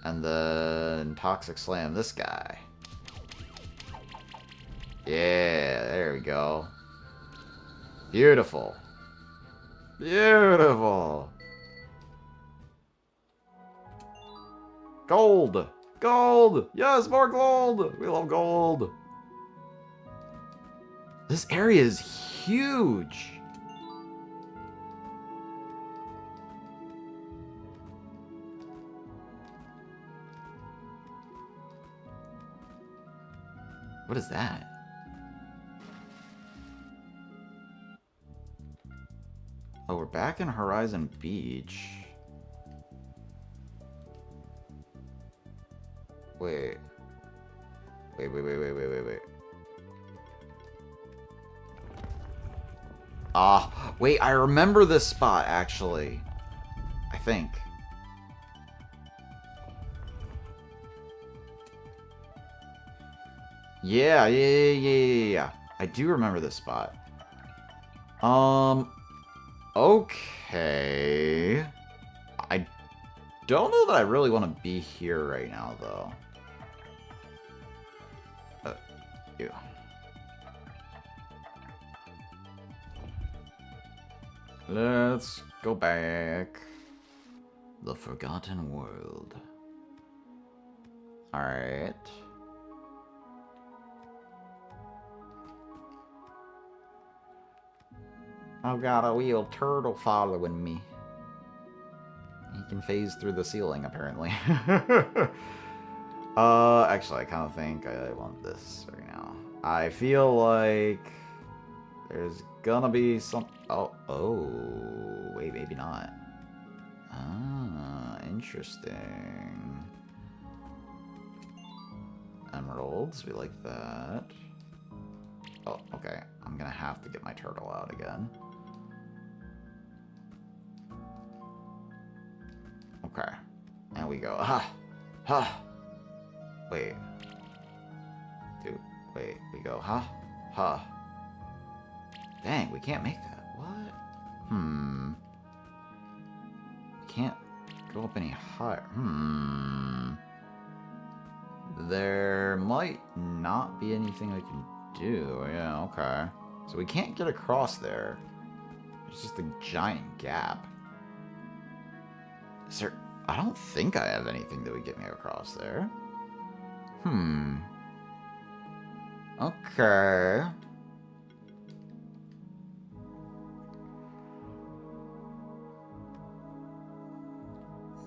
And then Toxic Slam this guy. Yeah, there we go. Beautiful. Beautiful. Gold. Gold. Yes, more gold. We love gold. This area is huge. What is that? Oh, we're back in Horizon Beach. Wait. Ah, wait, I remember this spot, actually. I think. Yeah. I do remember this spot. Okay. I don't know that I really want to be here right now, though. Ew. Let's go back. The Forgotten World. Alright. I've got a wheel turtle following me. He can phase through the ceiling, apparently. Actually, I kind of think I want this right now. I feel like there's gonna be some... Oh, wait, maybe not. Ah, interesting. Emeralds, we like that. Oh, okay. I'm gonna have to get my turtle out again. Okay. And we go. Ha! Wait. Dude, wait. We go. Ha! Dang, we can't make that. What? We can't go up any higher. There might not be anything I can do. Yeah, okay. So we can't get across there. It's just a giant gap. Is there... I don't think I have anything that would get me across there. Okay.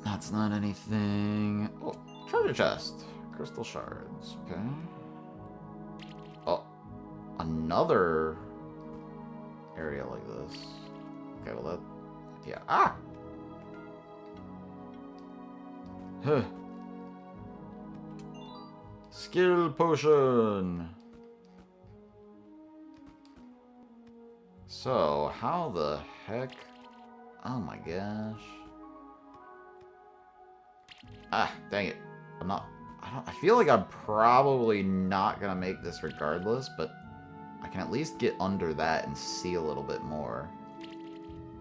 That's not anything... Oh, treasure chest. Crystal shards. Okay. Oh, another area like this. Okay, well that... Yeah. Ah! Huh. Skill potion. So, how the heck... Oh my gosh. Ah, dang it. I feel like I'm probably not gonna make this regardless, but I can at least get under that and see a little bit more.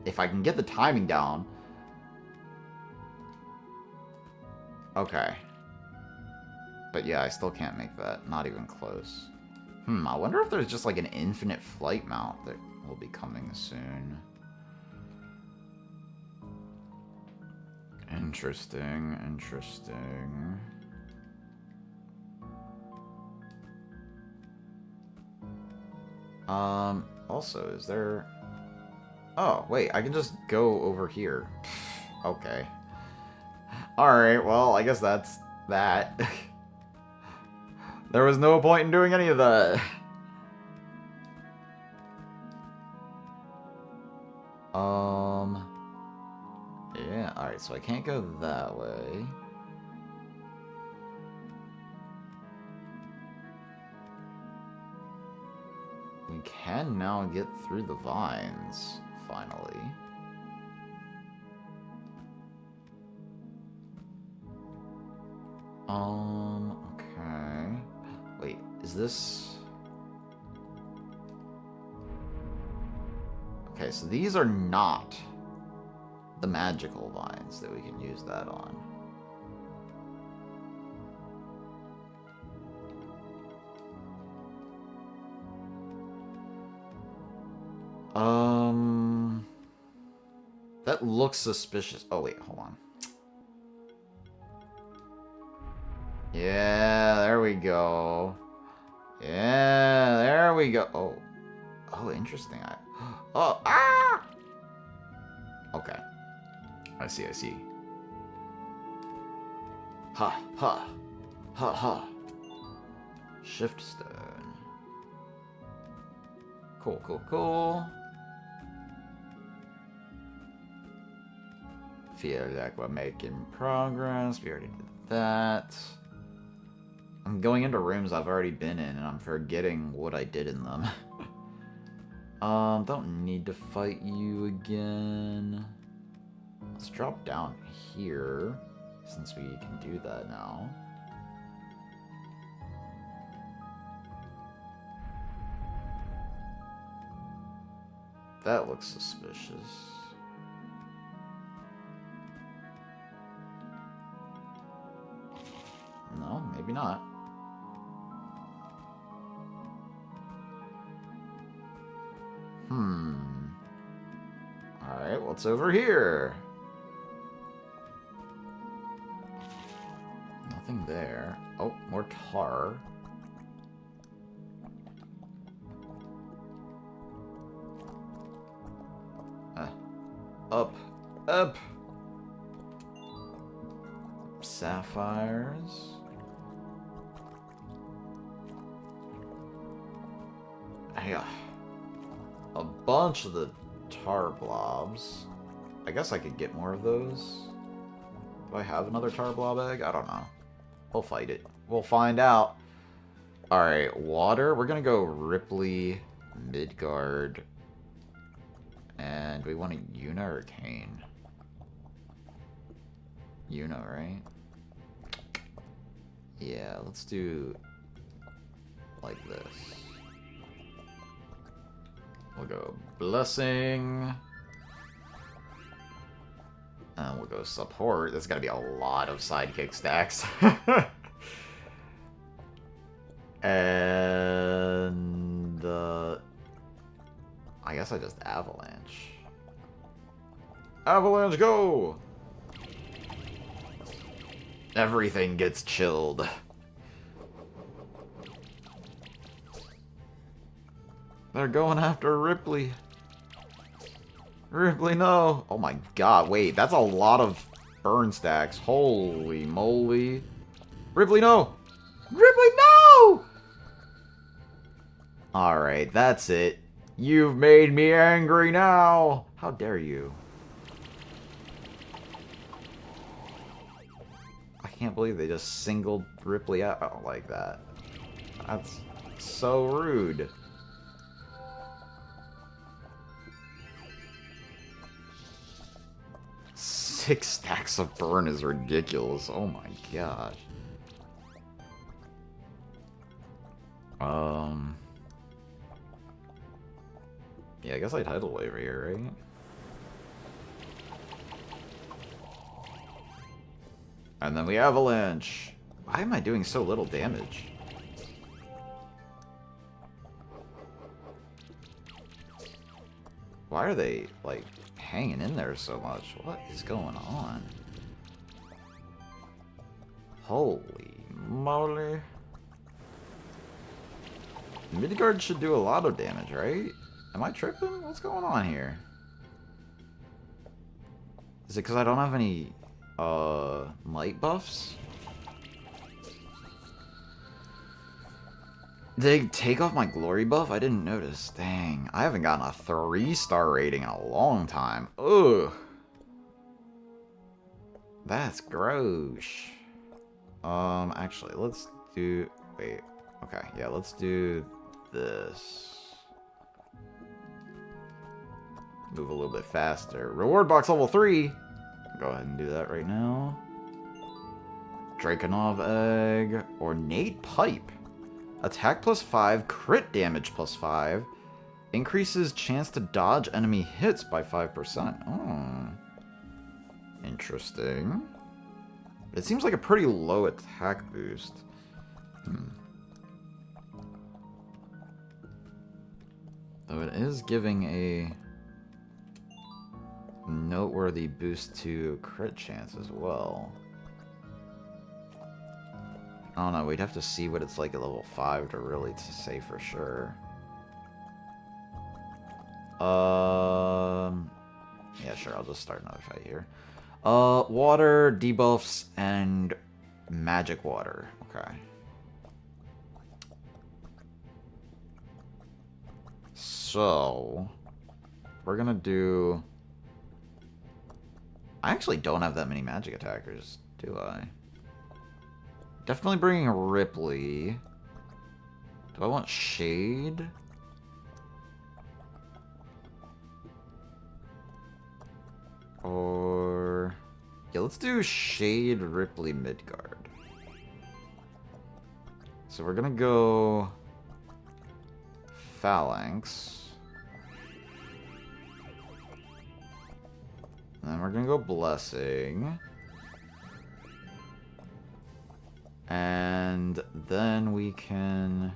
If I can get the timing down. Okay. But yeah, I still can't make that. Not even close. I wonder if there's just like an infinite flight mount that will be coming soon. Interesting, interesting. Also, is there... Oh, wait, I can just go over here. Okay. Alright, well, I guess that's that. There was no point in doing any of that. Yeah, alright, so I can't go that way. We can now get through the vines, finally. Okay. Wait, is this... Okay, so these are not the magical vines that we can use that on. That looks suspicious. Oh, wait, hold on. Yeah, there we go. Yeah, there we go. Oh. Oh, interesting. Oh, ah! Okay. I see, I see. Ha, ha. Ha, ha. Shift stone. Cool, cool, cool. Feel like we're making progress. We already did that. I'm going into rooms I've already been in, and I'm forgetting what I did in them. Don't need to fight you again. Let's drop down here, since we can do that now. That looks suspicious. No, maybe not. Alright, what's over here? Nothing there. Oh, more tar. Up. Up! Sapphires. Yeah. A bunch of the tar blobs. I guess I could get more of those. Do I have another tar blob egg? I don't know. We'll fight it. We'll find out. Alright, water. We're gonna go Ripley, Midgard. And we want a Yuna or Kane? Yuna, right? Yeah, let's do like this. We'll go Blessing. And we'll go Support. There's gotta be a lot of sidekick stacks. And... I guess I just Avalanche. Avalanche, go! Everything gets chilled. They're going after Ripley. Ripley, no. Oh my god, wait. That's a lot of burn stacks. Holy moly. Ripley, no. Ripley, no! Alright, that's it. You've made me angry now. How dare you? I can't believe they just singled Ripley out like that. That's so rude. 6 stacks of burn is ridiculous. Oh my gosh. Yeah, I guess I tidal wave here, right? And then we avalanche. Why am I doing so little damage? Why are they, like, hanging in there so much? What is going on? Holy moly. Midgard should do a lot of damage, right? Am I tripping? What's going on here? Is it because I don't have any, might buffs? Did they take off my glory buff? I didn't notice. Dang. I haven't gotten a 3-star rating in a long time. Ugh. That's gross. Actually, let's do... Wait. Okay, yeah, let's do this. Move a little bit faster. Reward box level 3. Go ahead and do that right now. Drakenov egg. Ornate pipe. Attack +5, crit damage +5. Increases chance to dodge enemy hits by 5%. Oh. Interesting. It seems like a pretty low attack boost. Though it is giving a noteworthy boost to crit chance as well. I don't know, we'd have to see what it's like at level 5 to really say for sure. Yeah, sure, I'll just start another fight here. Water, debuffs, and magic water. Okay. So, we're gonna do... I actually don't have that many magic attackers, do I? Definitely bringing Ripley. Do I want Shade? Or... yeah, let's do Shade, Ripley, Midgard. So we're gonna go... Phalanx. And then we're gonna go Blessing. And then we can...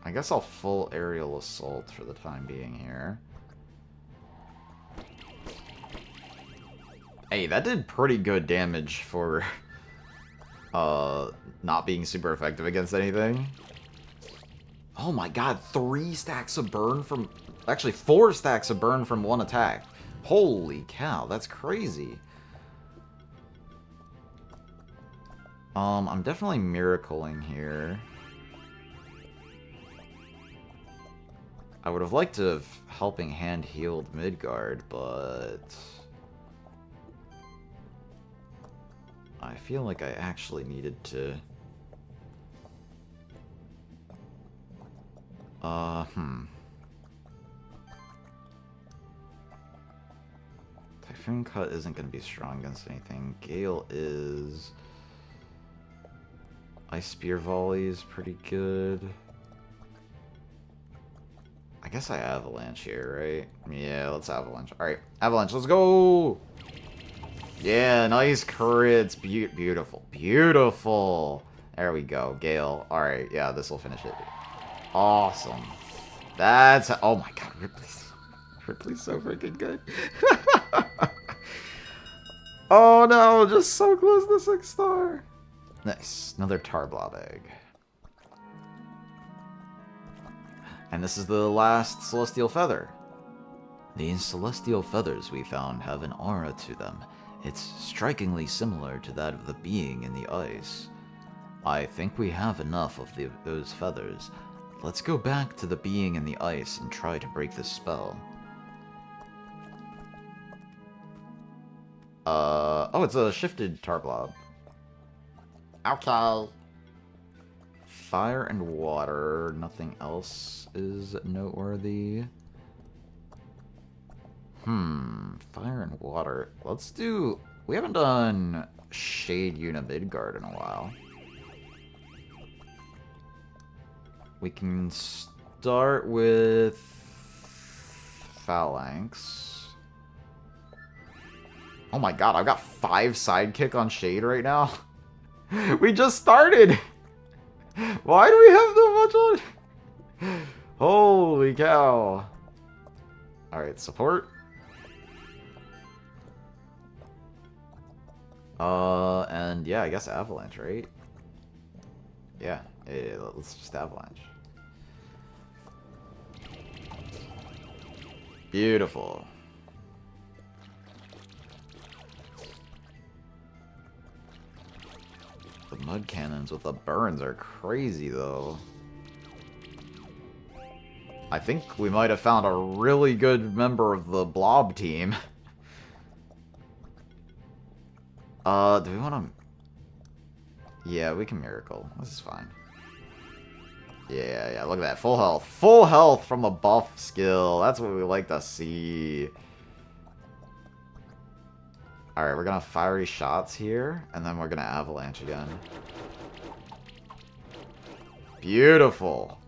I guess I'll full aerial assault for the time being here. Hey, that did pretty good damage for not being super effective against anything. Oh my god, 3 stacks of burn from... actually, 4 stacks of burn from 1 attack. Holy cow, that's crazy. I'm definitely miracling here. I would have liked to have Helping Hand healed Midgard, but... I feel like I actually needed to... Typhoon Cut isn't going to be strong against anything. Gale is... Ice Spear Volley is pretty good. I guess I Avalanche here, right? Yeah, let's Avalanche. Alright, Avalanche, let's go! Yeah, nice crits. Beautiful. Beautiful. There we go. Gale. Alright, yeah, this will finish it. Awesome. That's... oh my god, Ripley's so freaking good. Oh no, just so close to 6-star. Nice. Another Tarblob egg. And this is the last Celestial Feather. These Celestial Feathers we found have an aura to them. It's strikingly similar to that of the being in the ice. I think we have enough of those feathers. Let's go back to the being in the ice and try to break this spell. Oh, it's a shifted Tarblob. Okay. fire and water. Nothing else is noteworthy. Fire and water. Let's do... We haven't done Shade Unit Midgard in a while. We can start with Phalanx. Oh my god, I've got 5 sidekick on Shade right now. We just started! Why do we have so much on? Holy cow. Alright, support. And yeah, I guess Avalanche, right? Yeah, let's just Avalanche. Beautiful. The mud cannons with the burns are crazy, though. I think we might have found a really good member of the blob team. Do we want to... Yeah, we can miracle. This is fine. Yeah, look at that. Full health. Full health from a buff skill. That's what we like to see. Alright, we're gonna fiery shots here, and then we're gonna avalanche again. Beautiful.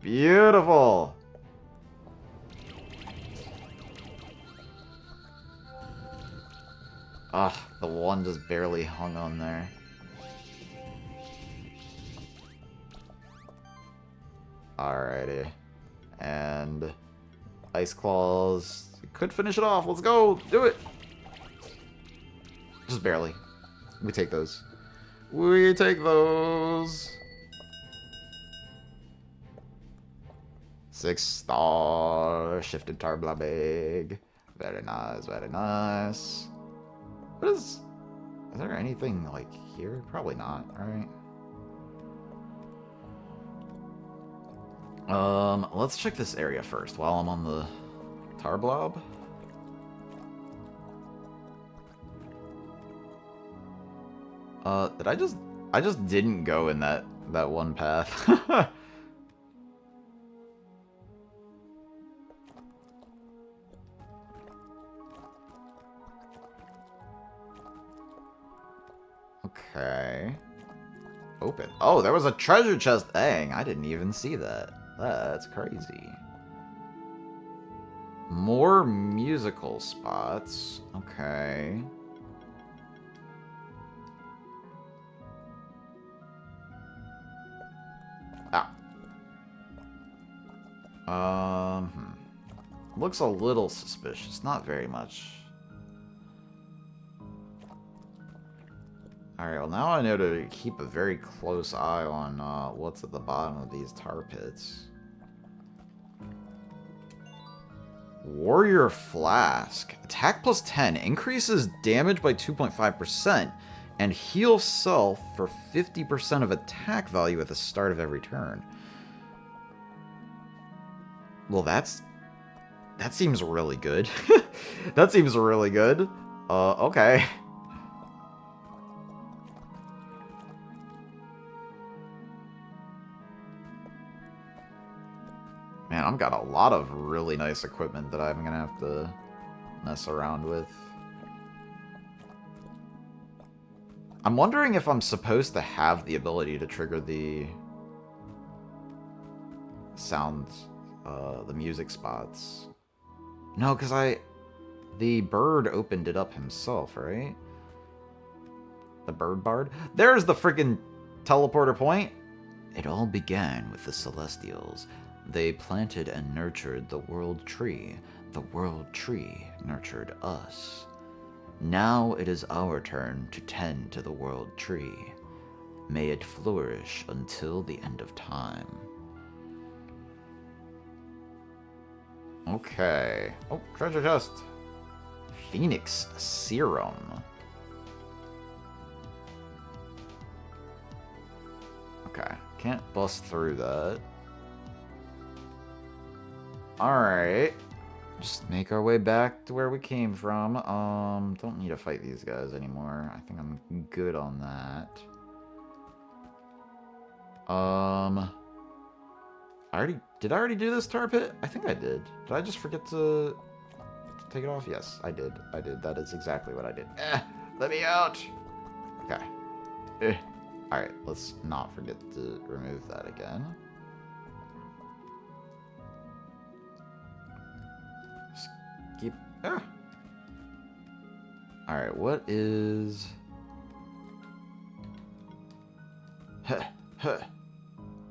Beautiful. Ugh, the one just barely hung on there. Alrighty. And Ice Claws could finish it off. Let's go. Do it. Just barely. We take those. We take those. 6-star. Shifted Tarblabig. Very nice, very nice. What is there anything, like, here? Probably not, right? Let's check this area first while I'm on the Tarblob. I just didn't go in that one path. Okay. Open. Oh, there was a treasure chest. Dang, I didn't even see that. That's crazy. More musical spots. Okay. Looks a little suspicious. Not very much. Alright, well now I know to keep a very close eye on what's at the bottom of these tar pits. Warrior Flask. Attack plus 10. Increases damage by 2.5%. And heal self for 50% of attack value at the start of every turn. Well, that seems really good. That seems really good. Okay. Man, I've got a lot of really nice equipment that I'm gonna have to mess around with. I'm wondering if I'm supposed to have the ability to trigger the sounds, the music spots. No, because the bird opened it up himself, right? The bird bard? There's the freaking teleporter point! It all began with the Celestials. They planted and nurtured the world tree. The world tree nurtured us. Now it is our turn to tend to the world tree. May it flourish until the end of time. Okay. Oh, treasure chest. Phoenix Serum. Okay. Can't bust through that. Alright. Just make our way back to where we came from. Don't need to fight these guys anymore. I think I'm good on that. Did I already do this tar pit? I think I did. Did I just forget to take it off? Yes, I did. I did. That is exactly what I did. Let me out! Okay. Alright, let's not forget to remove that again. Skip. Alright, what is...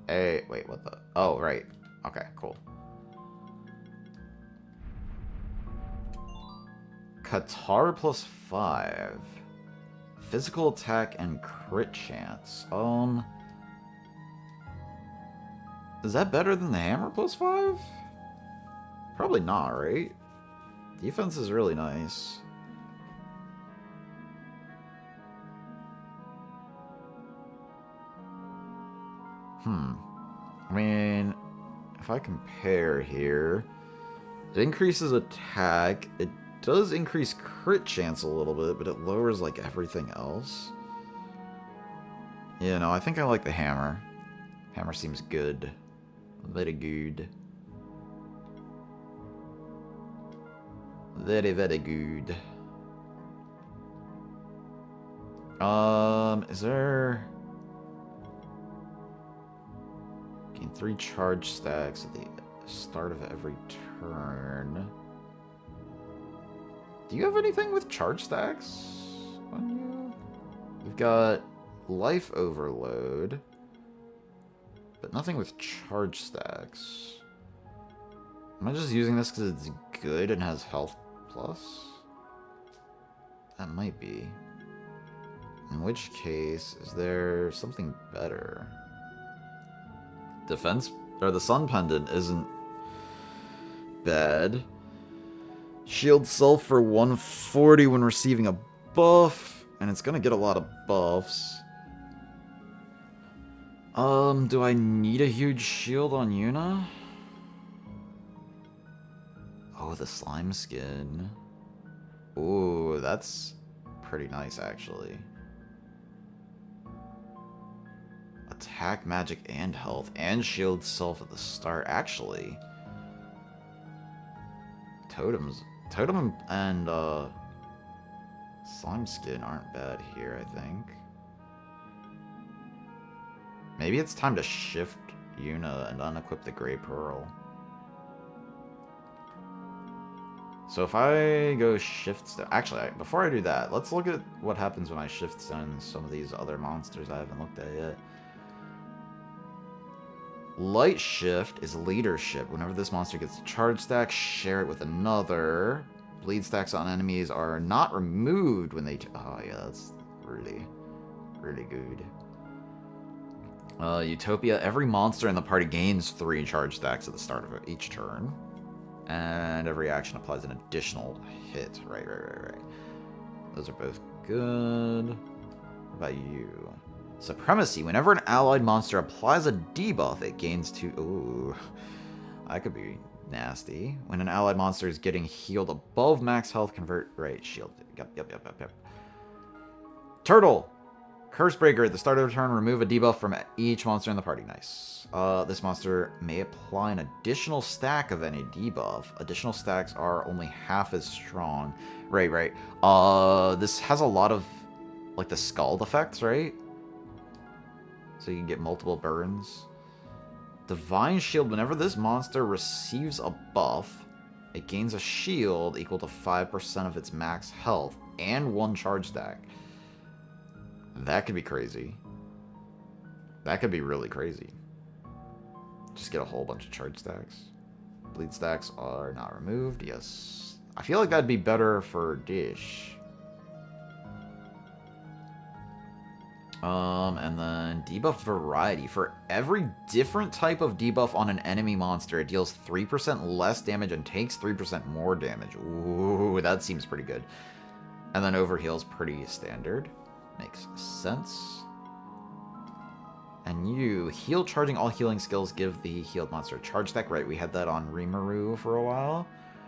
Hey, wait, what the... Oh, right. Okay, cool. Qatar +5. Physical attack and crit chance. Is that better than the hammer +5? Probably not, right? Defense is really nice. I mean, if I compare here, it increases attack. It does increase crit chance a little bit, but it lowers, like, everything else. Yeah, no, I think I like the hammer. Hammer seems good. Very good. Very, very good. Is there... Gain 3 charge stacks at the start of every turn. Do you have anything with charge stacks on you? You've got life overload, but nothing with charge stacks. Am I just using this because it's good and has health plus? That might be. In which case, is there something better? Defense, or the Sun Pendant isn't bad. Shield self for 140 when receiving a buff, and it's gonna get a lot of buffs. Do I need a huge shield on Yuna? Oh, the slime skin. Ooh, that's pretty nice, actually. Attack, magic, and health, and shield self at the start. Actually, totem and slime skin aren't bad here, I think. Maybe it's time to shift Yuna and unequip the Grey Pearl. So if I go shift stone... Actually, before I do that, let's look at what happens when I shift stone some of these other monsters I haven't looked at yet. Light shift is leadership. Whenever this monster gets a charge stack, share it with another. Bleed stacks on enemies are not removed when they... Oh yeah, that's really, really good. Utopia. Every monster in the party gains 3 charge stacks at the start of each turn. And every action applies an additional hit. Right. Those are both good. What about you? Supremacy. Whenever an allied monster applies a debuff, it gains 2... Ooh. That could be nasty. When an allied monster is getting healed above max health, convert... Right, shield. Yep. Turtle. Cursebreaker. At the start of the turn, remove a debuff from each monster in the party. Nice. This monster may apply an additional stack of any debuff. Additional stacks are only half as strong. Right. This has a lot of, like, the scald effects, right? So you can get multiple burns. Divine Shield. Whenever this monster receives a buff, it gains a shield equal to 5% of its max health and 1 charge stack. That could be crazy. That could be really crazy. Just get a whole bunch of charge stacks. Bleed stacks are not removed. Yes. I feel like that'd be better for Dish. And then debuff variety. For every different type of debuff on an enemy monster, it deals 3% less damage and takes 3% more damage. Ooh, that seems pretty good. And then overheal's pretty standard. Makes sense. And you heal, charging all healing skills give the healed monster a charge stack. Right, we had that on Rimuru for a while.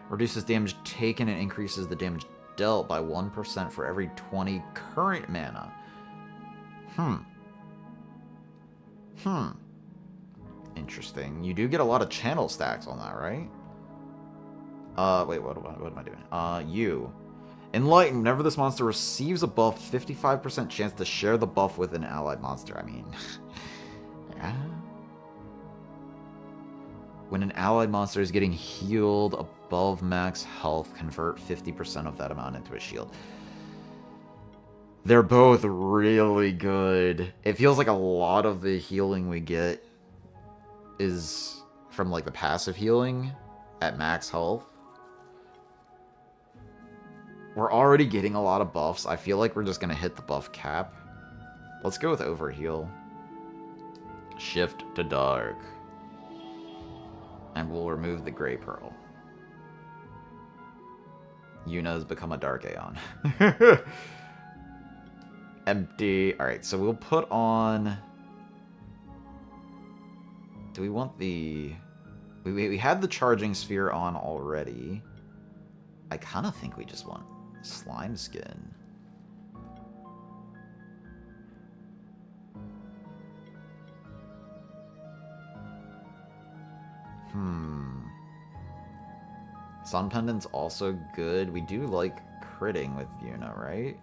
Reduces damage taken and increases the damage dealt by 1% for every 20 current mana. Hmm. Interesting. You do get a lot of channel stacks on that, right? Wait, what am I doing? You. Enlighten. Whenever this monster receives a buff, 55% chance to share the buff with an allied monster. I mean... yeah. When an allied monster is getting healed above max health, convert 50% of that amount into a shield. They're both really good. It feels like a lot of the healing we get is from like the passive healing at max health. We're already getting a lot of buffs. I feel like we're just going to hit the buff cap. Let's go with overheal. Shift to dark. And we'll remove the gray pearl. Yuna's become a dark Aeon. Empty. Alright, so we'll put on... Do we want the... We had the charging sphere on already. I kind of think we just want slime skin. Sun Pendant's also good. We do like critting with Yuna, right?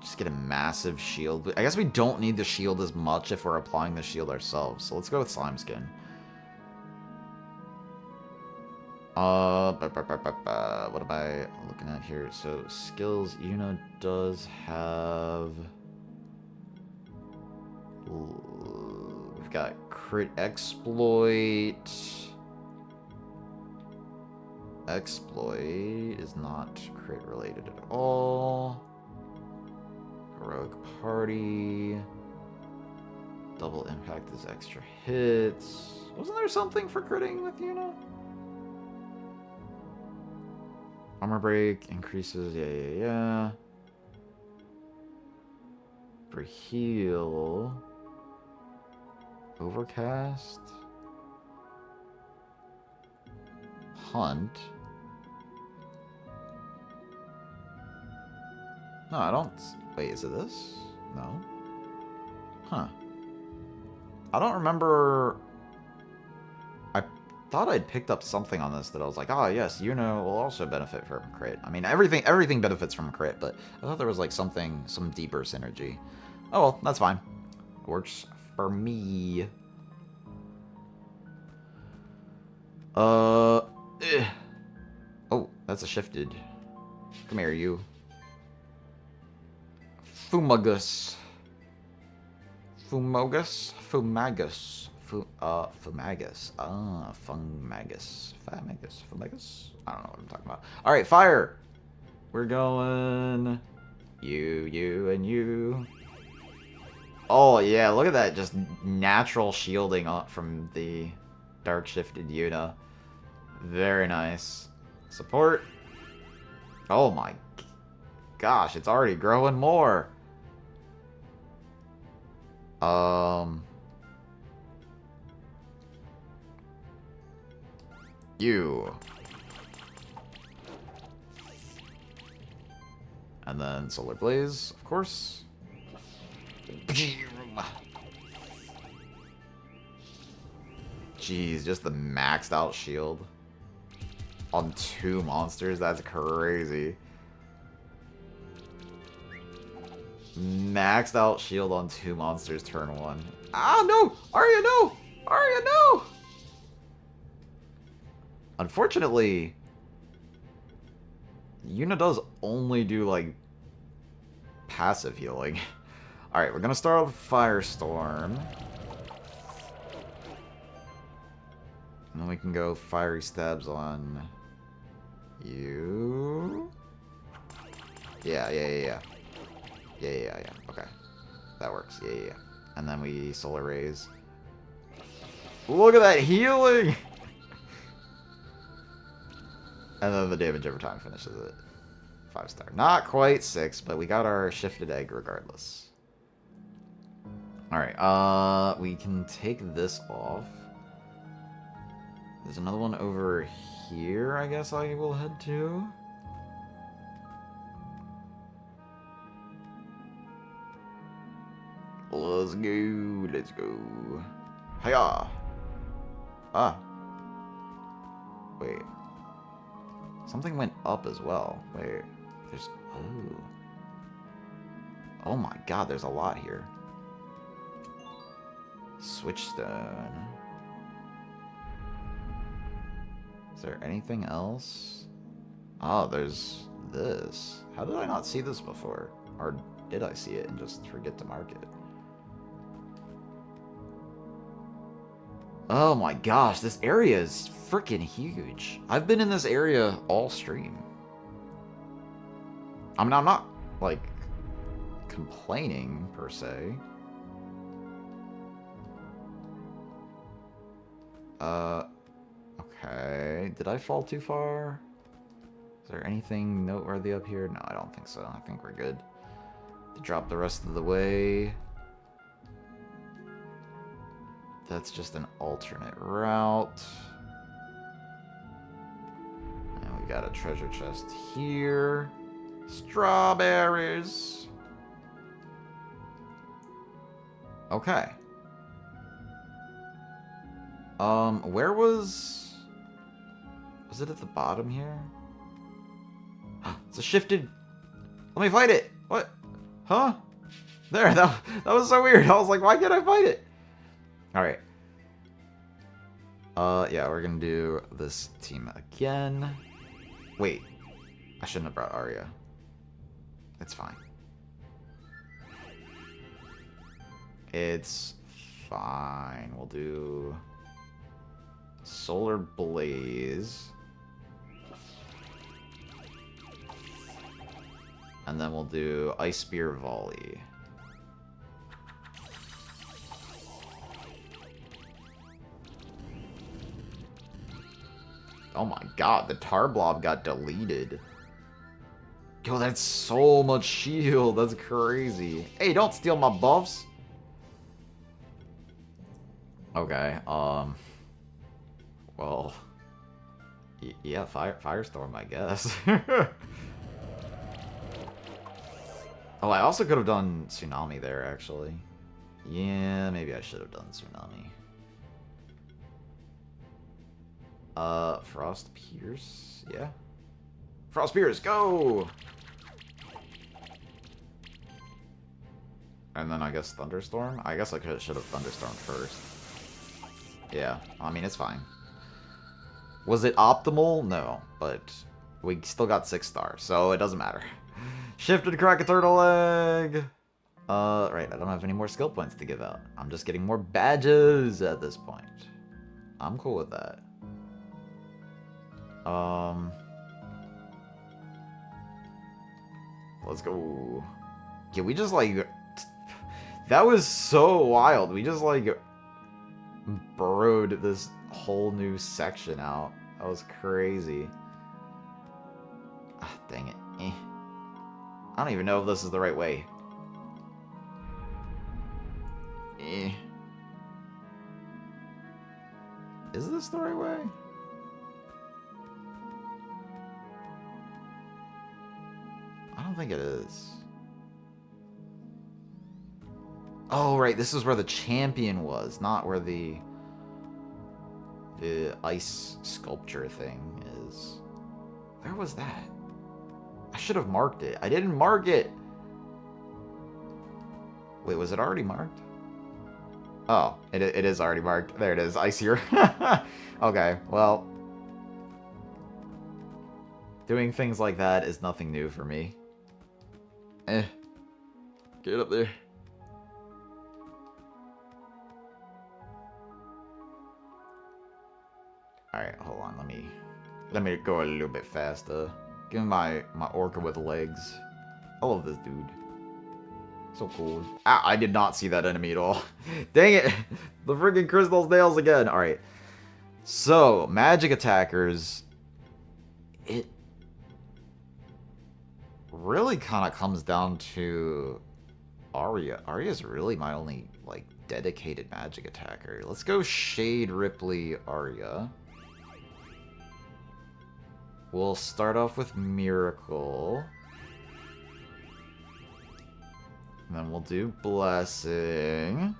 Just get a massive shield. I guess we don't need the shield as much if we're applying the shield ourselves. So let's go with slime skin. What am I looking at here? So skills, Yuna does have... We've got crit exploit. Exploit is not crit related at all. Heroic party. Double impact is extra hits. Wasn't there something for critting with Yuna? Armor break increases, yeah. For heal. Overcast. Hunt. No, I don't... Wait, is it this? No? Huh. I don't remember... I thought I'd picked up something on this that I was like, ah, yes, Yuna will also benefit from crit. I mean, everything benefits from crit, but I thought there was like something, some deeper synergy. Oh well, that's fine. Works for me. Oh, that's a shifted. Come here, you. Fumagus. Fumagus? Fumagus. Fumagus. Funmagus. Fumagus? I don't know what I'm talking about. Alright, fire! We're going... You, and you. Oh, yeah, look at that. Just natural shielding from the dark shifted Yuna. Very nice. Support. Oh my gosh, it's already growing more. You. And then Solar Blaze, of course. Jeez, just the maxed out shield on 2 monsters, that's crazy. Maxed out shield on 2 monsters turn 1. Ah, no! Arya, no! Arya, no! Unfortunately, Yuna does only do, like, passive healing. Alright, we're gonna start with Firestorm. And then we can go Fiery Stabs on you. Yeah. Okay. That works. Yeah. And then we Solar Rays. Look at that healing! And then the damage over time finishes it. 5-star. Not quite 6, but we got our shifted egg regardless. Alright, we can take this off. There's another one over here, I guess I will head to. Let's go, let's go. Hiya! Ah. Wait. Something went up as well. Wait. There's... Oh. Oh my god, there's a lot here. Switchstone. Is there anything else? Oh, there's this. How did I not see this before? Or did I see it and just forget to mark it? Oh my gosh, this area is freaking huge. I've been in this area all stream. I mean, I'm not, like, complaining, per se. Okay. Did I fall too far? Is there anything noteworthy up here? No, I don't think so. I think we're good to drop the rest of the way. That's just an alternate route. And we got a treasure chest here. Strawberries. Okay. Where was it at the bottom here? It's a shifted... Let me fight it! What? Huh? There, that was so weird. I was like, why can't I fight it? Alright. Yeah, we're gonna do this team again. Wait. I shouldn't have brought Arya. It's fine. It's fine. We'll do... Solar Blaze. And then we'll do Ice Spear Volley. Oh my god, the Tar Blob got deleted. Yo, that's so much shield. That's crazy. Hey, don't steal my buffs. Okay, well, yeah, Firestorm, I guess. Oh, I also could have done Tsunami there, actually. Yeah, maybe I should have done Tsunami. Frost Pierce, yeah. Frost Pierce, go! And then I guess Thunderstorm? I guess I should have Thunderstormed first. Yeah, I mean, it's fine. Was it optimal? No, but we still got 6 stars, so it doesn't matter. Shifted Krakatoa leg! Right, I don't have any more skill points to give out. I'm just getting more badges at this point. I'm cool with that. Let's go. Yeah, we just, like... That was so wild. We just, like... burrowed this whole new section out. That was crazy. Ah, dang it. I don't even know if this is the right way. Is this the right way? I don't think it is. Oh, right, this is where the champion was, not where the ice sculpture thing is. Where was that? I should have marked it. I didn't mark it! Wait, was it already marked? Oh, it is already marked. There it is, icier. Okay, well. Doing things like that is nothing new for me. Get up there. Alright, hold on, let me go a little bit faster. Give me my orca with legs. I love this dude. So cool. Ah, I did not see that enemy at all. Dang it! The freaking crystal nails again. Alright. So, magic attackers. It really kind of comes down to Arya. Arya's really my only, like, dedicated magic attacker. Let's go Shade Ripley Arya. We'll start off with Miracle. And then we'll do Blessing.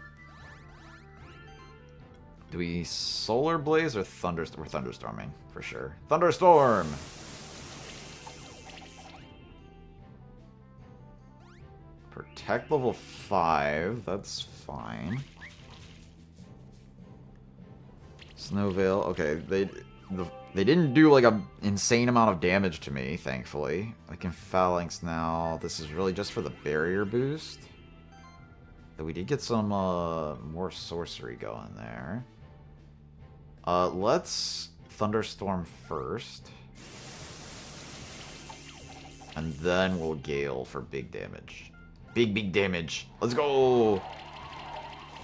Do we Solar Blaze or Thunderstorm? We're Thunderstorming, for sure. Thunderstorm! Protect level 5, that's fine. Snowveil, okay, they didn't do like an insane amount of damage to me, thankfully. I can Phalanx now. This is really just for the barrier boost. But we did get some more sorcery going there. Let's Thunderstorm first. And then we'll Gale for big damage. Big damage. Let's go!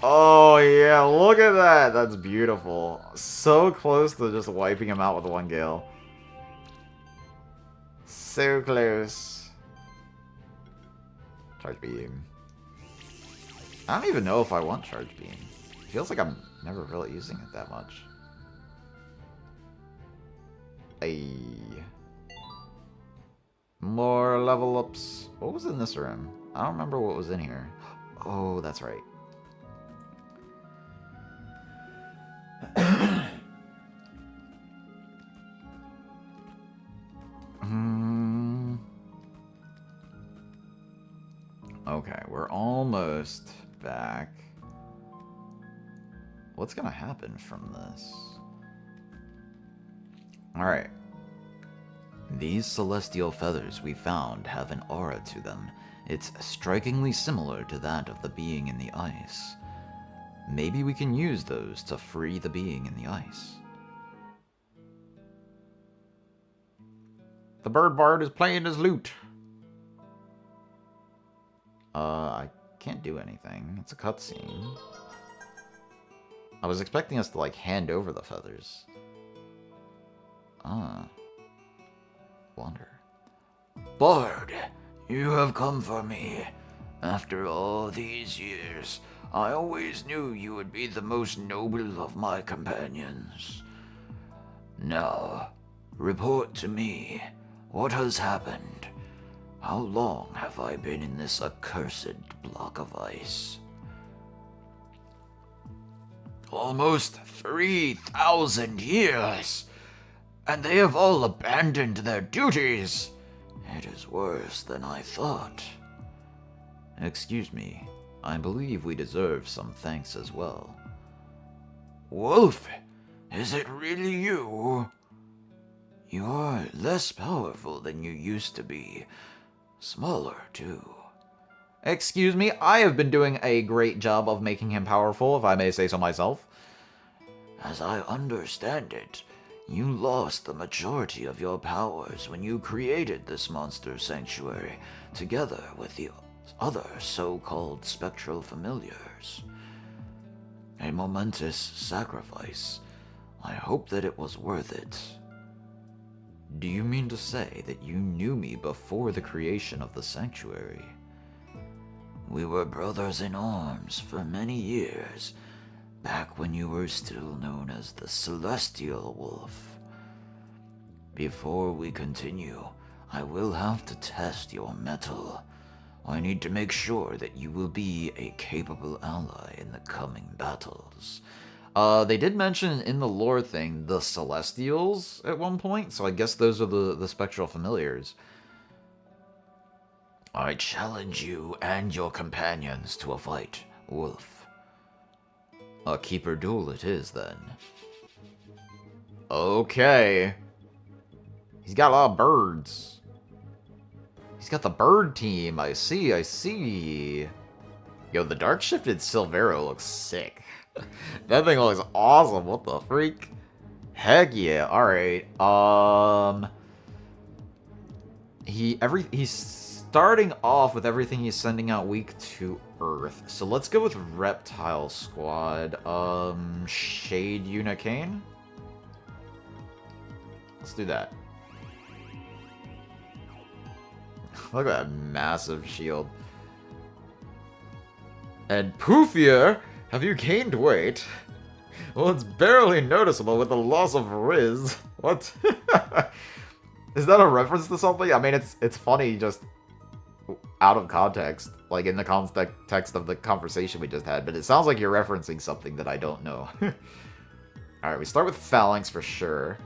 Oh, yeah, look at that. That's beautiful. So close to just wiping him out with one Gale. So close. Charge Beam. I don't even know if I want Charge Beam. It feels like I'm never really using it that much. More level ups. What was in this room? I don't remember what was in here. Oh, that's right. Okay, we're almost back. What's gonna happen from this? Alright. These celestial feathers we found have an aura to them. It's strikingly similar to that of the being in the ice. Maybe we can use those to free the being in the ice. The bird bard is playing his lute. I can't do anything. It's a cutscene. I was expecting us to, like, hand over the feathers. Wonder. Bard, you have come for me. After all these years, I always knew you would be the most noble of my companions. Now, report to me. What has happened? How long have I been in this accursed block of ice? Almost 3,000 years! And they have all abandoned their duties! It is worse than I thought. Excuse me, I believe we deserve some thanks as well. Wolf, is it really you? You are less powerful than you used to be. Smaller, too. Excuse me, I have been doing a great job of making him powerful, if I may say so myself. As I understand it, you lost the majority of your powers when you created this monster sanctuary, together with the other so-called spectral familiars. A momentous sacrifice. I hope that it was worth it. Do you mean to say that you knew me before the creation of the sanctuary? We were brothers in arms for many years, back when you were still known as the Celestial Wolf. Before we continue, I will have to test your mettle. I need to make sure that you will be a capable ally in the coming battles. They did mention in the lore thing the Celestials at one point, so I guess those are the spectral familiars. I challenge you and your companions to a fight, Wolf. A keeper duel it is, then. Okay. He's got a lot of birds. He's got the bird team, I see. Yo, the dark shifted Silvero looks sick. That thing looks awesome. What the freak? Heck yeah. Alright. He's starting off with everything he's sending out weak to Earth. So let's go with Reptile Squad. Shade Unicane? Let's do that. Look at that massive shield. And Poofier, have you gained weight? Well, it's barely noticeable with the loss of Riz. What? Is that a reference to something? I mean, it's funny just out of context, like in the context of the conversation we just had, but it sounds like you're referencing something that I don't know. Alright, we start with Phalanx for sure.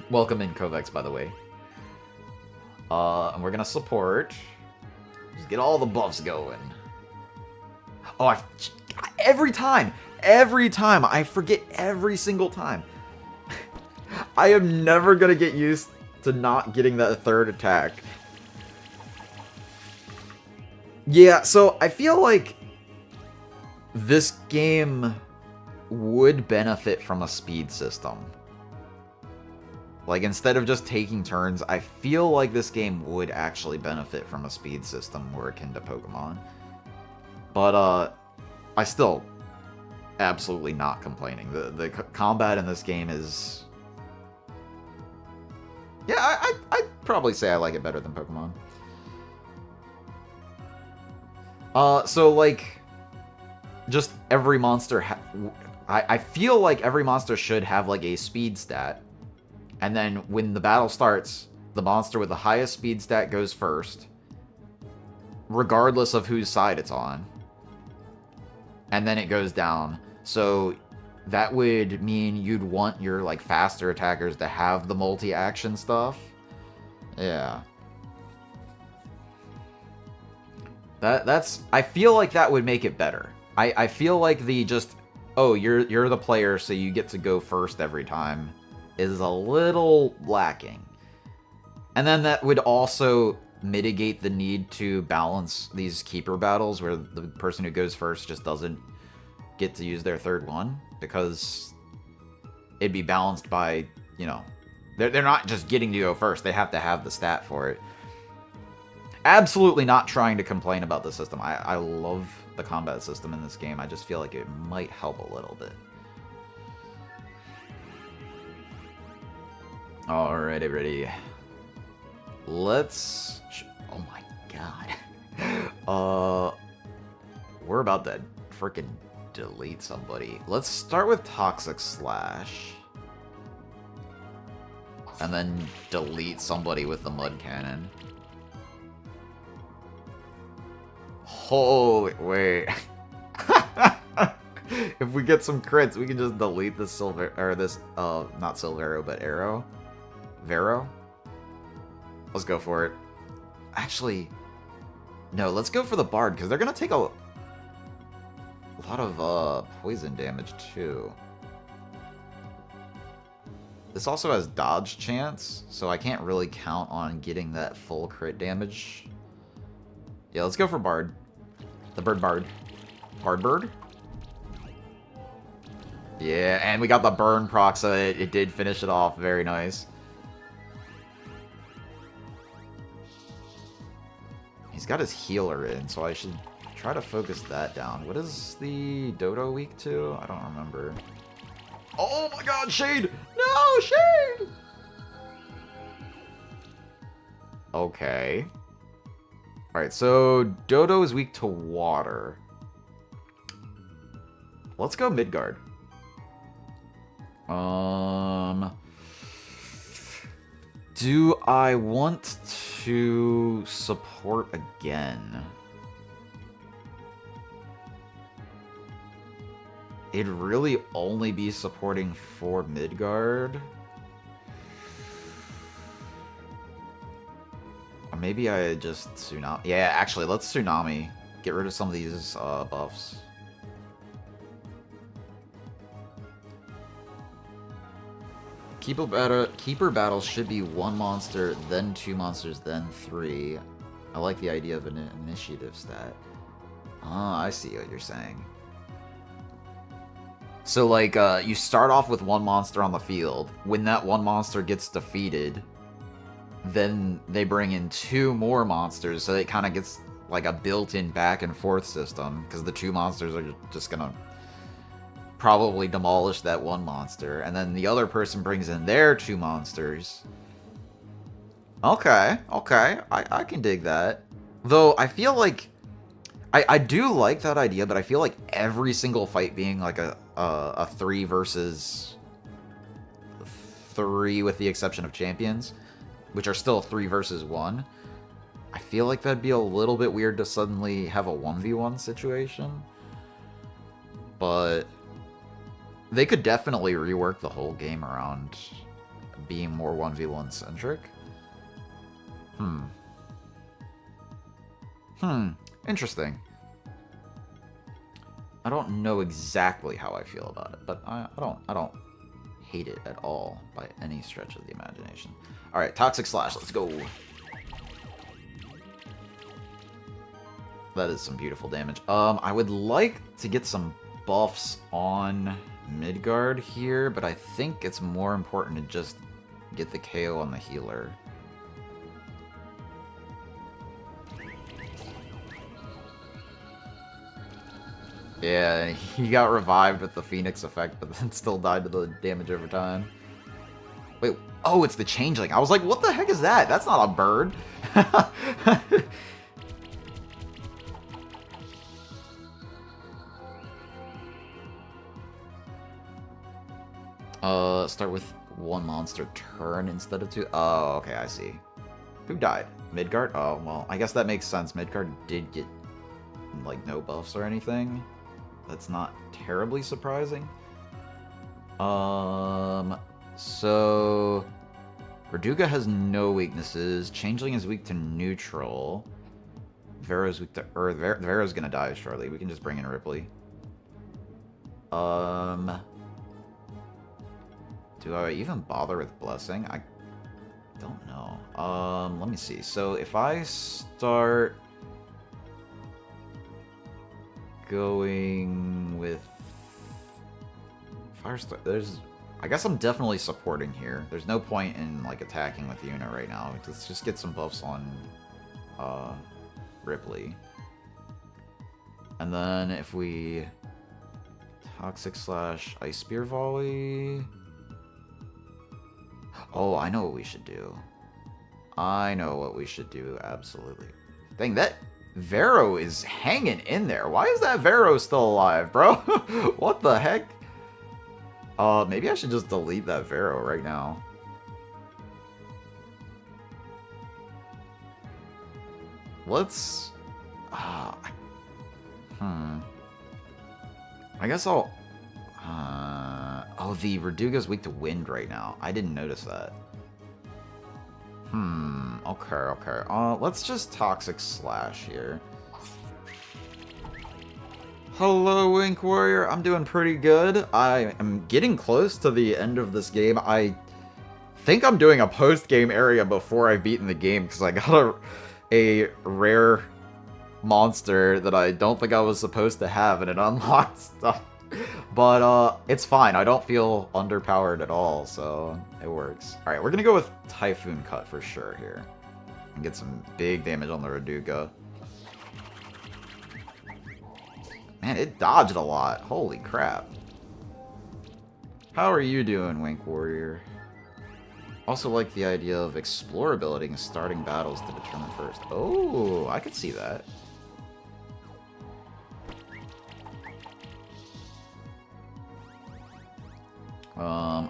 Welcome in, Kovacs, by the way. And we're gonna support. Just get all the buffs going. Oh, every time, I forget every single time. I am never gonna get used to not getting that third attack. Yeah, so I feel like this game would benefit from a speed system. Like, instead of just taking turns, I feel like this game would actually benefit from a speed system more akin to Pokemon. But, I still absolutely not complaining. The combat in this game is... Yeah, I'd probably say I like it better than Pokemon. So, like, just every monster... I feel like every monster should have, like, a speed stat. And then when the battle starts, the monster with the highest speed stat goes first, regardless of whose side it's on. And then it goes down. So that would mean you'd want your, like, faster attackers to have the multi-action stuff. Yeah. That's... I feel like that would make it better. I feel like the just, oh, you're the player, so you get to go first every time, is a little lacking. And then that would also mitigate the need to balance these keeper battles where the person who goes first just doesn't get to use their third one, because it'd be balanced by, you know, they're not just getting to go first, they have to have the stat for it. Absolutely not trying to complain about the system. I love the combat system in this game. I just feel like it might help a little bit. Alrighty, ready. Let's... Oh my god. We're about to freaking delete somebody. Let's start with Toxic Slash. And then delete somebody with the Mud Cannon. Holy, wait. If we get some crits, we can just delete this not Silvero, but Arrow. Vero? Let's go for it. Actually, no, let's go for the Bard, because they're going to take a lot of poison damage, too. This also has dodge chance, so I can't really count on getting that full crit damage. Yeah, let's go for Bard. The Bard. Bard? Yeah, and we got the burn proc, so it did finish it off. Very nice. He's got his healer in, so I should try to focus that down. What is the Dodo weak to? I don't remember. Oh my god, Shade! No, Shade! Okay. Alright, so Dodo is weak to water. Let's go Midgard. Do I want to support again? It'd really only be supporting for Midgard. Or maybe I just Tsunami. Yeah, actually, let's Tsunami. Get rid of some of these buffs. Keeper battles should be one monster, then two monsters, then three. I like the idea of an initiative stat. Ah, I see what you're saying. So, like, you start off with one monster on the field. When that one monster gets defeated, then they bring in two more monsters, so it kind of gets like a built-in back and forth system, because the two monsters are just gonna probably demolish that one monster, and then the other person brings in their two monsters. Okay, I can dig that. Though, I feel like... I do like that idea, but I feel like every single fight being like a 3 versus 3 with the exception of champions, which are still 3 versus 1. I feel like that'd be a little bit weird to suddenly have a 1v1 situation. But they could definitely rework the whole game around being more 1v1 centric. Interesting. I don't know exactly how I feel about it, but I don't hate it at all by any stretch of the imagination. All right, Toxic Slash, let's go. That is some beautiful damage. I would like to get some buffs on Midgard here, but I think it's more important to just get the KO on the healer. Yeah, he got revived with the Phoenix effect, but then still died to the damage over time. Wait, oh, it's the Changeling. I was like, what the heck is that? That's not a bird. Start with 1 monster turn instead of 2. Oh, okay, I see. Who died? Midgard? Oh, well, I guess that makes sense. Midgard did get, like, no buffs or anything. That's not terribly surprising. So Verduga has no weaknesses. Changeling is weak to neutral. Vera's weak to Earth. Vera's gonna die shortly. We can just bring in Ripley. Do I even bother with Blessing? I don't know. Let me see. So if I start going with Firestar, I guess I'm definitely supporting here. There's no point in like attacking with Yuna right now. Let's just get some buffs on Ripley. And then if we Toxic Slash Ice Spear Volley. Oh, I know what we should do. I know what we should do, absolutely. Dang, that Vero is hanging in there. Why is that Vero still alive, bro? What the heck? Maybe I should just delete that Vero right now. Let's... I guess I'll... oh, the Verduga's weak to wind right now. I didn't notice that. Okay. Let's just Toxic Slash here. Hello, Ink Warrior. I'm doing pretty good. I am getting close to the end of this game. I think I'm doing a post-game area before I've beaten the game, because I got a rare monster that I don't think I was supposed to have, and it unlocked stuff. But, it's fine. I don't feel underpowered at all, so it works. Alright, we're gonna go with Typhoon Cut for sure here. And get some big damage on the Verduga. Man, it dodged a lot. Holy crap. How are you doing, Wink Warrior? Also like the idea of explorability and starting battles to determine first. Oh, I could see that.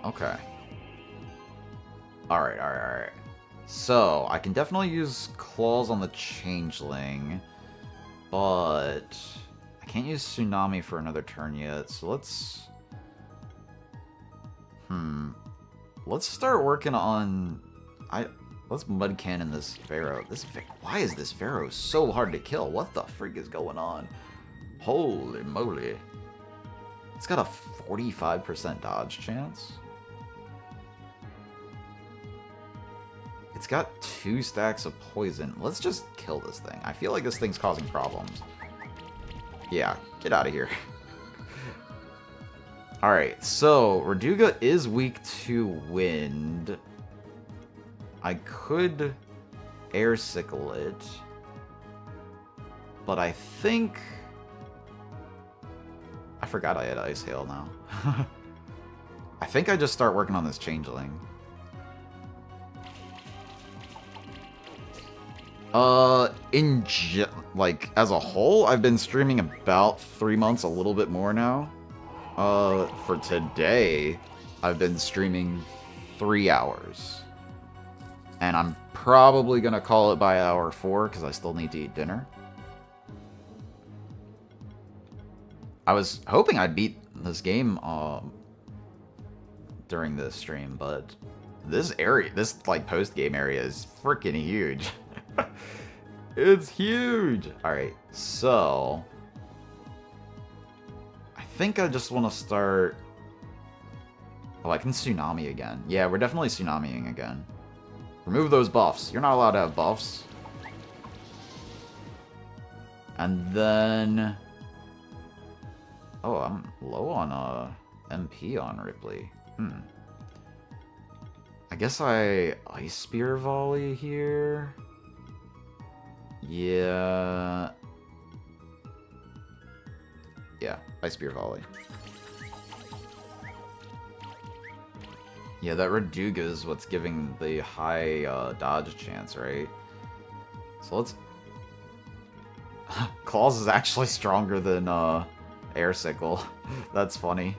Okay. Alright. So, I can definitely use Claws on the Changeling, but I can't use Tsunami for another turn yet, so let's... Let's start working on... Let's Mud Cannon this Vero. Why is this Vero so hard to kill? What the freak is going on? Holy moly. It's got a 45% dodge chance. It's got 2 stacks of poison. Let's just kill this thing. I feel like this thing's causing problems. Yeah, get out of here. Alright, so Verduga is weak to wind. I could air sickle it, but I think... I forgot I had Ice Hail now. I think I just start working on this Changeling. Like, as a whole, I've been streaming about 3 months, a little bit more now. For today, I've been streaming 3 hours. And I'm probably going to call it by hour 4 because I still need to eat dinner. I was hoping I'd beat this game during this stream, but this area, this like post-game area is freaking huge. It's huge! Alright, so... I think I just want to start... Oh, I can tsunami again. Yeah, we're definitely tsunamiing again. Remove those buffs. You're not allowed to have buffs. And then... Oh, I'm low on MP on Ripley. I guess I Ice Spear Volley here. Yeah. Yeah, Ice Spear Volley. Yeah, that Raduga is what's giving the high dodge chance, right? So let's... Claws is actually stronger than Air Sickle. That's funny.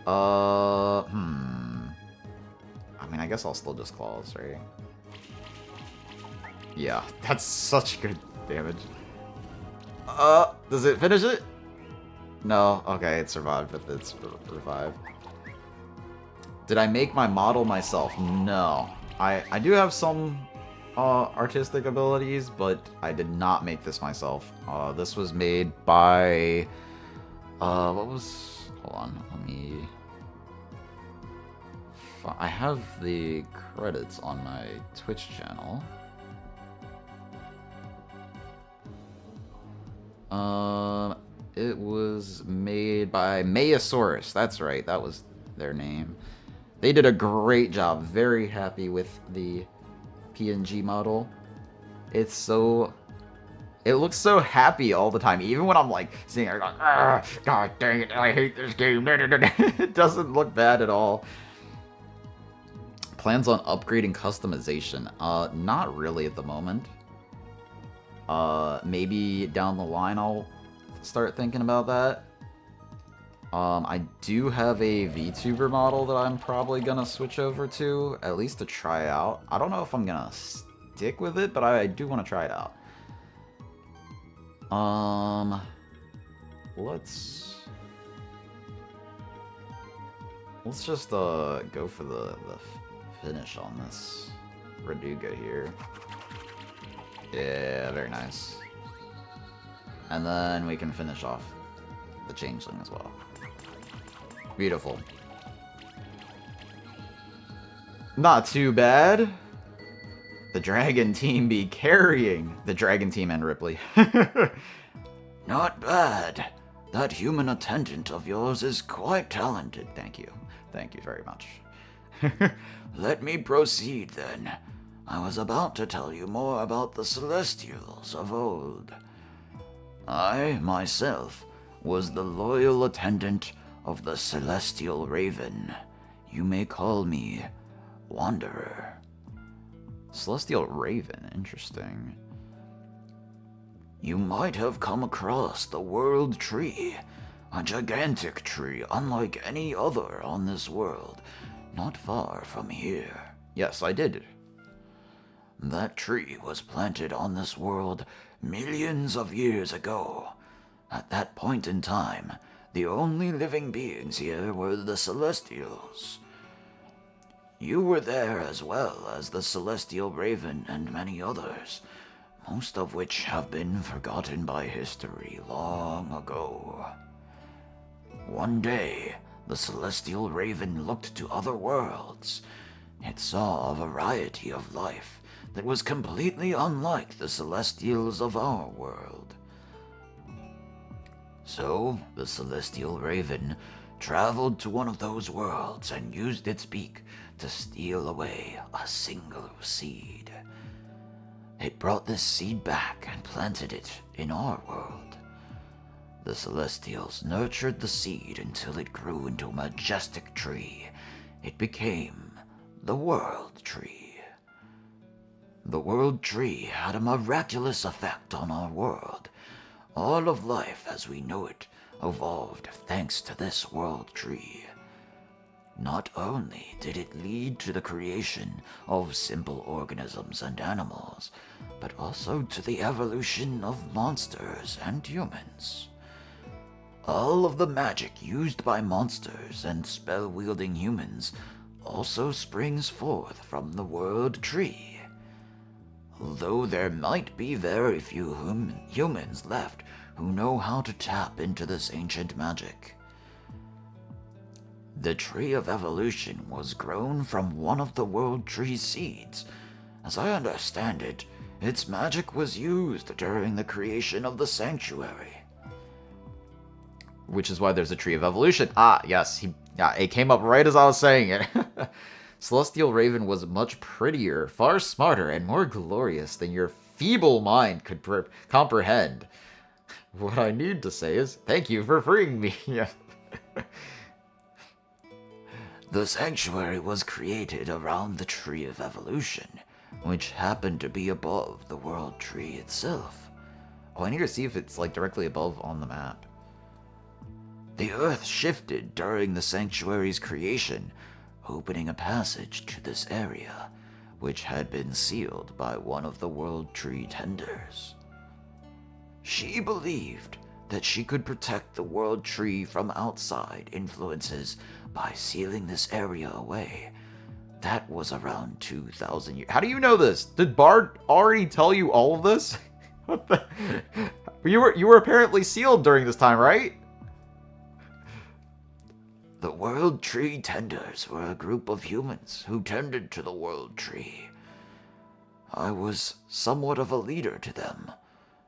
I mean, I guess I'll still just Claws, right? Yeah, that's such good damage. Does it finish it? No, okay, it survived, but it's revived. Did I make my model myself? No. I do have some artistic abilities, but I did not make this myself. This was made by... what was... Hold on, let me... I have the credits on my Twitch channel. It was made by Mayosaurus. That's right, that was their name. They did a great job. Very happy with the PNG model. It's so... It looks so happy all the time. Even when I'm like seeing it, like, God dang it, I hate this game. It doesn't look bad at all. Plans on upgrading customization? Not really at the moment. Maybe down the line I'll start thinking about that. I do have a VTuber model that I'm probably gonna switch over to, at least to try out. I don't know if I'm gonna stick with it, but I do want to try it out. Let's just go for the finish on this Raduga here. Yeah, very nice. And then we can finish off the Changeling as well. Beautiful. Not too bad. The Dragon Team be carrying the Dragon Team and Ripley. Not bad. That human attendant of yours is quite talented. Thank you. Thank you very much. Let me proceed then. I was about to tell you more about the Celestials of old. I, myself, was the loyal attendant of the Celestial Raven. You may call me Wanderer. Celestial Raven, interesting. You might have come across the World Tree, a gigantic tree unlike any other on this world, not far from here. Yes, I did. That tree was planted on this world millions of years ago. At that point in time, the only living beings here were the Celestials. You were there as well as the Celestial Raven and many others, most of which have been forgotten by history long ago. One day, the Celestial Raven looked to other worlds. It saw a variety of life that was completely unlike the Celestials of our world. So, the Celestial Raven traveled to one of those worlds and used its beak to steal away a single seed. It brought this seed back and planted it in our world. The Celestials nurtured the seed until it grew into a majestic tree. It became the World Tree. The World Tree had a miraculous effect on our world. All of life as we know it evolved thanks to this World Tree. Not only did it lead to the creation of simple organisms and animals, but also to the evolution of monsters and humans. All of the magic used by monsters and spell-wielding humans also springs forth from the World Tree. Although there might be very few humans left who know how to tap into this ancient magic. The Tree of Evolution was grown from one of the World Tree's seeds. As I understand it, its magic was used during the creation of the Sanctuary. Which is why there's a Tree of Evolution. Ah, yes, it came up right as I was saying it. Celestial Raven was much prettier, far smarter, and more glorious than your feeble mind could comprehend. What I need to say is, thank you for freeing me. The Sanctuary was created around the Tree of Evolution, which happened to be above the World Tree itself. Oh, I need to see if it's, like, directly above on the map. The Earth shifted during the Sanctuary's creation, opening a passage to this area, which had been sealed by one of the World Tree tenders. She believed that she could protect the World Tree from outside influences by sealing this area away. That was around 2,000 years. How do you know this? Did Bard already tell you all of this? You were apparently sealed during this time, right? The World Tree Tenders were a group of humans who tended to the World Tree. I was somewhat of a leader to them.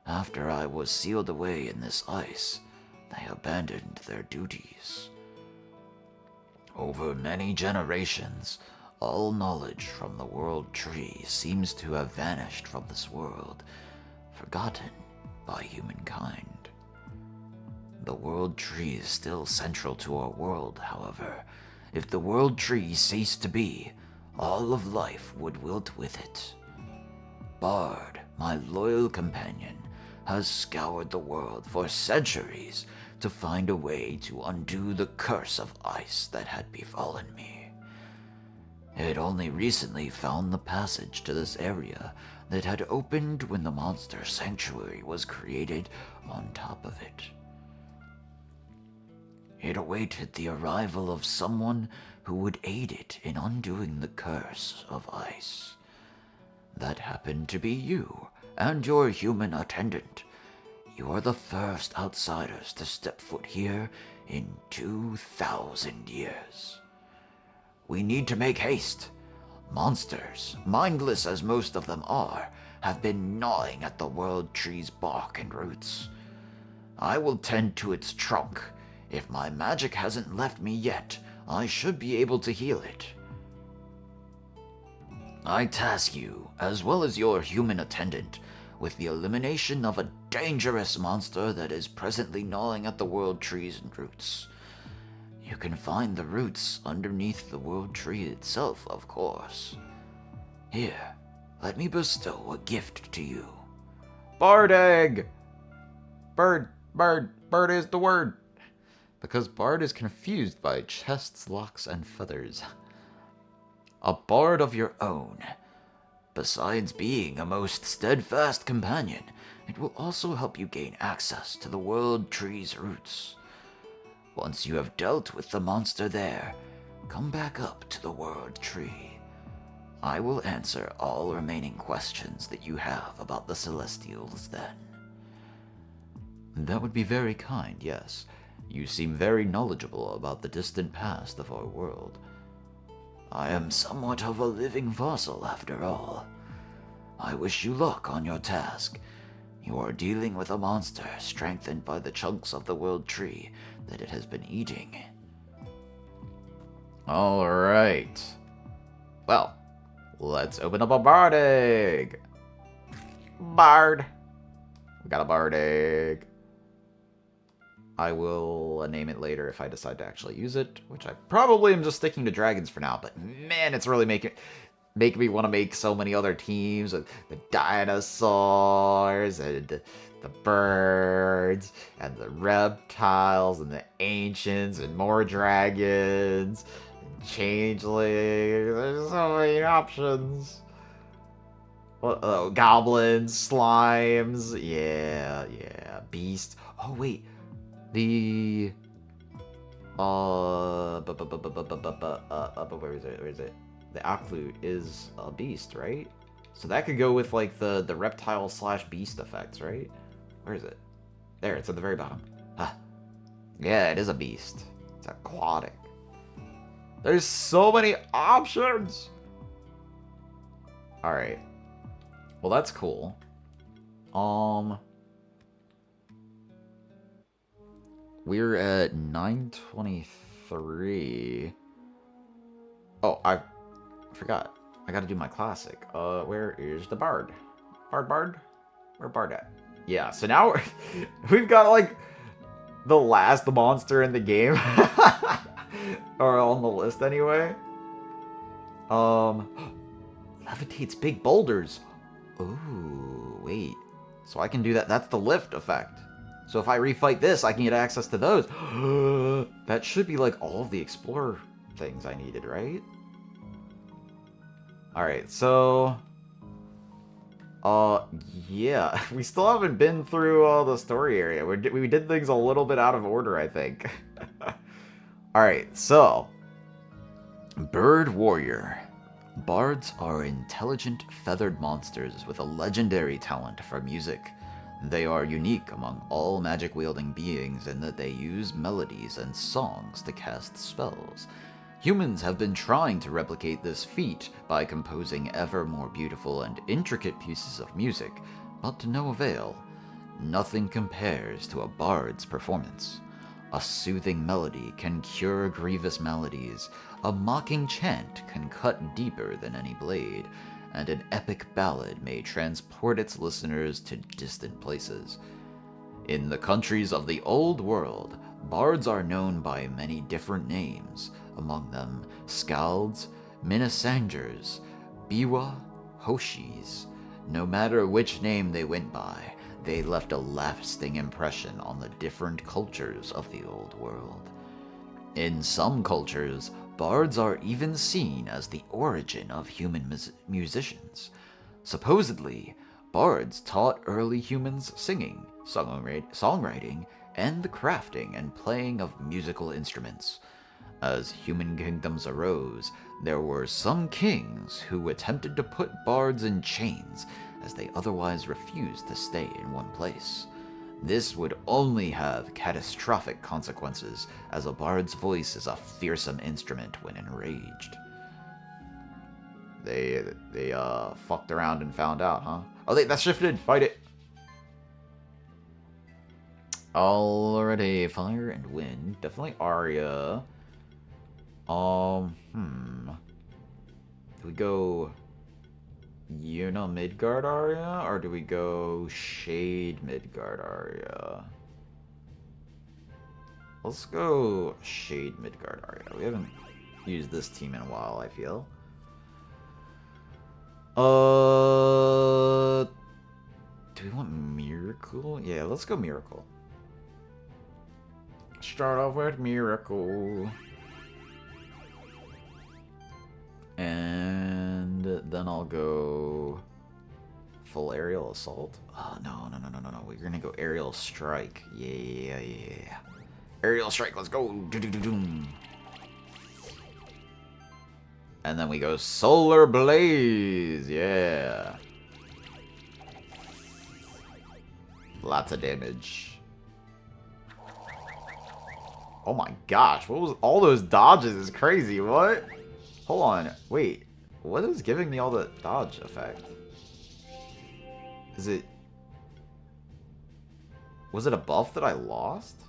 After I was sealed away in this ice, they abandoned their duties. Over many generations, all knowledge from the World Tree seems to have vanished from this world, forgotten by humankind. The World Tree is still central to our world, however. If the World Tree ceased to be, all of life would wilt with it. Bard, my loyal companion, has scoured the world for centuries to find a way to undo the curse of ice that had befallen me. It only recently found the passage to this area that had opened when the monster sanctuary was created on top of it. It awaited the arrival of someone who would aid it in undoing the curse of ice. That happened to be you and your human attendant. You are the first outsiders to step foot here in 2,000 years. We need to make haste. Monsters, mindless as most of them are, have been gnawing at the World Tree's bark and roots. I will tend to its trunk. If my magic hasn't left me yet, I should be able to heal it. I task you, as well as your human attendant, with the elimination of a dangerous monster that is presently gnawing at the World Tree's roots. You can find the roots underneath the World Tree itself, of course. Here, let me bestow a gift to you. Bard egg! Bird is the word. Because Bard is confused by chests, locks, and feathers. A bard of your own. Besides being a most steadfast companion, it will also help you gain access to the World Tree's roots. Once you have dealt with the monster there, come back up to the World Tree. I will answer all remaining questions that you have about the Celestials then. That would be very kind, yes. You seem very knowledgeable about the distant past of our world. I am somewhat of a living fossil, after all. I wish you luck on your task. You are dealing with a monster strengthened by the chunks of the World Tree that it has been eating. Alright. Well, let's open up a Bard egg. Bard. We got a Bard egg. I will name it later if I decide to actually use it, which I probably am just sticking to dragons for now, but man, it's really making me want to make so many other teams with the dinosaurs and the birds and the reptiles and the ancients and more dragons and Changeling. There's so many options. What? Oh, goblins, slimes. Yeah, yeah. Beast. Oh wait, the but where is it? Where is it? The Aklut is a beast, right? So that could go with like the reptile slash beast effects, right? Where is it? There, it's at the very bottom. Ah, yeah, it is a beast. It's aquatic. There's so many options. All right. Well, that's cool. We're at 9:23. Oh, I forgot. I gotta do my classic. Where is the bard? Bard? Where bard at? Yeah, so now we've got, like, the last monster in the game. Or on the list, anyway. Levitates big boulders. Ooh, wait. So I can do that. That's the lift effect. So if I refight this, I can get access to those. That should be like all of the explorer things I needed, right? Alright, so... yeah. We still haven't been through the story area. We did things a little bit out of order, I think. Alright, so... Bird Warrior. Bards are intelligent, feathered monsters with a legendary talent for music. They are unique among all magic-wielding beings in that they use melodies and songs to cast spells. Humans have been trying to replicate this feat by composing ever more beautiful and intricate pieces of music, but to no avail. Nothing compares to a bard's performance. A soothing melody can cure grievous maladies, a mocking chant can cut deeper than any blade, and an epic ballad may transport its listeners to distant places. In the countries of the old world, bards are known by many different names, among them skalds, minnesangers, biwa, hoshis. No matter which name they went by, they left a lasting impression on the different cultures of the old world. In some cultures, bards are even seen as the origin of human musicians. Supposedly, bards taught early humans singing, songwriting, and the crafting and playing of musical instruments. As human kingdoms arose, there were some kings who attempted to put bards in chains, as they otherwise refused to stay in one place. This would only have catastrophic consequences, as a bard's voice is a fearsome instrument when enraged. They fucked around and found out, huh? Oh, that shifted! Fight it! Already, fire and wind. Definitely Arya. Do we go Yuna Midgard Arya, or do we go Shade Midgard Arya? Let's go Shade Midgard Arya. We haven't used this team in a while, I feel. Do we want Miracle? Yeah, let's go Miracle. Start off with Miracle. And then I'll go full aerial assault. Oh, no. We're gonna go aerial strike. Yeah. Aerial strike, let's go. And then we go solar blaze. Yeah. Lots of damage. Oh my gosh, what was all those dodges is crazy, what? Hold on, wait. What is giving me all the dodge effect? Is it... Was it a buff that I lost?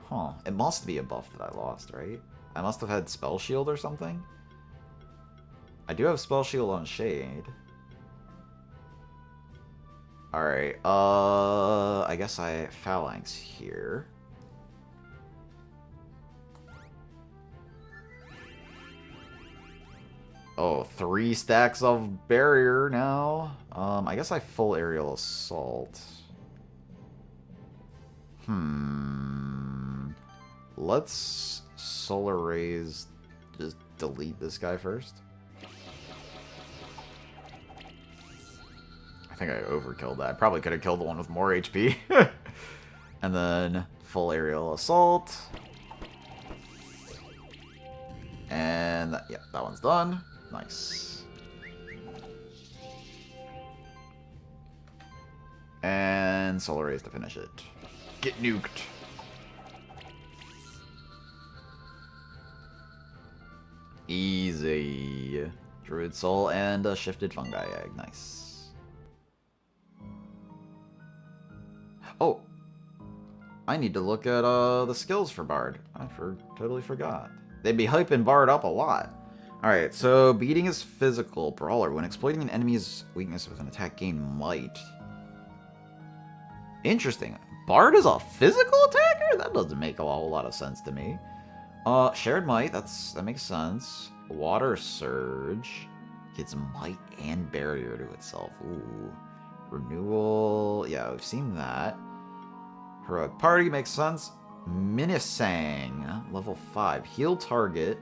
Huh, it must be a buff that I lost, right? I must have had Spell Shield or something? I do have Spell Shield on Shade. Alright, I guess I Phalanx here. Oh, 3 stacks of barrier now. I guess I full aerial assault. Let's solar raise just delete this guy first. I think I overkilled that. I probably could have killed the one with more HP. And then full aerial assault. And yeah, that one's done. Nice. And solar rays to finish it. Get nuked. Easy. Druid soul and a shifted fungi egg. Nice. Oh, I need to look at the skills for Bard. I totally forgot. They'd be hyping Bard up a lot. Alright, so beating is physical. Brawler. When exploiting an enemy's weakness with an attack, gain might. Interesting. Bard is a physical attacker? That doesn't make a whole lot of sense to me. Shared might. That makes sense. Water surge. Gets might and barrier to itself. Ooh. Renewal. Yeah, we've seen that. Heroic Party makes sense. Minisang, level 5. Heal target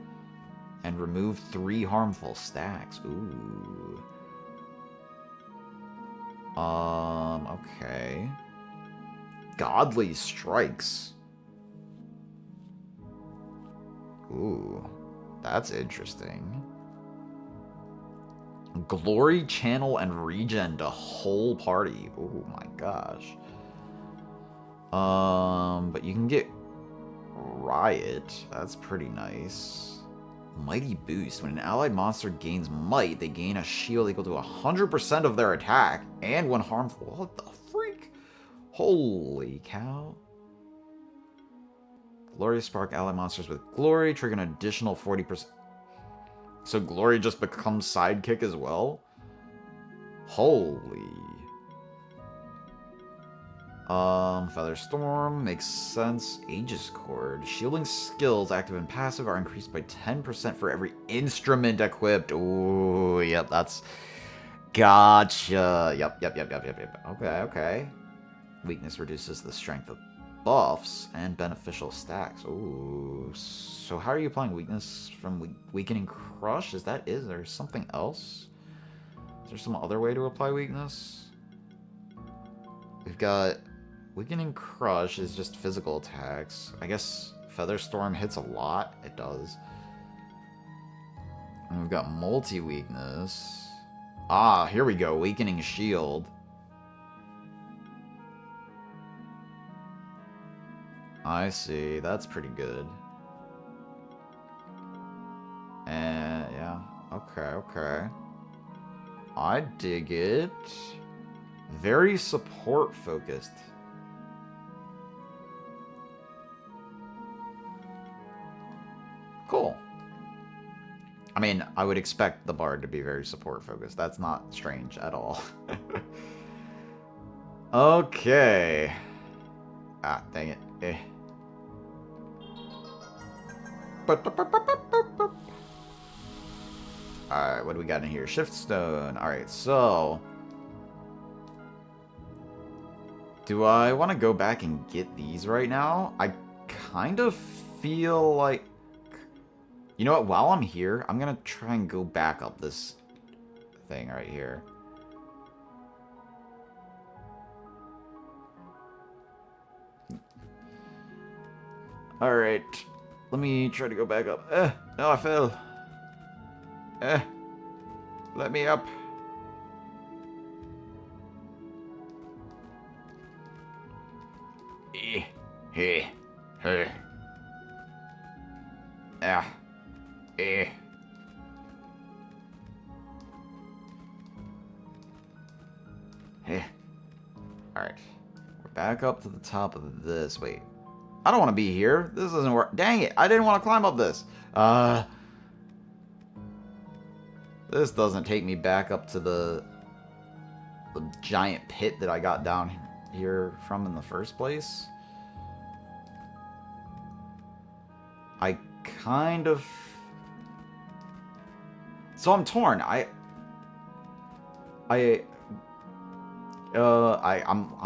and remove 3 harmful stacks. Ooh. Okay. Godly Strikes. Ooh. That's interesting. Glory channel and regen to whole party. Oh my gosh. But you can get Riot. That's pretty nice. Mighty Boost. When an allied monster gains might, they gain a shield equal to 100% of their attack and 1 harmful. What the freak? Holy cow. Glorious Spark. Allied monsters with Glory trigger an additional 40%. So Glory just becomes sidekick as well? Holy. Feather Storm makes sense. Aegis Cord. Shielding skills, active and passive, are increased by 10% for every instrument equipped. Ooh, yep, that's... Gotcha. Yep. Okay. Weakness reduces the strength of buffs and beneficial stacks. Ooh. So how are you applying weakness from Weakening Crush? Is there something else? Is there some other way to apply weakness? We've got Weakening Crush is just physical attacks. I guess Feather Storm hits a lot. It does. And we've got multi-weakness. Ah, here we go. Weakening Shield. I see. That's pretty good. And yeah. Okay. I dig it. Very support focused. Cool. I mean, I would expect the Bard to be very support focused. That's not strange at all. Okay. Ah, dang it. Alright, what do we got in here? Shift Stone. Alright, so... do I want to go back and get these right now? I kind of feel like... you know what? While I'm here, I'm going to try and go back up this thing right here. Alright. Let me try to go back up. No, I fell. Let me up. Alright. We're back up to the top of this. Wait. I don't want to be here. This doesn't work. Dang it. I didn't want to climb up this. This doesn't take me back up to the giant pit that I got down here from in the first place. I kind of... so I'm torn. I'm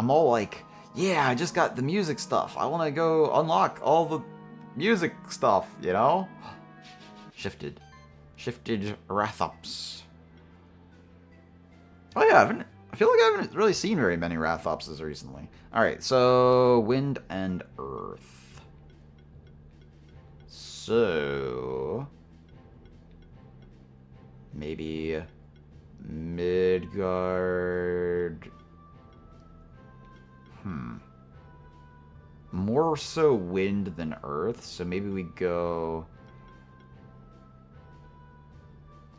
all like, yeah, I just got the music stuff. I want to go unlock all the music stuff, you know? Shifted. Shifted Rathops. Oh yeah, I feel like I haven't really seen very many Rathopses recently. Alright, so wind and earth. So maybe Midgard. More so wind than earth, so maybe we go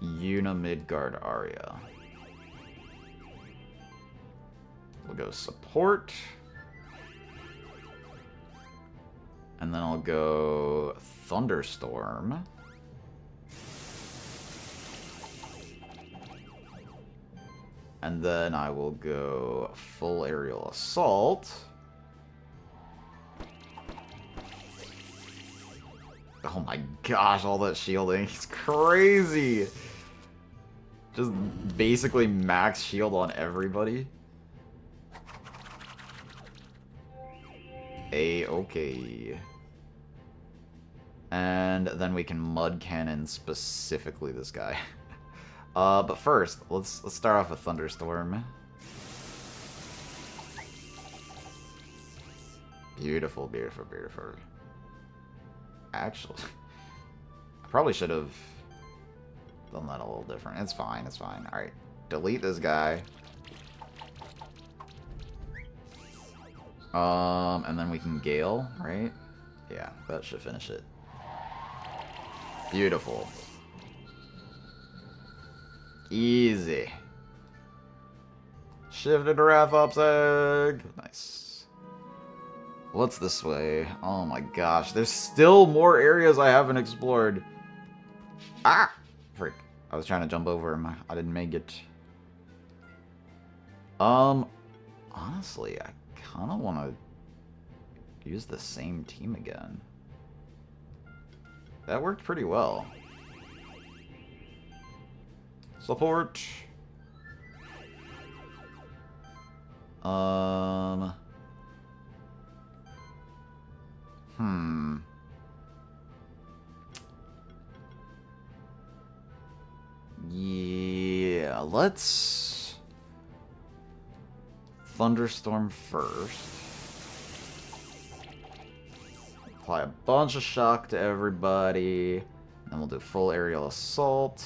Una Midgard Arya. We'll go support. And then I'll go Thunderstorm. And then I will go full aerial assault. Oh my gosh, all that shielding. It's crazy. Just basically max shield on everybody. A-okay. And then we can mud cannon specifically this guy. But first, let's start off with Thunderstorm. Beautiful, beautiful, beautiful. Actually, I probably should have done that a little different. It's fine, it's fine. Alright, delete this guy. And then we can Gale, right? Yeah, that should finish it. Beautiful. Easy. Shifted to Rathop's egg. Nice. What's this way? Oh my gosh, there's still more areas I haven't explored. Ah! Frick. I was trying to jump over him. I didn't make it. Honestly, I kind of want to use the same team again. That worked pretty well. Support. Yeah, let's Thunderstorm first. Apply a bunch of shock to everybody. Then we'll do full aerial assault.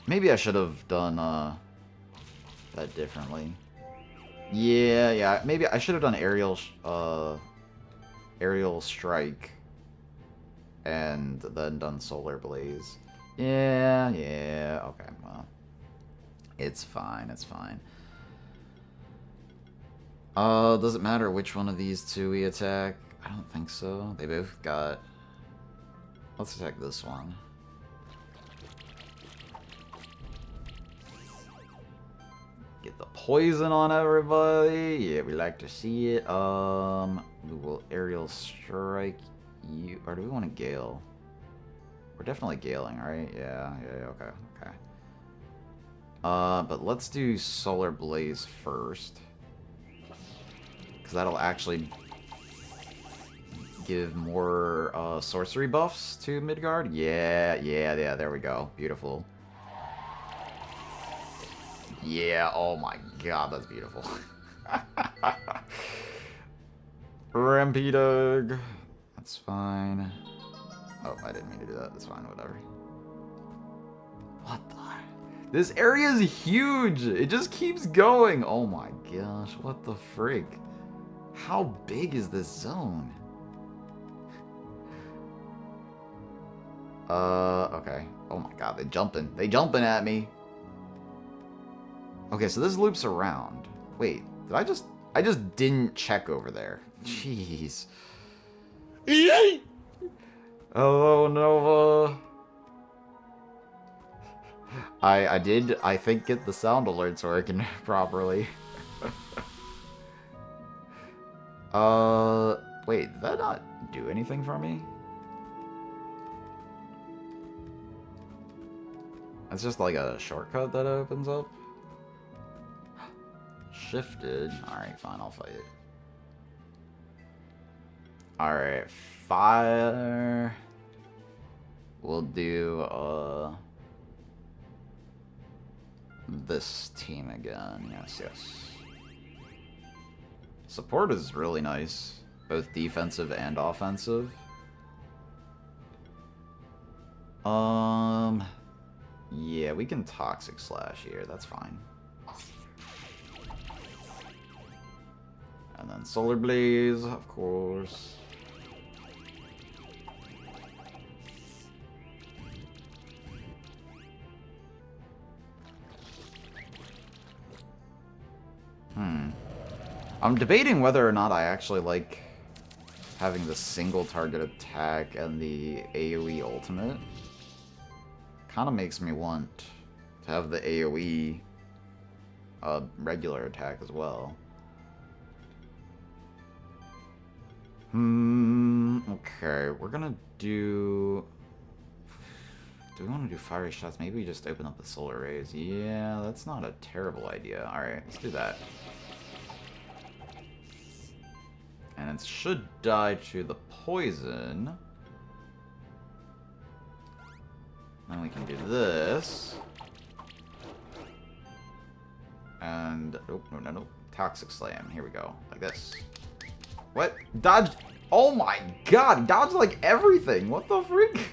Maybe I should have done that differently. Yeah, maybe I should have done aerial strike and then done solar blaze. Yeah, okay, well. It's fine, it's fine. Does it matter which one of these two we attack? I don't think so. They both got... Let's attack this one. Get the poison on everybody. Yeah, we like to see it. We will aerial strike you. Or do we want to gale? We're definitely galing, right? Yeah, okay. But let's do solar blaze first. Because that'll actually give more sorcery buffs to Midgard. Yeah, there we go. Beautiful. Yeah, oh my god, that's beautiful. Rampedog. That's fine. Oh, I didn't mean to do that. That's fine, whatever. What the... This area is huge! It just keeps going! Oh my gosh, what the frig? How big is this zone? Okay. Oh my god, they jumping. They jumping at me! Okay, so this loops around. Wait, did I just didn't check over there. Jeez. Hello, Nova. I did, I think, get the sound alerts working properly. Wait, did that not do anything for me? It's just like a shortcut that opens up. shifted. Alright, fine, I'll fight it. Alright, fire. We'll do, this team again. Yes, yes. Support is really nice. Both defensive and offensive. Yeah, we can Toxic Slash here. That's fine. And then Solar Blaze, of course. I'm debating whether or not I actually like having the single target attack and the AoE ultimate. Kind of makes me want to have the AoE regular attack as well. Okay, we're gonna do... Do we want to do fiery shots? Maybe we just open up the solar rays. Yeah, that's not a terrible idea. Alright, let's do that. And it should die to the poison. Then we can do this. And... Oh, no. Toxic Slam. Here we go. Like this. What? Dodged... Oh my god! He dodged like everything! What the freak?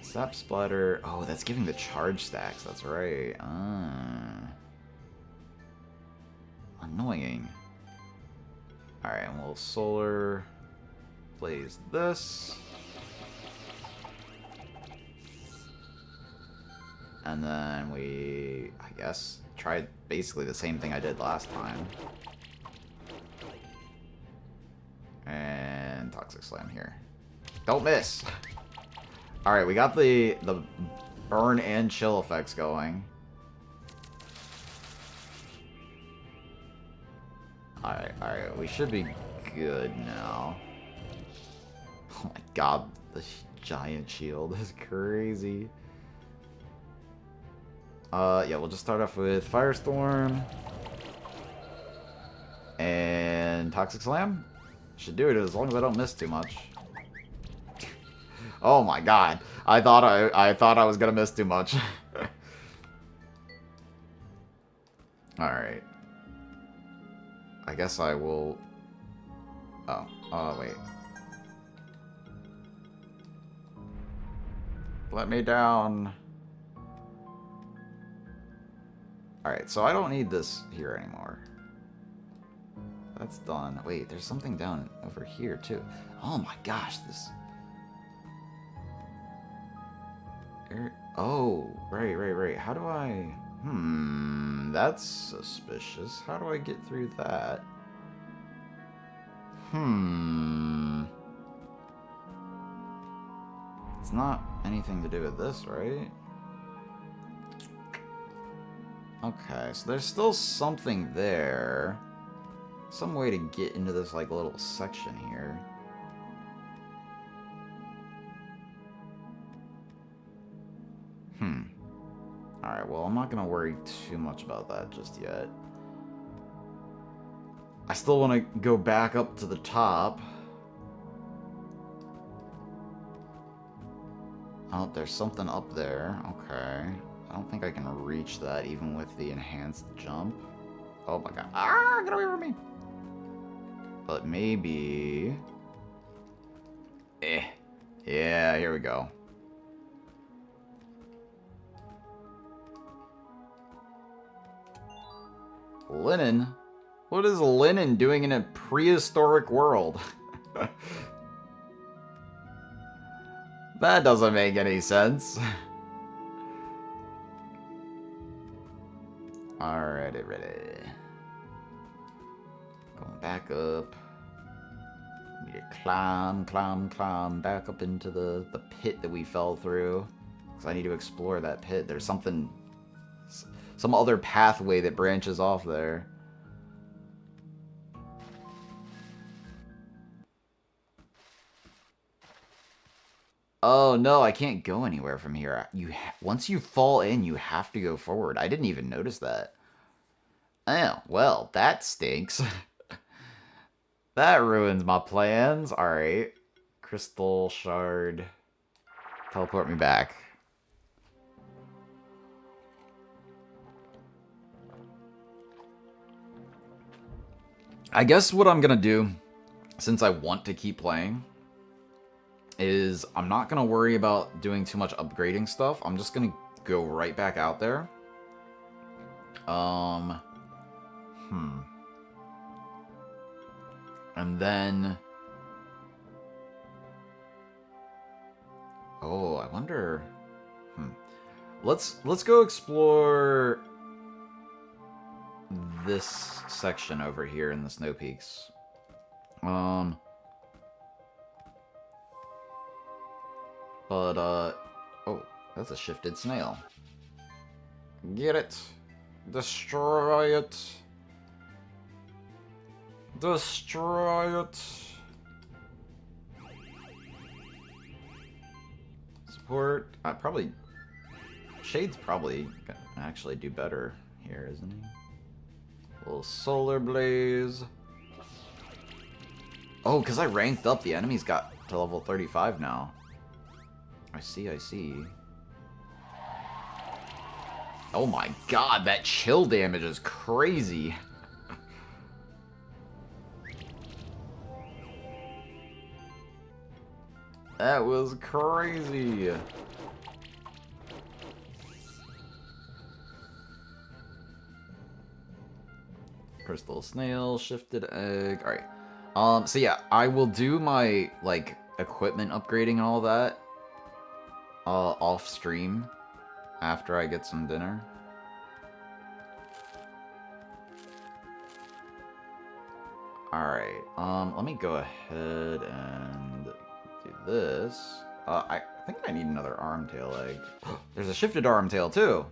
Sap Splatter. Oh, that's giving the charge stacks. That's right. Annoying. Alright, and we'll Solar Blaze this. And then we, I guess, tried basically the same thing I did last time. And Toxic Slam here. Don't miss! Alright, we got the burn and chill effects going. Alright, we should be good now. Oh my god, the giant shield is crazy. Yeah, we'll just start off with Firestorm. And Toxic Slam. Should do it as long as I don't miss too much. Oh my god. I thought I was gonna miss too much. Alright. I guess I will... Oh, wait. Let me down. Alright, so I don't need this here anymore. That's done. Wait, there's something down over here, too. Oh my gosh, this... Oh, right. How do I... that's suspicious. How do I get through that? It's not anything to do with this, right? Okay, so there's still something there. Some way to get into this, like, little section here. Alright, well, I'm not gonna worry too much about that just yet. I still want to go back up to the top. Oh, there's something up there. Okay. I don't think I can reach that even with the enhanced jump. Oh my god. Ah, get away from me! But maybe... Yeah, here we go. Linen? What is linen doing in a prehistoric world? That doesn't make any sense. Alrighty, ready. Going back up. Need to climb back up into the pit that we fell through. Because I need to explore that pit. There's something... Some other pathway that branches off there. Oh, no, I can't go anywhere from here. Once you fall in, you have to go forward. I didn't even notice that. Oh, well, that stinks. That ruins my plans. Alright. Crystal shard. Teleport me back. I guess what I'm gonna do, since I want to keep playing, is I'm not gonna worry about doing too much upgrading stuff. I'm just gonna go right back out there. And then... Oh, I wonder... Let's go explore this section over here in the Snow Peaks. Oh, that's a shifted snail. Get it. Destroy it. Destroy it. Support. Probably... Shade's probably gonna actually do better here, isn't he? Little solar blaze. Oh, because I ranked up, the enemy's got to level 35 now. I see, I see. Oh my god, that chill damage is crazy. That was crazy. Crystal snail, shifted egg. Alright. So yeah, I will do my, like, equipment upgrading and all that off stream after I get some dinner. Alright, let me go ahead and do this. I think I need another armtail egg. There's a shifted armtail too!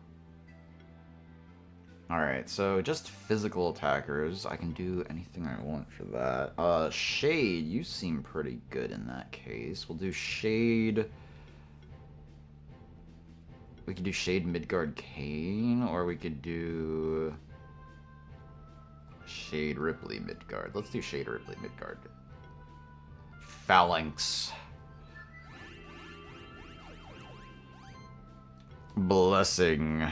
Alright, so just physical attackers. I can do anything I want for that. Shade, you seem pretty good in that case. We'll do Shade... We could do Shade Midgard Kane, or we could do... Shade Ripley Midgard. Let's do Shade Ripley Midgard. Phalanx. Blessing.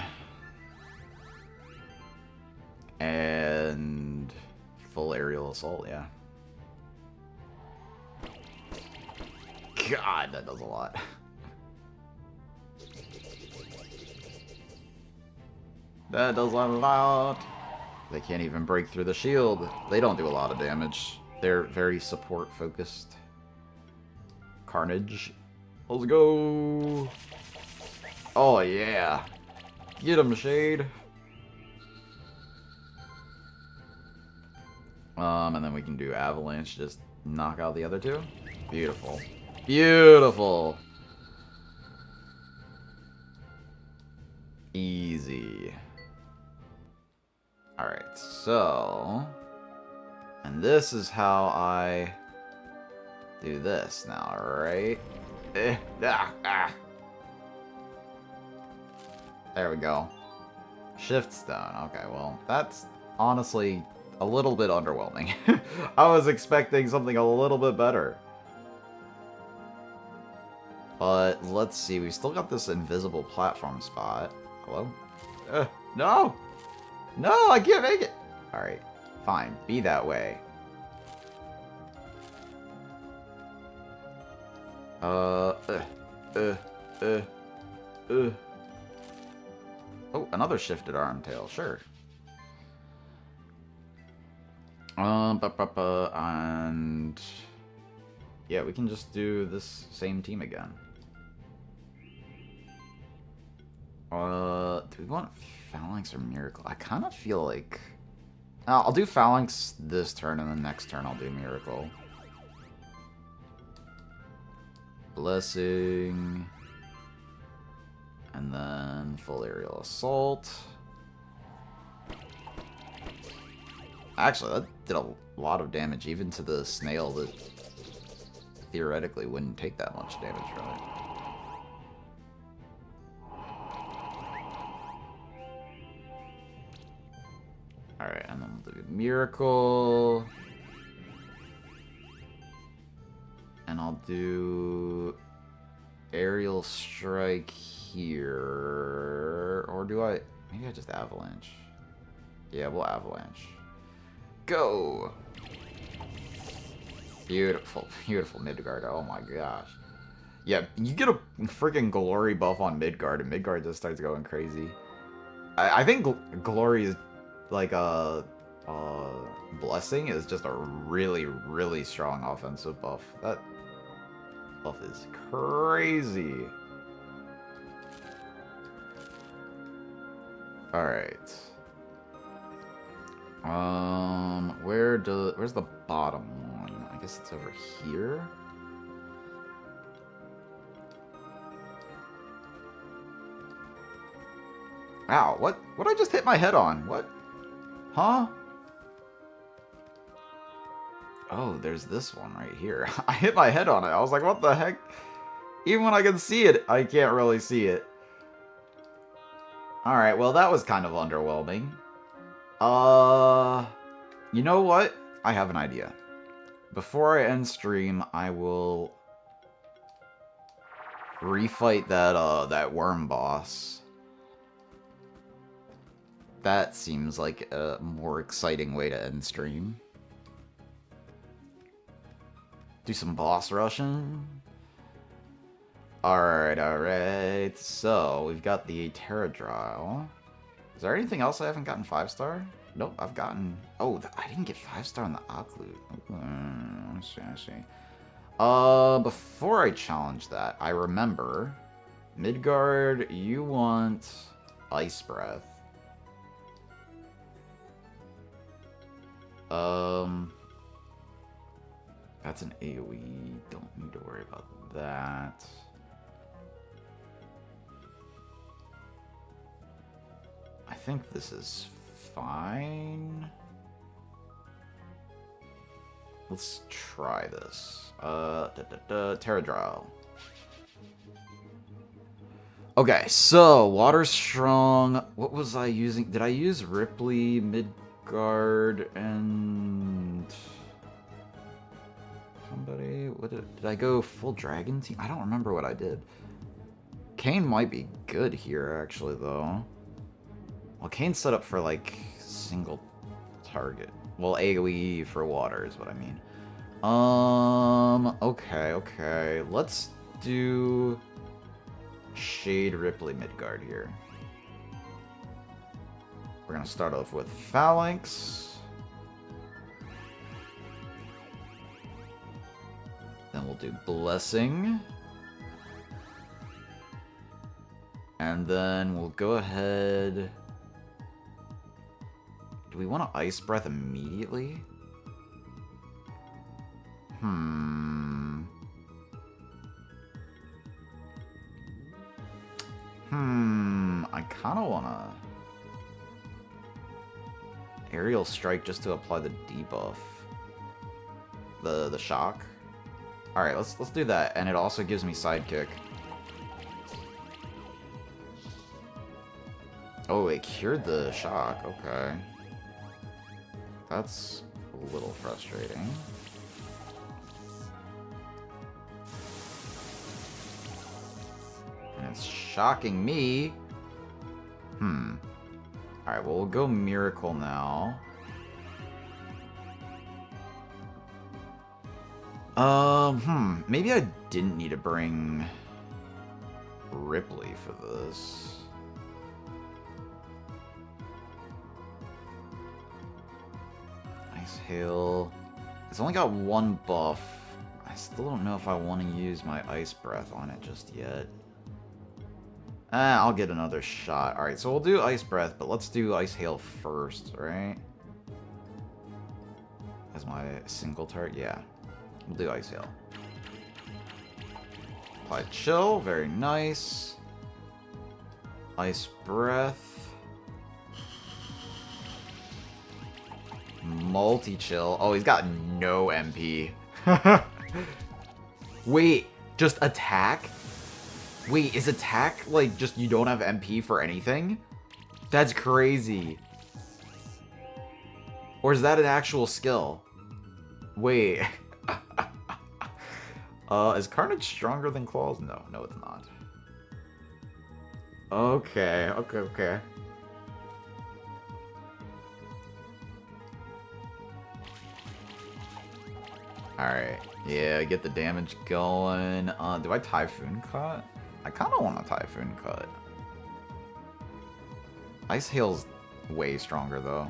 And full aerial assault, yeah. God, that does a lot. That does a lot. They can't even break through the shield. They don't do a lot of damage. They're very support focused. Carnage. Let's go. Oh yeah. Get him, Shade. And then we can do Avalanche, just knock out the other two. Beautiful. Beautiful! Easy. Alright, so... And this is how I do this now, right? There we go. Shift stone. Okay, well, that's honestly a little bit underwhelming. I was expecting something a little bit better. But let's see, we still got this invisible platform spot. Hello? No! No, I can't make it! Alright, fine. Be that way. Oh, another shifted armtail, sure. And... yeah, we can just do this same team again. Do we want Phalanx or Miracle? I kind of feel like... I'll do Phalanx this turn, and the next turn I'll do Miracle. Blessing. And then full aerial assault. Actually, that did a lot of damage, even to the snail that theoretically wouldn't take that much damage from it. Alright, and then we'll do Miracle. And I'll do Aerial Strike here. Or do I... Maybe I just Avalanche. Yeah, we'll Avalanche. Go! Beautiful, beautiful Midgard. Oh my gosh. Yeah, you get a freaking Glory buff on Midgard, and Midgard just starts going crazy. I think Glory is like a Blessing is just a really, really strong offensive buff. That buff is crazy. Alright. Where's the bottom one? I guess it's over here. Ow, what did I just hit my head on? What? Huh? Oh, there's this one right here. I hit my head on it. I was like, what the heck? Even when I can see it, I can't really see it. Alright, well, that was kind of underwhelming. You know what? I have an idea. Before I end stream, I will refight that worm boss. That seems like a more exciting way to end stream. Do some boss rushing. Alright. So, we've got the Pterodryle. Is there anything else I haven't gotten 5-star? Nope, I've gotten... Oh, I didn't get 5-star on the Occlute. I see. Before I challenge that, I remember... Midgard, you want Ice Breath. That's an AoE. Don't need to worry about that. I think this is fine. Let's try this. Pterodryle. Okay, so Water Strong. What was I using? Did I use Ripley, Midgard, and somebody? What did I go full Dragon Team? I don't remember what I did. Kayn might be good here, actually, though. Well, Kane's set up for, like, single target. Well, AoE for water is what I mean. Okay. Let's do Shade Ripley Midgard here. We're gonna start off with Phalanx. Then we'll do Blessing. And then we'll go ahead... Do we want to Ice Breath immediately? I kind of want to Aerial Strike just to apply the debuff. The shock. Alright, let's do that. And it also gives me Sidekick. Oh, it cured the shock. Okay. That's a little frustrating. And it's shocking me. Alright, well, we'll go Miracle now. Maybe I didn't need to bring Ripley for this. Ice Hail. It's only got one buff. I still don't know if I want to use my Ice Breath on it just yet. I'll get another shot. Alright, so we'll do Ice Breath, but let's do Ice Hail first, right? As my single target? Yeah. We'll do Ice Hail. Apply Chill, very nice. Ice Breath. Multi-Chill. Oh, he's got no MP. Wait, just attack? Wait, is attack, like, just you don't have MP for anything? That's crazy. Or is that an actual skill? Wait. Is Carnage stronger than Claws? No, no it's not. Okay, okay, okay. Alright, yeah, get the damage going. Do I Typhoon Cut? I kinda want a Typhoon Cut. Ice Hail's way stronger, though.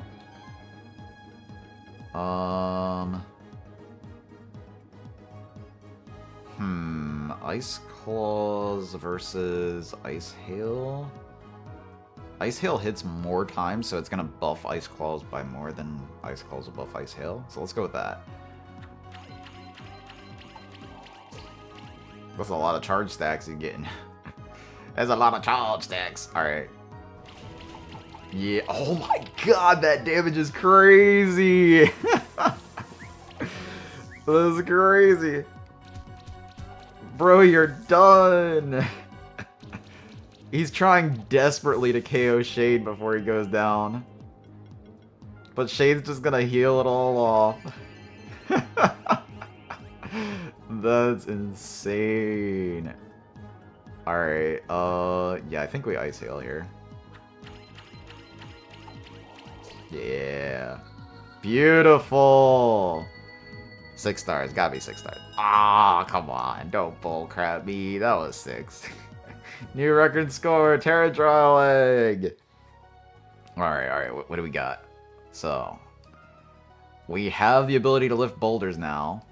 Ice Claws versus Ice Hail? Ice Hail hits more times, so it's gonna buff Ice Claws by more than Ice Claws will buff Ice Hail. So let's go with that. That's a lot of charge stacks you're getting. There's a lot of charge stacks. Alright. Yeah. Oh my god, that damage is crazy. That's crazy. Bro, you're done. He's trying desperately to KO Shade before he goes down. But Shade's just gonna heal it all off. That's insane. Alright, yeah, I think we Ice Hail here. Yeah. Beautiful! 6 stars, gotta be 6 stars. Ah, come on, don't bullcrap me. That was 6. New record score, Terradrial Egg! Alright, what do we got? So, we have the ability to lift boulders now.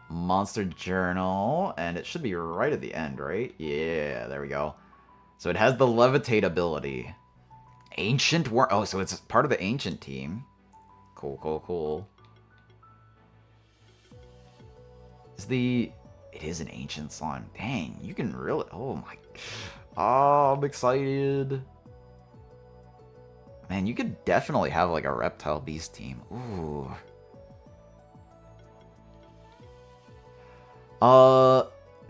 Monster Journal, and it should be right at the end, right? Yeah, there we go. So it has the Levitate ability. Ancient Worm. Oh, so it's part of the Ancient team. Cool, cool, cool. It is an Ancient Slime. Dang, you can really... Oh my... Oh, I'm excited. Man, you could definitely have like a Reptile Beast team. Ooh.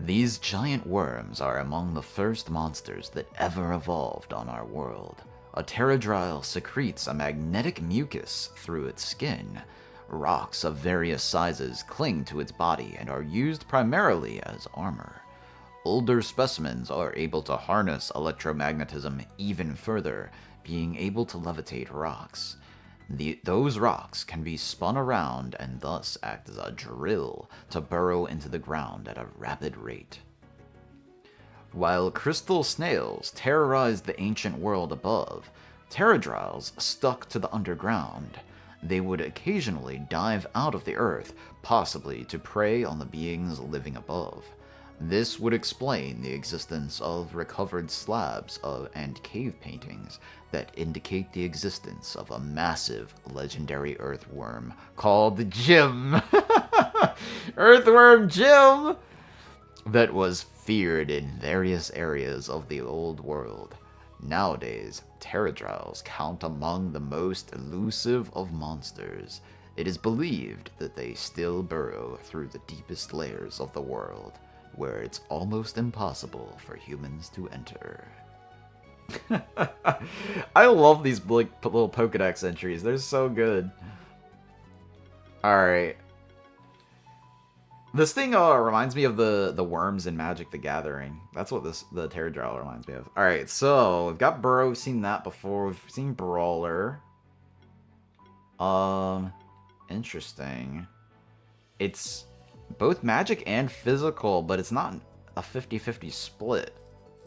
These giant worms are among the first monsters that ever evolved on our world. A Terradrial secretes a magnetic mucus through its skin. Rocks of various sizes cling to its body and are used primarily as armor. Older specimens are able to harness electromagnetism even further, being able to levitate rocks. Those rocks can be spun around and thus act as a drill to burrow into the ground at a rapid rate. While crystal snails terrorized the ancient world above, Terradrials stuck to the underground. They would occasionally dive out of the earth, possibly to prey on the beings living above. This would explain the existence of recovered slabs and cave paintings that indicate the existence of a massive legendary earthworm called Jim. Earthworm Jim! That was feared in various areas of the old world. Nowadays, Terradrials count among the most elusive of monsters. It is believed that they still burrow through the deepest layers of the world, where it's almost impossible for humans to enter. I love these like little Pokedex entries. They're so good. Alright. This thing reminds me of the worms in Magic the Gathering. That's what the Terradrial reminds me of. Alright, so we've got Burrow. We've seen that before. We've seen Brawler. Interesting. It's both magic and physical, but it's not a 50-50 split.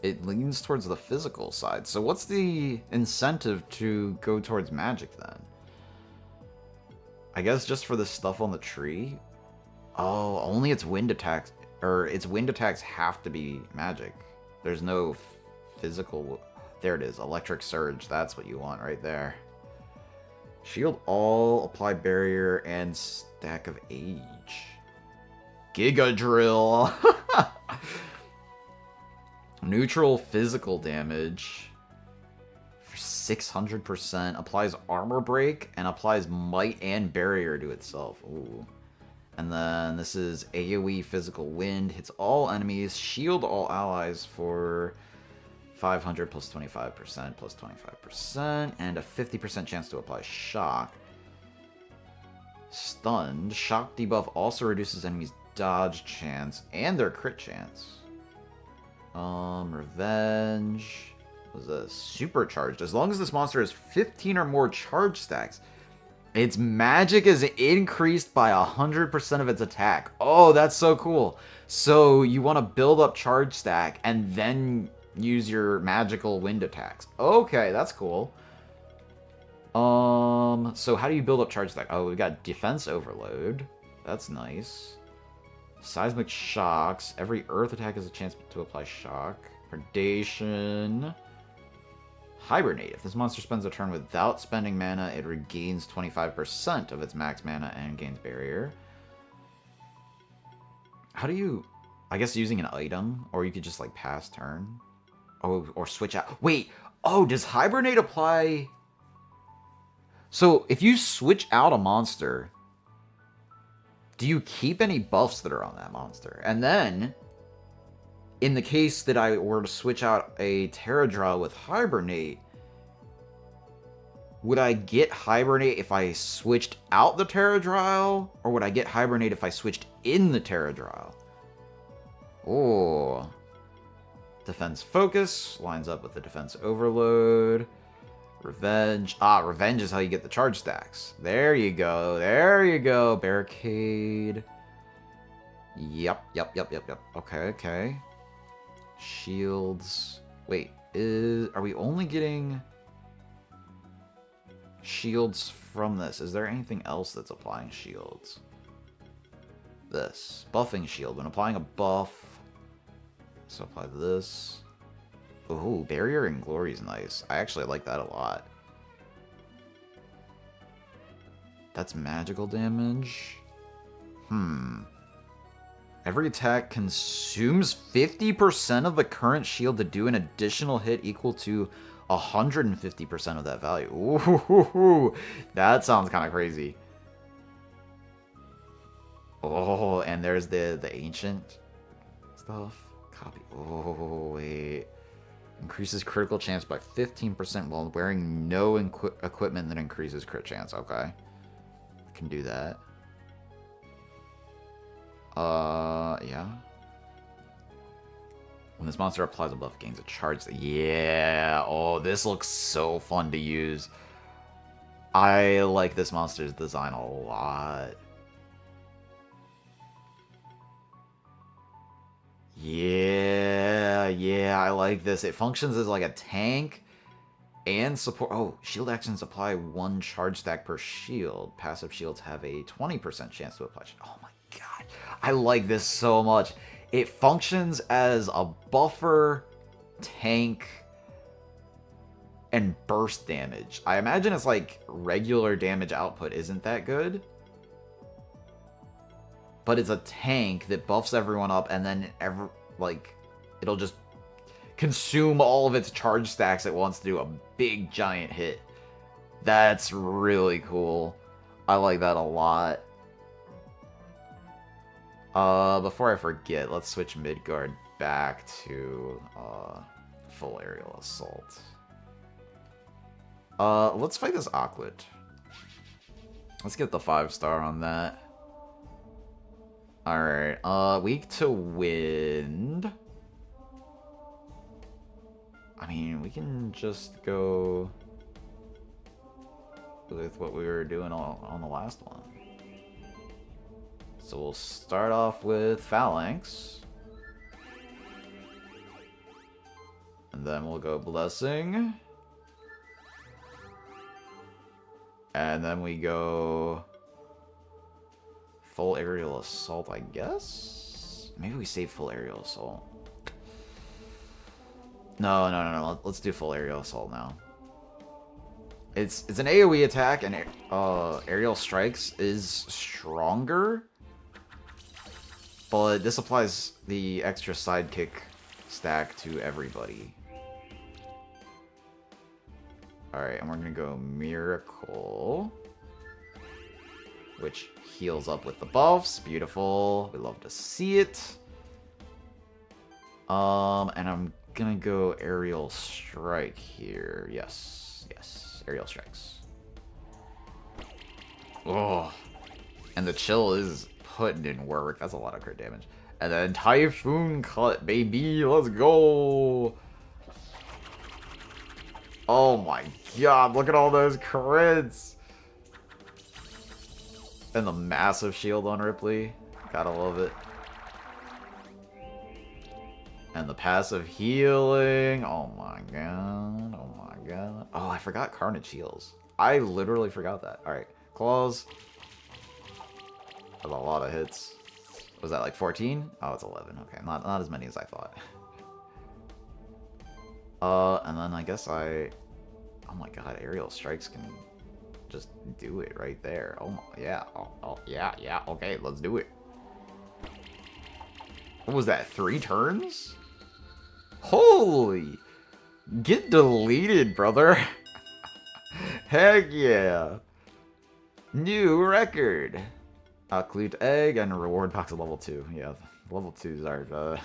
It leans towards the physical side. So what's the incentive to go towards magic then? I guess just for the stuff on the tree? Oh, only its wind attacks, or its wind attacks have to be magic. There's no physical... There it is, Electric Surge. That's what you want right there. Shield all, apply barrier, and stack of age. Giga Drill! Neutral physical damage for 600%. Applies armor break and applies might and barrier to itself. Ooh. And then this is AoE physical wind. Hits all enemies. Shield all allies for 500 plus 25% plus 25%, and a 50% chance to apply shock. Stunned. Shock debuff also reduces enemies' dodge chance and their crit chance. Revenge. Was a supercharged. As long as this monster has 15 or more charge stacks, its magic is increased by 100% of its attack. Oh, that's so cool. So you want to build up charge stack and then use your magical wind attacks. Okay, that's cool. So how do you build up charge stack? Oh, we got defense overload. That's nice. Seismic shocks. Every earth attack has a chance to apply shock. Predation. Hibernate. If this monster spends a turn without spending mana, it regains 25% of its max mana and gains barrier. How do you... I guess using an item, or you could just, like, pass turn. Oh, or switch out. Wait! Oh, does Hibernate apply... So, if you switch out a monster, do you keep any buffs that are on that monster? And then... in the case that I were to switch out a Terradra with Hibernate, would I get Hibernate if I switched out the Terradra, or would I get Hibernate if I switched in the Terradra? Oh. Defense Focus lines up with the Defense Overload. Revenge. Ah, Revenge is how you get the charge stacks. There you go. There you go. Barricade. Yep. Okay. Shields. Wait, are we only getting shields from this? Is there anything else that's applying shields? This. Buffing shield. When applying a buff, so apply this. Oh, Barrier and Glory is nice. I actually like that a lot. That's magical damage. Every attack consumes 50% of the current shield to do an additional hit equal to 150% of that value. Ooh, that sounds kind of crazy. Oh, and there's the ancient stuff. Copy. Oh, wait. Increases critical chance by 15% while wearing no equipment that increases crit chance. Okay. Can do that. Yeah. When this monster applies a buff, it gains a charge. Yeah. Oh, this looks so fun to use. I like this monster's design a lot. Yeah, I like this. It functions as like a tank and support. Oh, shield actions apply 1 charge stack per shield. Passive shields have a 20% chance to apply. Oh my god. I like this so much. It functions as a buffer, tank, and burst damage. I imagine it's like regular damage output isn't that good. But it's a tank that buffs everyone up, and then it'll just consume all of its charge stacks at once to do a big giant hit. That's really cool. I like that a lot. Before I forget, let's switch Midgard back to full aerial assault. Let's fight this Aquid. Let's get the 5-star on that. Alright, weak to wind. I mean, we can just go with what we were doing on the last one. So we'll start off with Phalanx. And then we'll go Blessing. And then we go full aerial assault, I guess? Maybe we save full aerial assault. No. Let's do full aerial assault now. It's an AoE attack, and aerial strikes is stronger. But this applies the extra sidekick stack to everybody. Alright, and we're gonna go Miracle, which heals up with the buffs. Beautiful. We love to see it. And I'm gonna go aerial strike here. Yes, yes, aerial strikes. Oh, and the chill is putting in work. That's a lot of crit damage. And then Typhoon Cut, baby, let's go. Oh my god, look at all those crits. And the massive shield on Ripley. Gotta love it. And the passive healing. Oh my god. Oh my god. Oh, I forgot Carnage heals. I literally forgot that. Alright. Claws. That's a lot of hits. Was that like 14? Oh, it's 11. Okay, not as many as I thought. And then I guess I... Oh my god, aerial strikes can just do it right there. Oh my, yeah. Oh yeah. Okay, let's do it. What was that, 3 turns? Holy! Get deleted, brother. Heck yeah. New record. Clute egg and reward box of level 2. Yeah, level 2s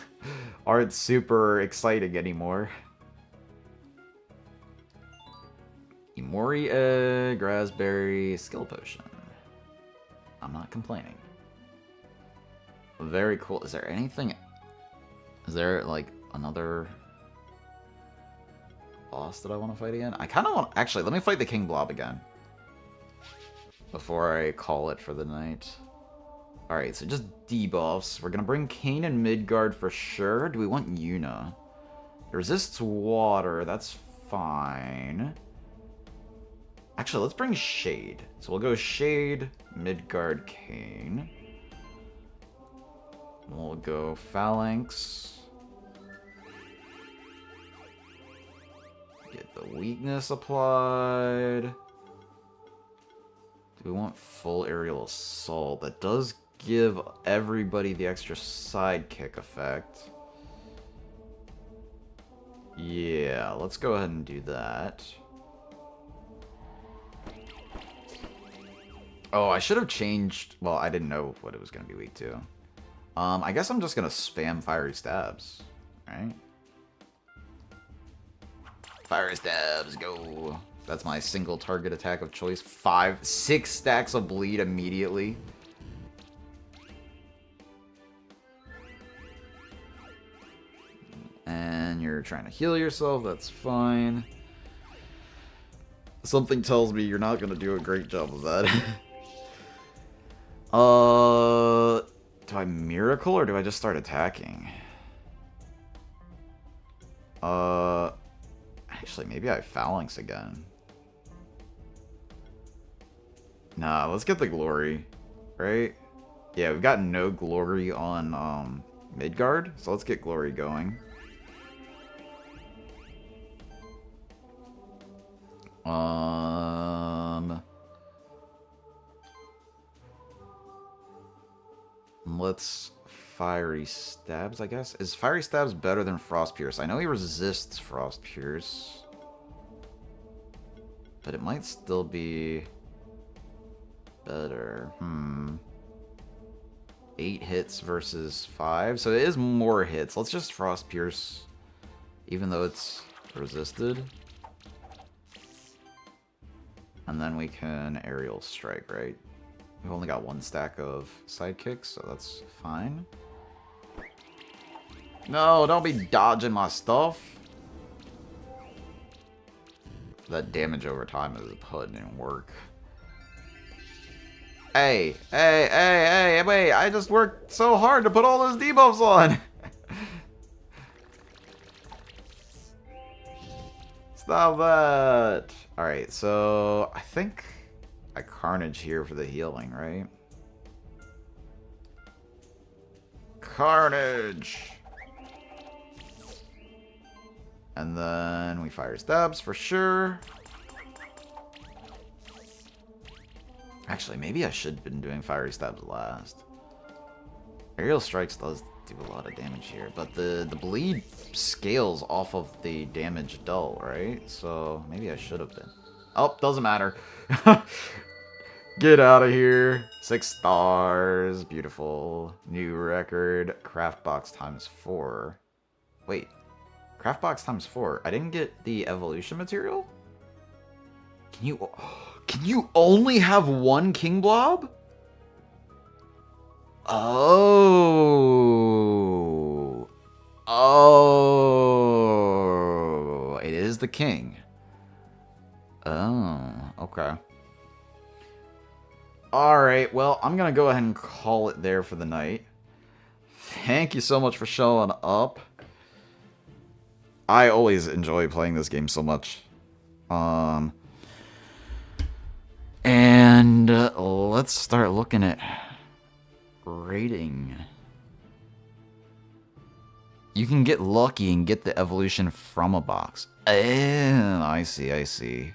aren't super exciting anymore. Imori egg, raspberry, skill potion. I'm not complaining. Very cool. Is there anything... Is there, like, another boss that I want to fight again? I kind of want... Actually, let me fight the King Blob again. Before I call it for the night. Alright, so just debuffs. We're going to bring Kain and Midgard for sure. Do we want Yuna? It resists water. That's fine. Actually, let's bring Shade. So we'll go Shade, Midgard, Kain. We'll go Phalanx. Get the weakness applied. Do we want full aerial assault? That does give everybody the extra sidekick effect. Yeah, let's go ahead and do that. Oh, I should have changed... Well, I didn't know what it was going to be weak to. I guess I'm just going to spam Fiery Stabs. Right? Fiery Stabs, go! That's my single target attack of choice. 6 stacks of bleed immediately. And you're trying to heal yourself, that's fine. Something tells me you're not going to do a great job of that. Do I miracle or do I just start attacking? Actually, maybe I phalanx again. Nah, let's get the glory, right? Yeah, we've got no glory on Midgard, so let's get glory going. Let's Fiery Stabs, I guess. Is Fiery Stabs better than Frost Pierce? I know he resists Frost Pierce, but it might still be better. 8 hits versus 5, so it is more hits. Let's just Frost Pierce, even though it's resisted. And then we can aerial strike, right? We've only got 1 stack of sidekicks, so that's fine. No, don't be dodging my stuff. That damage over time is putting in work. Hey, wait, I just worked so hard to put all those debuffs on. Stop that. Alright, so I think I Carnage here for the healing, right? Carnage! And then we Fire Stabs for sure. Actually, maybe I should have been doing Fiery Stabs last. Aerial Strikes does do a lot of damage here, but the bleed scales off of the damage dull, right? So maybe I should have been. Oh, doesn't matter. Get out of here. 6 stars. Beautiful. New record. Craft box ×4. Wait. Craft box times 4. I didn't get the evolution material? Can you only have one king blob? Oh. Oh. It is the king. Oh, okay. Alright, well, I'm gonna go ahead and call it there for the night. Thank you so much for showing up. I always enjoy playing this game so much. And let's start looking at rating. You can get lucky and get the evolution from a box. I see, I see.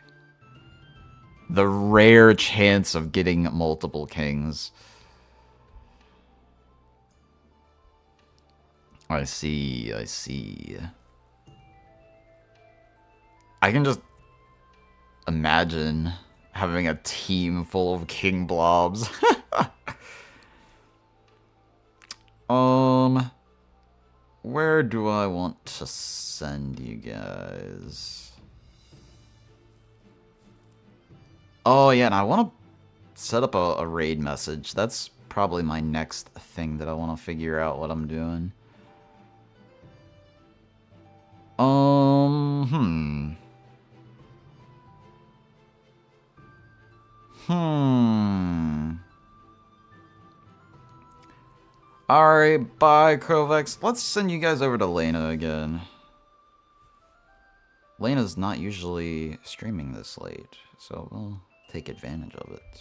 The rare chance of getting multiple kings. I see, I see. I can just imagine having a team full of king blobs. Where do I want to send you guys? Oh yeah, and I want to set up a raid message. That's probably my next thing that I want to figure out what I'm doing. Alright, bye, Krovex. Let's send you guys over to Lena again. Lena's not usually streaming this late, so we'll take advantage of it.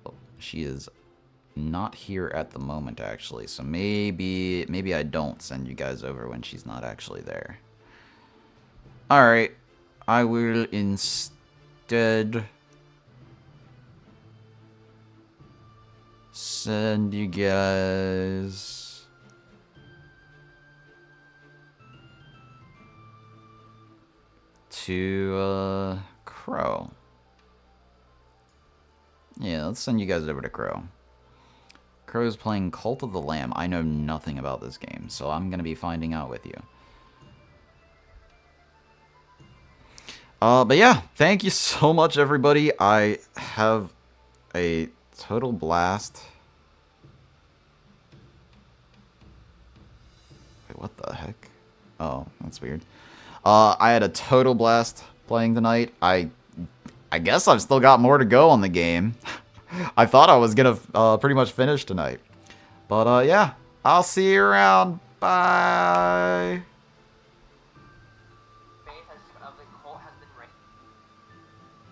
Oh, she is not here at the moment, actually, so maybe I don't send you guys over when she's not actually there. Alright, I will instead send you guys to Crow. Yeah, let's send you guys over to Crow. Crow's playing Cult of the Lamb. I know nothing about this game, so I'm gonna be finding out with you. But yeah, thank you so much, everybody. I have a total blast. Wait, what the heck? Oh, that's weird. I had a total blast playing tonight. I guess I've still got more to go on the game. I thought I was gonna pretty much finish tonight. But yeah, I'll see you around. Bye.